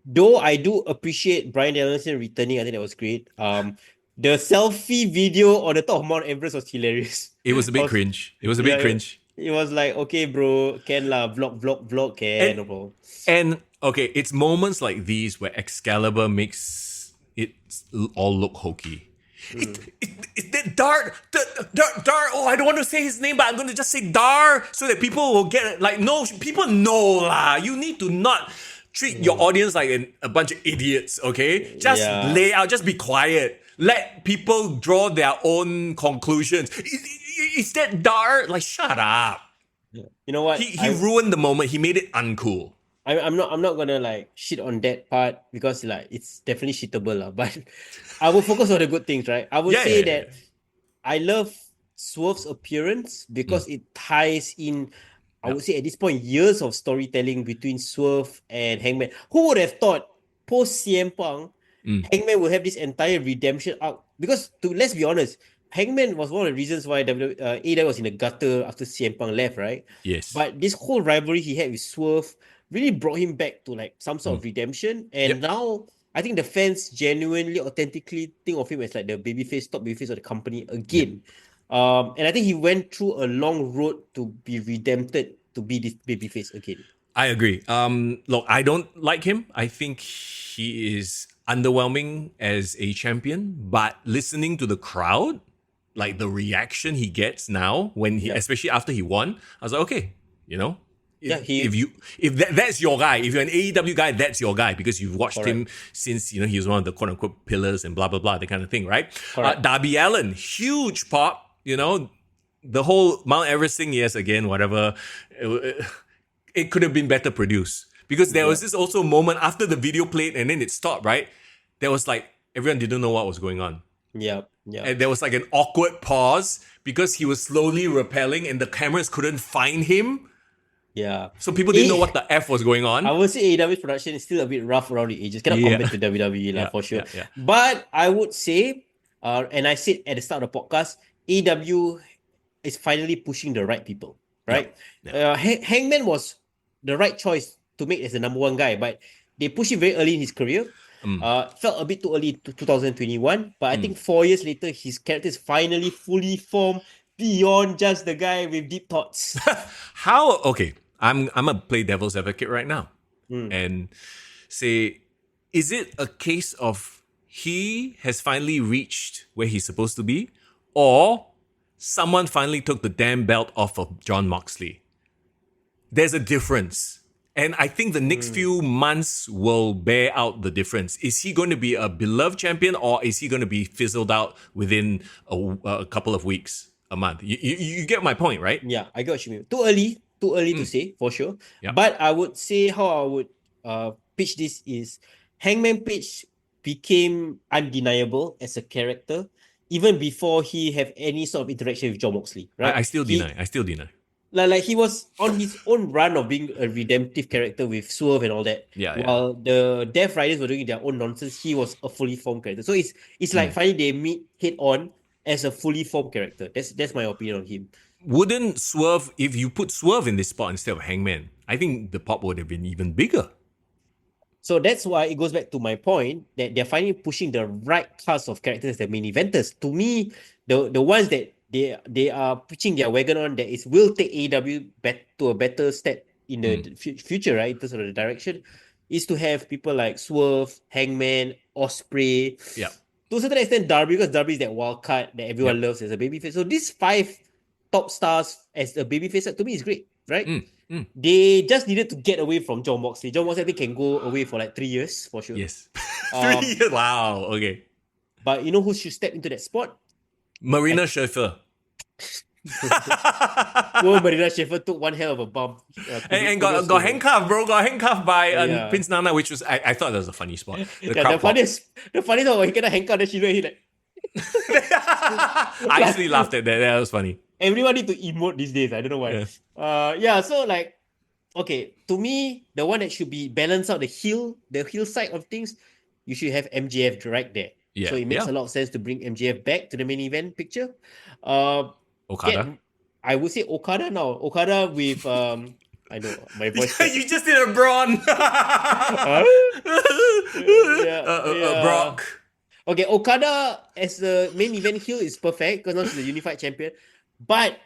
Though I do appreciate Bryan Danielson returning, I think that was great. The selfie video on the top of Mount Everest was hilarious. It was a bit cringe. It was a bit cringe. It was like, okay, bro, can lah, vlog, can. And okay, it's moments like these where Excalibur makes it all look hokey. It's that Dar. Oh, I don't want to say his name, but I'm going to just say Dar so that people will get it. Like, no, people know lah. You need to not treat your audience like a bunch of idiots, okay? Just lay out, just be quiet. Let people draw their own conclusions. Is that Dar? Like, shut up. You know what? He ruined the moment. He made it uncool. I'm not gonna like shit on that part because like it's definitely shittable lah. But I will focus on the good things, right? I would say that I love Swerve's appearance because it ties in, I would say at this point, years of storytelling between Swerve and Hangman. Who would have thought post CM Punk, Hangman will have this entire redemption arc? Because let's be honest, Hangman was one of the reasons why AEW was in the gutter after CM Punk left, right? Yes. But this whole rivalry he had with Swerve really brought him back to like some sort of redemption. And now I think the fans genuinely, authentically think of him as like the babyface, top babyface of the company again. And I think he went through a long road to be redempted to be this babyface again. I agree. Look, I don't like him. I think he is underwhelming as a champion, but listening to the crowd, like the reaction he gets now when he, especially after he won, I was like, okay, you know, if that's your guy, if you're an AEW guy, that's your guy because you've watched him since, you know, he was one of the quote unquote pillars and blah, blah, blah, that kind of thing, right? Darby Allin, huge pop, you know, the whole Mount Everest thing, yes, again, whatever. It could have been better produced because there was this also moment after the video played and then it stopped, right? There was like, everyone didn't know what was going on. Yeah. And there was like an awkward pause because he was slowly rappelling and the cameras couldn't find him. Yeah. So people didn't know what the F was going on. I would say AEW's production is still a bit rough around the edges. Cannot compare to WWE for sure. But I would say, and I said at the start of the podcast, AEW is finally pushing the right people, right? Hangman was the right choice to make as the number one guy, but they pushed him very early in his career. Felt a bit too early to 2021, but I think 4 years later, his character is finally fully formed beyond just the guy with deep thoughts. How? Okay, I'm gonna play devil's advocate right now and say, is it a case of he has finally reached where he's supposed to be, or someone finally took the damn belt off of Jon Moxley? There's a difference. And I think the next few months will bear out the difference. Is he going to be a beloved champion or is he going to be fizzled out within a couple of weeks, a month? You get my point, right? Yeah, I get what you mean. Too early to say, for sure. Yeah. But I would say how I would pitch this is Hangman Page became undeniable as a character even before he have any sort of interaction with Jon Moxley, right? I still deny. Like he was on his own run of being a redemptive character with Swerve and all that. While the Death Riders were doing their own nonsense, he was a fully formed character. So it's like finally they meet head on as a fully formed character. That's my opinion on him. Wouldn't Swerve, if you put Swerve in this spot instead of Hangman, I think the pop would have been even bigger. So that's why it goes back to my point that they're finally pushing the right cast of characters as the main eventers. To me, the ones that they are pitching their wagon on that will take AEW to a better step in the future, right? In terms of the direction, is to have people like Swerve, Hangman, Ospreay. Yeah. To a certain extent, Darby, because Darby is that wild card that everyone loves as a babyface. So these 5 top stars as a babyface, to me, is great, right? They just needed to get away from Jon Moxley. Jon Moxley, I think, can go away for like 3 years, for sure. Yes. 3 years? Wow, okay. But you know who should step into that spot? Marina Schaefer. Marina Schaefer took one hell of a bump. And got handcuffed, bro. Got handcuffed by Prince Nana, which was, I thought that was a funny spot. The funniest one, he got handcuffed, then she looked at him like... I actually laughed at that. That was funny. Everyone need to emote these days. I don't know why. So like, okay, to me, the one that should be balance out the heel side of things, you should have MJF right there. Yeah. So it makes a lot of sense to bring MJF back to the main event picture. Okada. I would say Okada now. Okada with I know my voice. You just did a Braun. Brock. Okay, Okada as the main event heel is perfect because now she's a unified champion. But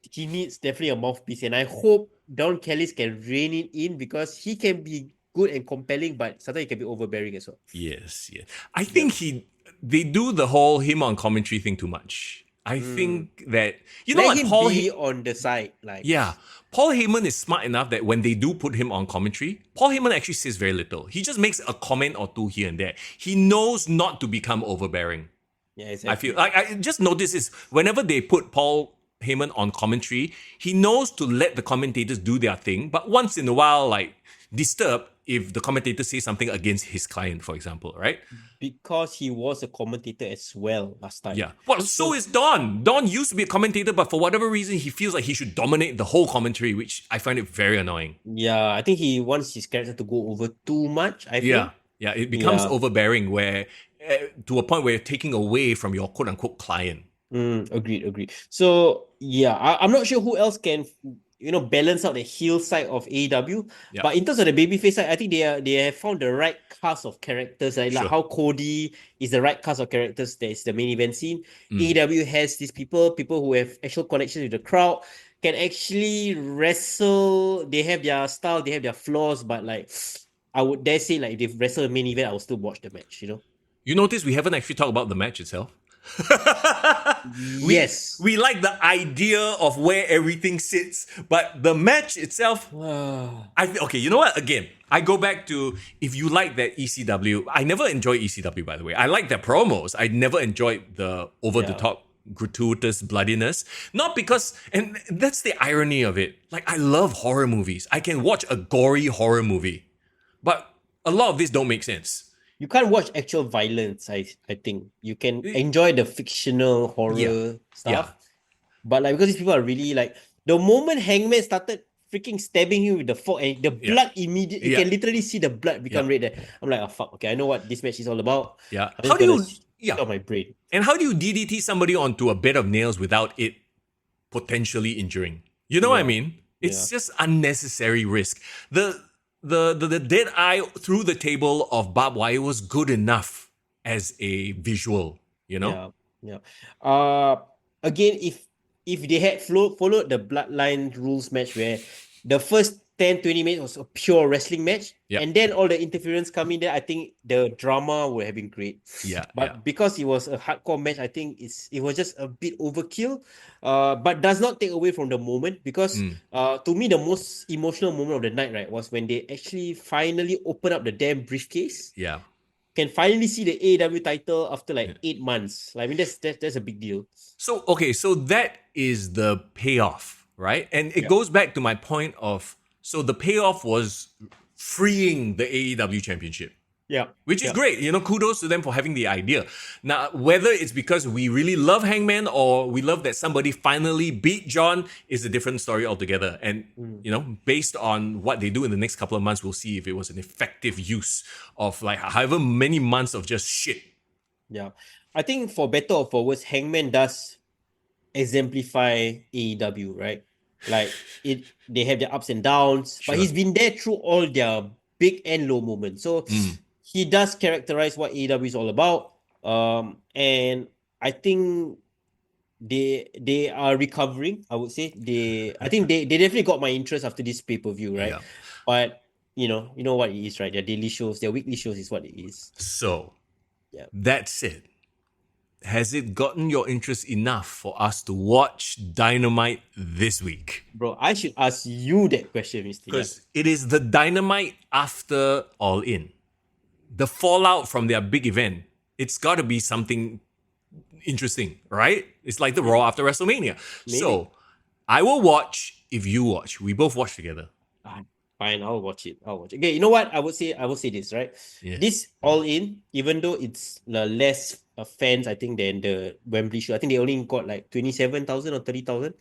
he needs definitely a mouthpiece, and I hope Don Callis can rein it in because he can be good and compelling, but sometimes he can be overbearing as well. Yes. I think they do the whole him on commentary thing too much. I think that Let him be on the side, like Paul Heyman is smart enough that when they do put him on commentary, Paul Heyman actually says very little. He just makes a comment or two here and there. He knows not to become overbearing. Yeah, exactly. I feel like I just notice is whenever they put Paul Heyman on commentary, he knows to let the commentators do their thing, but once in a while, like disturb, if the commentator says something against his client, for example, right? Because he was a commentator as well last time. Yeah. Well, so is Don. Don used to be a commentator, but for whatever reason, he feels like he should dominate the whole commentary, which I find it very annoying. Yeah, I think he wants his character to go over too much, I feel. Yeah, it becomes overbearing where to a point where you're taking away from your quote-unquote client. Agreed. So, yeah, I'm not sure who else can, balance out the heel side of AEW. Yeah. But in terms of the babyface side, I think they have found the right cast of characters. Like how Cody is the right cast of characters. That's the main event scene. AEW has these people who have actual connections with the crowd, can actually wrestle. They have their style, they have their flaws, but like, I would dare say, like, if they wrestle a main event, I will still watch the match, You notice we haven't actually talked about the match itself. Yes. We like the idea of where everything sits, but the match itself, okay, you know what? Again, I go back to, if you like that ECW, I never enjoyed ECW, by the way. I like their promos. I never enjoyed the over-the-top gratuitous bloodiness. Not because, and that's the irony of it. Like, I love horror movies. I can watch a gory horror movie, but a lot of this don't make sense. You can't watch actual violence, I think. You can enjoy the fictional horror stuff. But like, because these people are really like, the moment Hangman started freaking stabbing him with the fork and the blood immediately, you can literally see the blood become red there. I'm like, oh fuck, okay, I know what this match is all about. Yeah. How do you on my brain. And how do you DDT somebody onto a bed of nails without it potentially injuring? You know what I mean? It's just unnecessary risk. The dead eye through the table of barbed wire was good enough as a visual, Yeah. Again, if they had followed the Bloodline rules match where the first 10-20 minutes was a pure wrestling match, and then all the interference coming there, I think the drama would have been great. But because it was a hardcore match, I think it was just a bit overkill. But does not take away from the moment, because to me the most emotional moment of the night, right, was when they actually finally opened up the damn briefcase. Can finally see the AEW title after like 8 months. Like, I mean, that's a big deal. So that is the payoff, right? And it goes back to my point of, so the payoff was freeing the AEW championship. Which is great. Kudos to them for having the idea. Now, whether it's because we really love Hangman or we love that somebody finally beat John is a different story altogether. And, based on what they do in the next couple of months, we'll see if it was an effective use of like however many months of just shit. Yeah. I think for better or for worse, Hangman does exemplify AEW, right? Like, they have their ups and downs, but he's been there through all their big and low moments. So he does characterize what AEW is all about. And I think they are recovering, I would say. I think they definitely got my interest after this pay-per-view, right? But you know what it is, right? Their daily shows, their weekly shows is what it is. So that said, has it gotten your interest enough for us to watch Dynamite this week? Bro, I should ask you that question, Mr. Because it is the Dynamite after All In. The fallout from their big event. It's got to be something interesting, right? It's like the Raw after WrestleMania. Maybe. So, I will watch if you watch. We both watch together. Fine, I'll watch it. Okay, you know what? I will say this, right? This All In, even though it's less fans, I think, than the Wembley show. I think they only got like 27,000 or 30,000.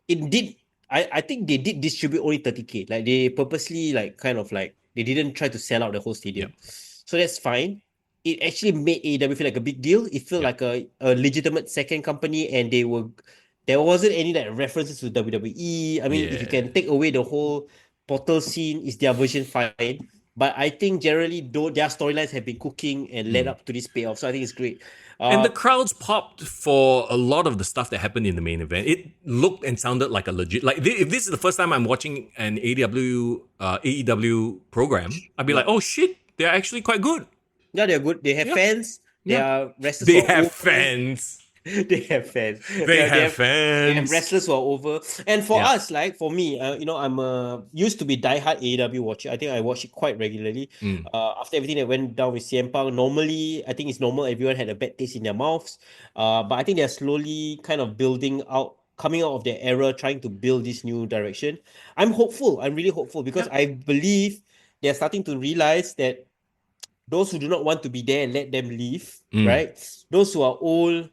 It did. I think they did distribute only 30K. Like, they purposely they didn't try to sell out the whole stadium. So that's fine. It actually made AEW feel like a big deal. It felt like a legitimate second company, and there wasn't any like references to WWE. I mean, if you can take away the whole portal scene, is their version fine. But I think generally, though, their storylines have been cooking and led up to this payoff. So I think it's great. And the crowds popped for a lot of the stuff that happened in the main event. It looked and sounded like a legit... Like, if this is the first time I'm watching an AEW program, I'd be like, oh shit, they're actually quite good. Yeah, they're good. They have fans. They are wrestlers. They have fans. They have fans. They have fans. They have wrestlers who are over. And for us, like for me, I'm used to be diehard AEW watcher. I think I watch it quite regularly. After everything that went down with CM Punk, normally I think it's normal. Everyone had a bad taste in their mouths. But I think they're slowly kind of coming out of their era, trying to build this new direction. I'm hopeful. I'm really hopeful because I believe they're starting to realize that those who do not want to be there, let them leave, right? Those who are old,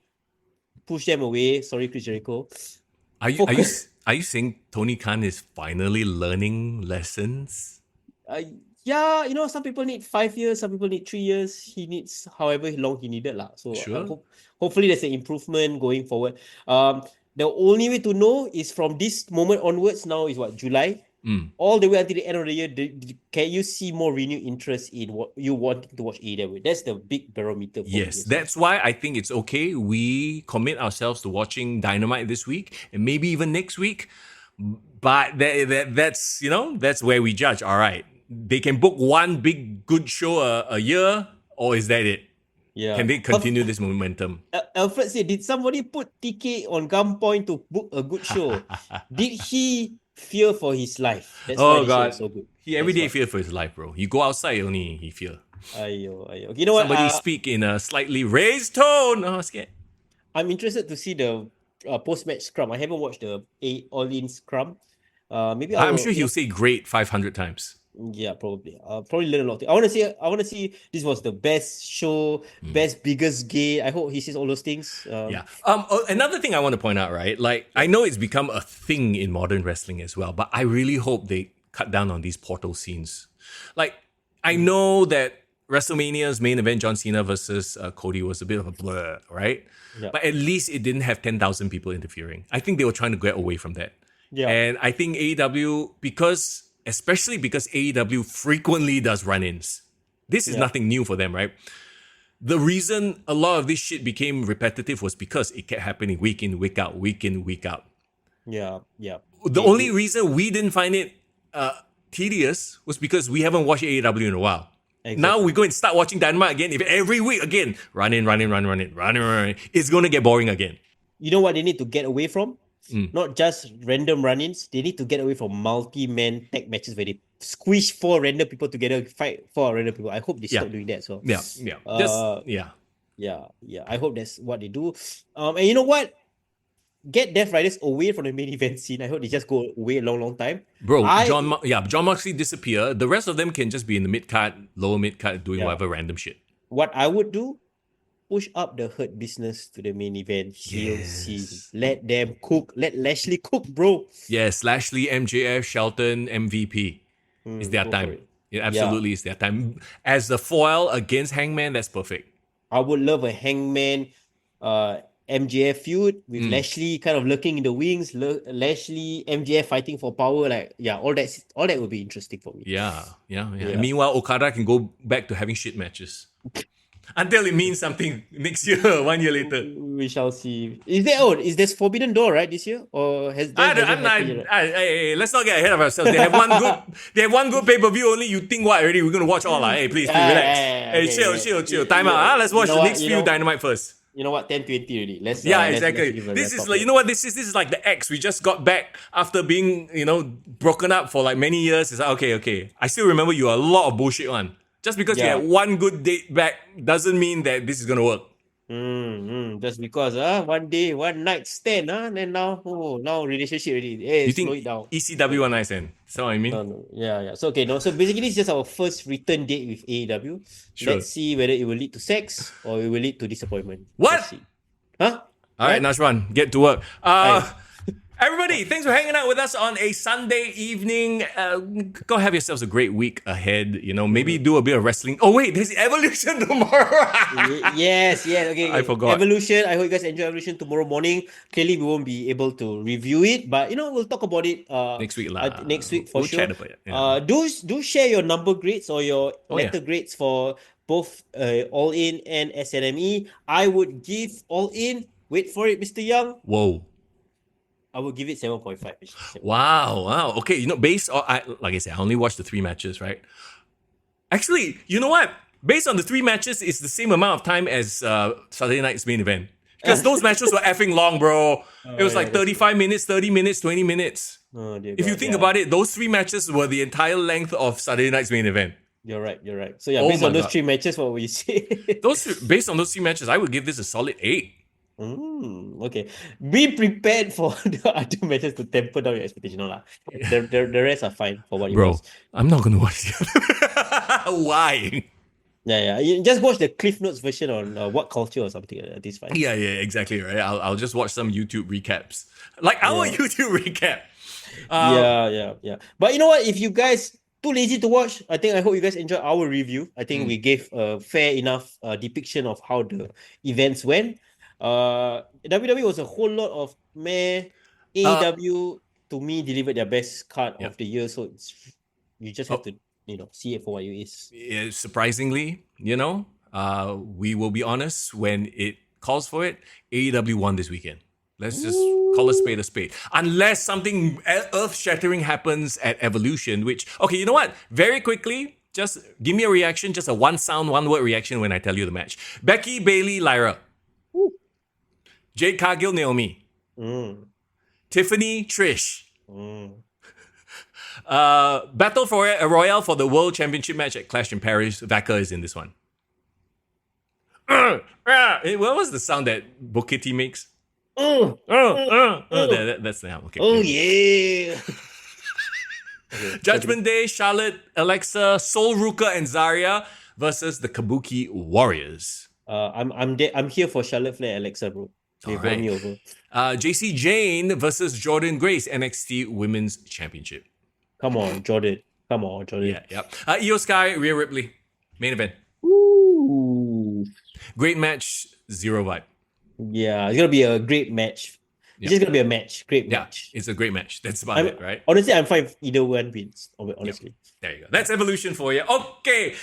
push them away. Sorry, Chris Jericho. Are you saying Tony Khan is finally learning lessons? Yeah, some people need 5 years, some people need 3 years. He needs however long he needed lah. So Sure. hopefully there's an improvement going forward. The only way to know is from this moment onwards. Now is what, July? All the way until the end of the year. Can you see more renewed interest in what you want to watch AEW? That's the big barometer. Yes, that's why I think it's okay. We commit ourselves to watching Dynamite this week and maybe even next week. But that's that's where we judge. All right, they can book one big good show a year, or is that it? Yeah. Can they continue this momentum? Alfred said, did somebody put TK on gunpoint to book a good show? Did he fear for his life? That's why the show is so good. He every day fear for his life, bro. You go outside, only he fear. Ayo. You know what? Somebody speak in a slightly raised tone. Oh, scared. I'm interested to see the post-match scrum. I haven't watched the all-in scrum. Maybe I'm sure he'll say great 500 times. Yeah, probably. Probably learn a lot. I want to see this was the best show, best biggest gay. I hope he says all those things. Another thing I want to point out, right? Like, I know it's become a thing in modern wrestling as well, but I really hope they cut down on these portal scenes. Like, I know that WrestleMania's main event, John Cena versus Cody, was a bit of a blur, right? Yeah. But at least it didn't have 10,000 people interfering. I think they were trying to get away from that. Yeah. And I think AEW, especially because AEW frequently does run-ins. This is nothing new for them, right? The reason a lot of this shit became repetitive was because it kept happening week in, week out, week in, week out. Yeah. The only reason we didn't find it tedious was because we haven't watched AEW in a while. Exactly. Now we go and start watching Dynamite again. If every week again, run in, it's going to get boring again. You know what they need to get away from? Not just random run-ins. They need to get away from multi-man tag matches where they squish 4 random people together, fight 4 random people. I hope they stop doing that. So I hope that's what they do. And you know what? Get Death Riders away from the main event scene. I hope they just go away a long time. Bro, John Moxley disappear. The rest of them can just be in the mid-card, lower mid-card, doing whatever random shit. What I would do, push up the Hurt Business to the main event. Scene. Let them cook. Let Lashley cook, bro. Yes, Lashley, MJF, Shelton, MVP. It's their time. It absolutely is their time. As the foil against Hangman, that's perfect. I would love a Hangman MJF feud with Lashley kind of lurking in the wings. Lashley, MJF fighting for power. All that would be interesting for me. Yeah. And meanwhile, Okada can go back to having shit matches. Until it means something next year, 1 year later. We shall see. Is there Forbidden Door, right, this year? Or has let's not get ahead of ourselves. They have one good pay-per-view only. You think what already? We're gonna watch all. Hey, please relax. Chill. Time out. Let's watch the next few Dynamite first. You know what? 10:20 already. Exactly. This is like, you know what? This is like the X. We just got back after being, broken up for like many years. It's like, okay. I still remember you a lot of bullshit on. Just because you had one good date back doesn't mean that this is gonna work. Just because 1 day, 1 night stand, then now relationship already. Hey, you slow think it down. ECW 1 night stand? Is that what I mean? No. Yeah. So basically it's just our first return date with AEW. Sure. Let's see whether it will lead to sex or it will lead to disappointment. What? Let's see. Huh? All right, Nashwan, get to work. Everybody, thanks for hanging out with us on a Sunday evening. Go have yourselves a great week ahead. Maybe do a bit of wrestling. Oh wait, there's Evolution tomorrow. Yes. Okay. I forgot. Evolution. I hope you guys enjoy Evolution tomorrow morning. Clearly, we won't be able to review it, but we'll talk about it next week. Next week for we'll sure. Chat about it. Yeah. Do share your number grades or your letter grades for both All In and SNME. I would give All In. Wait for it, Mr. Young. Whoa. I would give it 7.5. Wow. Okay, based on, like I said, I only watched the 3 matches, right? Actually, you know what? Based on the 3 matches, it's the same amount of time as Saturday night's main event. Because those matches were effing long, bro. It was like 35 minutes, 30 minutes, 20 minutes. If you think about it, those 3 matches were the entire length of Saturday night's main event. You're right. So based on those 3 matches, what would you say? Based on those 3 matches, I would give this a solid 8. Okay. Be prepared for the other matches to temper down your expectation. No, lah. The rest are fine for what it Bro, was. I'm not gonna watch the other. Why? Yeah. You just watch the Cliff Notes version on What Culture or something. This fine. Yeah, exactly, right. I'll just watch some YouTube recaps, like our YouTube recap. Yeah. But you know what? If you guys too lazy to watch, I hope you guys enjoyed our review. I think we gave a fair enough depiction of how the events went. WWE was a whole lot of meh. AEW to me delivered their best card of the year, so you just have to see it for what it is. Yeah, surprisingly, we will be honest, when it calls for it, AEW won this weekend. Let's just call a spade a spade. Unless something earth-shattering happens at Evolution, which, okay, you know what? Very quickly, just give me a reaction, just a one-word reaction when I tell you the match. Becky, Bayley, Lyra. Jade Cargill, Naomi. Tiffany, Trish. Battle for a Royale for the World Championship match at Clash in Paris. Vaka is in this one. What was the sound that Bokiti makes? That's the sound. Okay. Yeah. Judgment Day, Charlotte, Alexa, Sol Ruka, and Zarya versus the Kabuki Warriors. I'm here for Charlotte Flair, Alexa, bro. They won me over. JC Jane versus Jordan Grace, NXT Women's Championship. Come on, Jordan. Yeah. Io Sky, Rhea Ripley, main event. Ooh. Great match, zero vibe. Yeah, it's gonna be a great match. It's just gonna be a match. Great match. It's a great match. That's about it, right? Honestly, I'm fine if either one wins. Honestly. There you go. That's Evolution for you. Okay.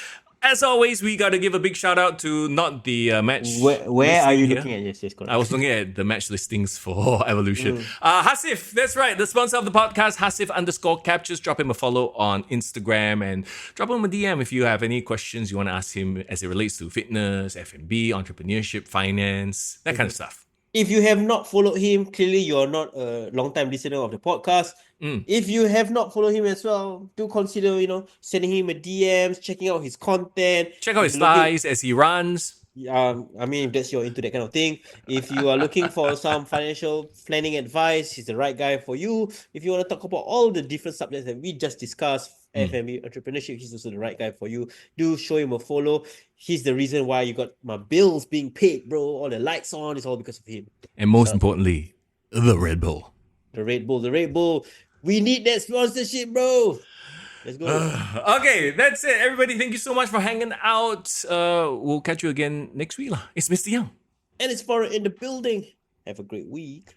As always, we got to give a big shout out to not the match. Where are you looking at? Yes, correct. I was looking at the match listings for Evolution. Hasif, that's right. The sponsor of the podcast, Hasif_captures. Drop him a follow on Instagram and drop him a DM if you have any questions you want to ask him as it relates to fitness, F&B, entrepreneurship, finance, that kind of stuff. If you have not followed him, clearly you're not a long-time listener of the podcast. If you have not followed him as well, do consider, sending him a DMs, checking out his content. Check out his thighs as he runs. I mean, if that's you're into that kind of thing. If you are looking for some financial planning advice, he's the right guy for you. If you want to talk about all the different subjects that we just discussed, F&B, entrepreneurship, he's also the right guy for you. Do show him a follow. He's the reason why you got my bills being paid, bro. All the lights on, it's all because of him. And most importantly, the Red Bull. The Red Bull. We need that sponsorship, bro. Let's go. Okay, that's it. Everybody, thank you so much for hanging out. We'll catch you again next week. It's Mr. Young. And it's Farah in the building. Have a great week.